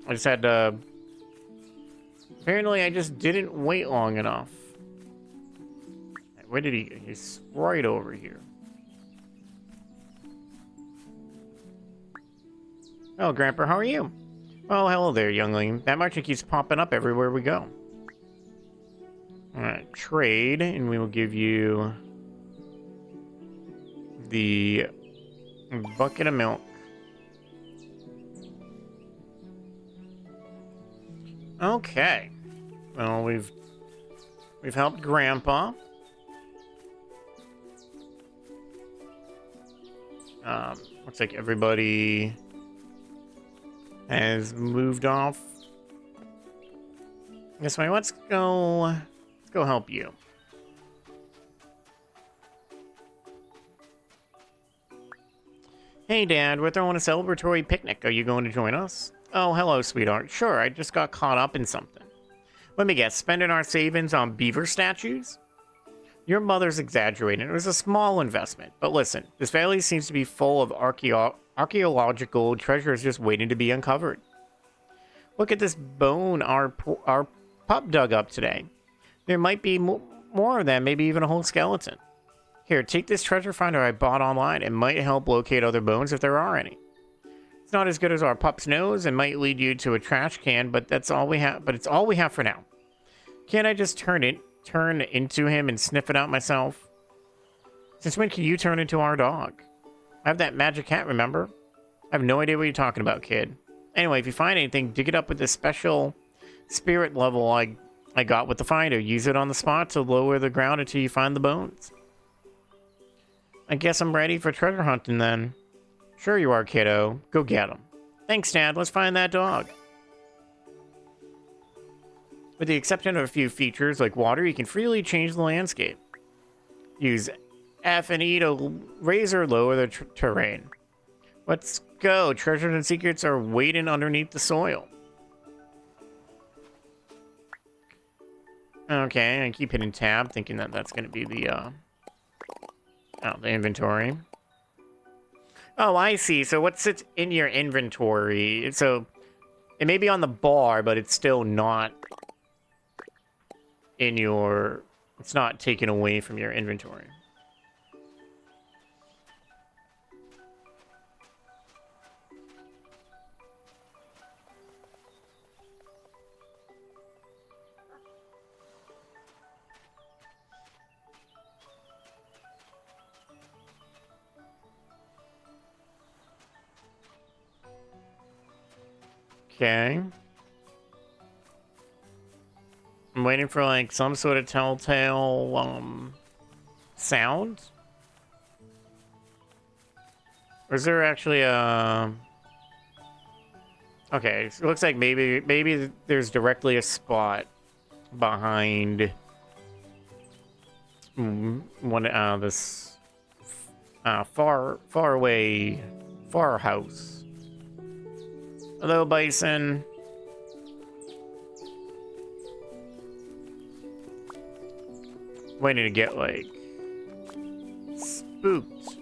I just had to... Apparently, I just didn't wait long enough. Where did he go? He's right over here. Oh, Grandpa, how are you? Oh, hello there, youngling. That merchant keeps popping up everywhere we go. Alright, trade, and we will give you the bucket of milk. Okay. Well, we've helped Grandpa. Looks like everybody has moved off. This way, let's go help you. Hey, Dad, we're throwing a celebratory picnic. Are you going to join us? Oh, hello, sweetheart. Sure, I just got caught up in something. Let me guess, spending our savings on beaver statues? Your mother's exaggerating. It was a small investment. But listen, this valley seems to be full of archaeological treasures just waiting to be uncovered. Look at this bone our pup dug up today. There might be more of them, maybe even a whole skeleton. Here, take this treasure finder I bought online. It might help locate other bones if there are any. It's not as good as our pup's nose and might lead you to a trash can, but that's all we have. But it's all we have for now. Can't I just turn into him and sniff it out myself? Since when can you turn into our dog? I have that magic hat, remember? I have no idea what you're talking about, kid. Anyway, if you find anything, dig it up with this special spirit level I got with the finder. Use it on the spot to lower the ground until you find the bones. I guess I'm ready for treasure hunting then. Sure you are, kiddo. Go get him. Thanks, Dad. Let's find that dog. With the exception of a few features like water, you can freely change the landscape. Use F and E to raise or lower the terrain. Let's go. Treasures and secrets are waiting underneath the soil. Okay, I keep hitting tab, thinking that that's going to be the inventory. Oh, I see. So what sits in your inventory? So it may be on the bar, but it's still not in your... It's not taken away from your inventory. Okay. I'm waiting for, like, some sort of telltale, sound? Or is there actually a... Okay, so it looks like maybe there's directly a spot behind this far away house. Hello, Bison. Waiting to get, like, spooked.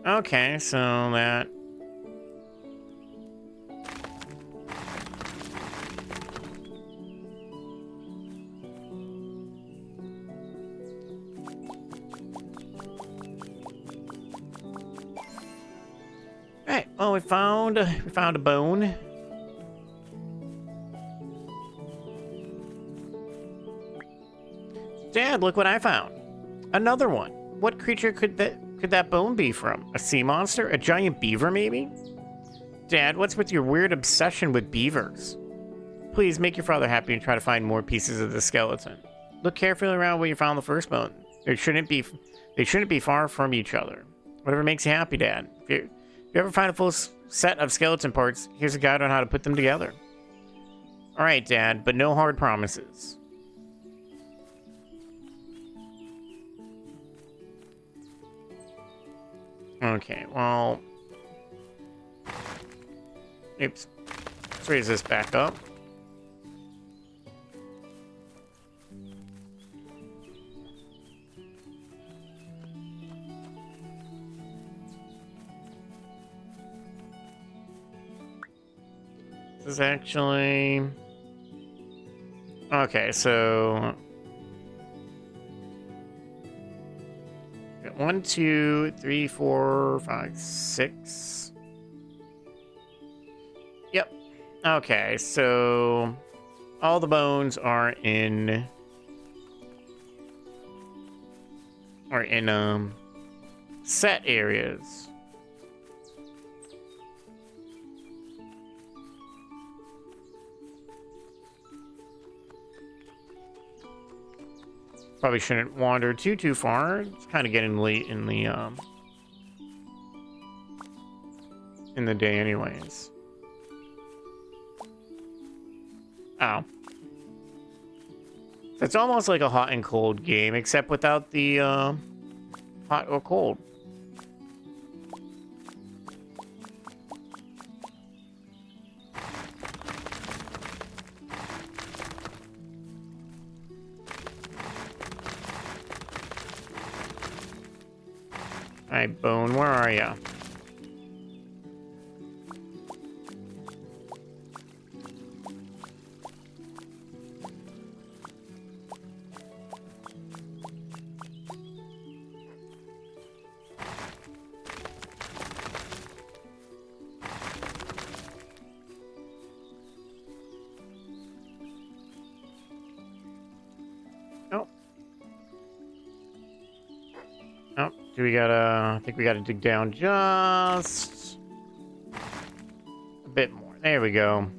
Okay, so that... Alright, well, we found a bone. Dad, look what I found. Another one. What creature could that bone be from? A sea monster? A giant beaver, maybe? Dad, what's with your weird obsession with beavers? Please make your father happy and try to find more pieces of the skeleton. Look carefully around where you found the first bone. They shouldn't be far from each other. Whatever makes you happy, Dad. If you ever find a full set of skeleton parts, here's a guide on how to put them together. All right, Dad, but no hard promises. Okay, well... Oops. Let's raise this back up. This is actually... Okay, so... 1, 2, 3, 4, 5, 6. Yep. Okay, so all the bones are in set areas. Probably shouldn't wander too far. It's kind of getting late in the day anyways. Oh. It's almost like a hot and cold game, except without the hot or cold. Alright, Bone, where are ya? do we gotta... I think we gotta dig down just... a bit more. There we go.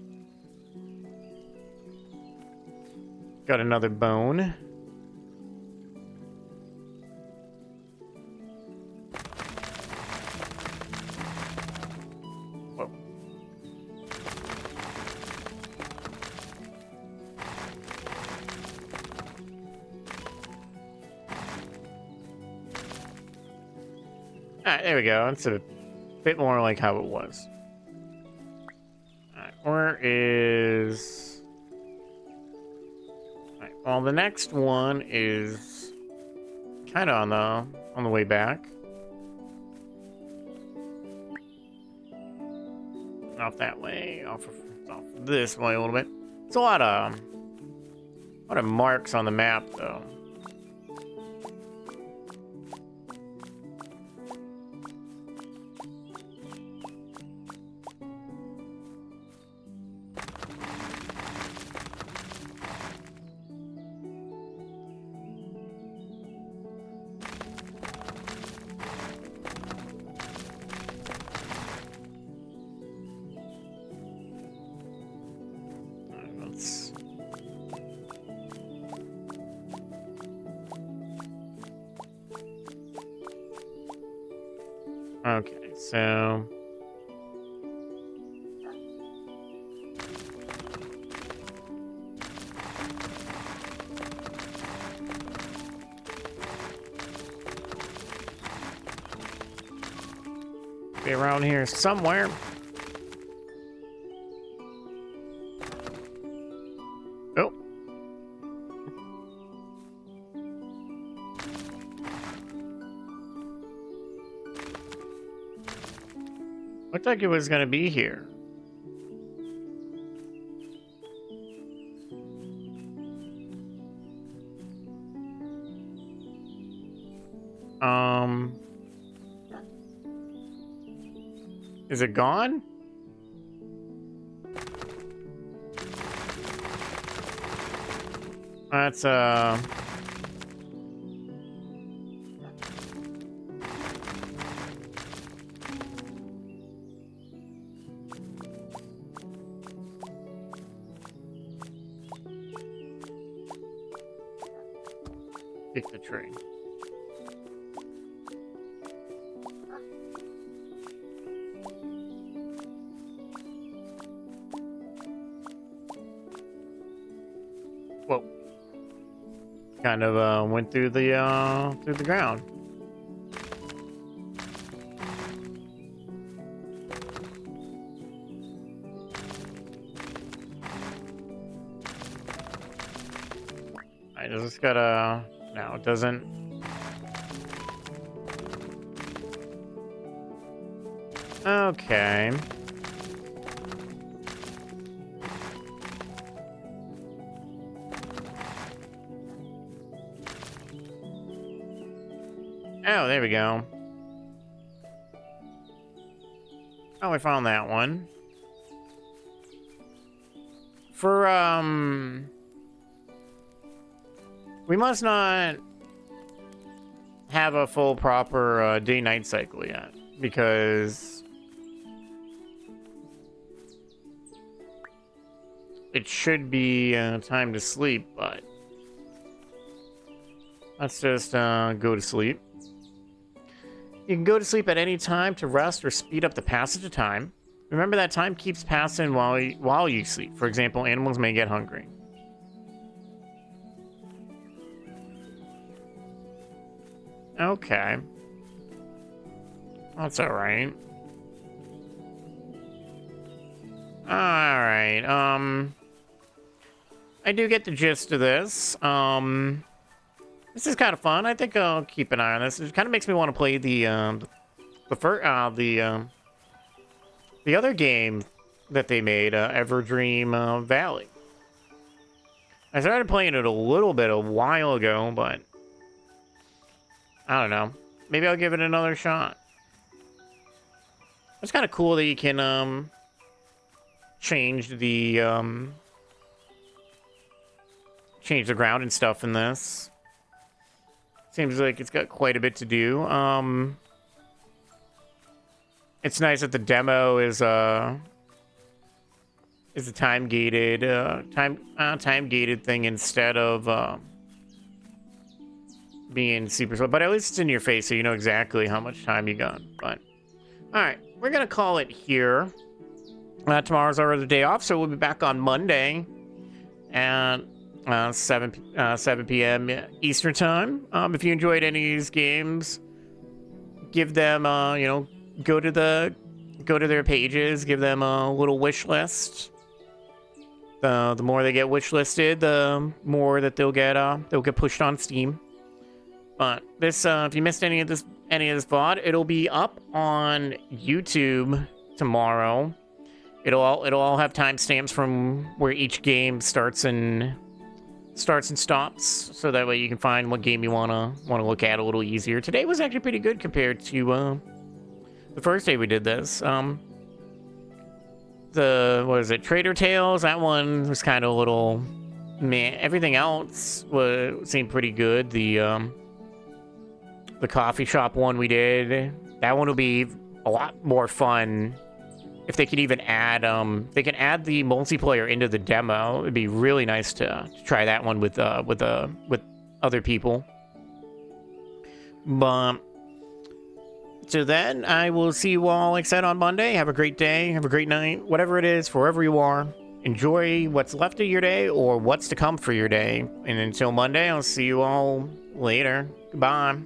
Got another bone. Whoa. Alright, there we go. It's a bit more like how it was. Alright, where is... Alright, well, the next one is kind of on the way back. Off that way, off this way a little bit. It's a lot of marks on the map, though. Okay, so... be around here somewhere. Oh. Looked like it was gonna be here. Is it gone? That's pick the tree. Whoa. Kind of went through the ground. I just gotta... No, it doesn't. Okay. Oh, there we go. Oh, we found that one. For, we must not have a full proper day-night cycle yet, because it should be time to sleep, but let's just go to sleep. You can go to sleep at any time to rest or speed up the passage of time. Remember that time keeps passing while you sleep. For example, animals may get hungry. Okay. That's alright. Alright, I do get the gist of this. This is kind of fun. I think I'll keep an eye on this. It kind of makes me want to play the other game that they made, Everdream Valley. I started playing it a little bit a while ago, but I don't know. Maybe I'll give it another shot. It's kind of cool that you can change the ground and stuff in this. Seems like it's got quite a bit to do. It's nice that the demo is a time gated time gated thing instead of being super slow. But at least it's in your face, so you know exactly how much time you got. But all right, we're gonna call it here. Tomorrow's our other day off, so we'll be back on Monday at 7 p.m. Eastern time. If you enjoyed any of these games, give them you know, go to their pages, give them a little wish list. The more they get wish listed, the more that they'll get pushed on Steam. But this if you missed any of this VOD, it'll be up on YouTube tomorrow. It'll all have timestamps from where each game starts and stops, so that way you can find what game you wanna look at a little easier. Today was actually pretty good compared to the first day we did this. What is it, Trader Tales? That one was kind of a little meh. Everything else seemed pretty good. The coffee shop one we did, that one will be a lot more fun. If they could even add, they can add the multiplayer into the demo. It'd be really nice to try that one with other people. But so then, I will see you all, like I said, on Monday. Have a great day, have a great night, whatever it is, wherever you are. Enjoy what's left of your day or what's to come for your day. And until Monday, I'll see you all later. Goodbye.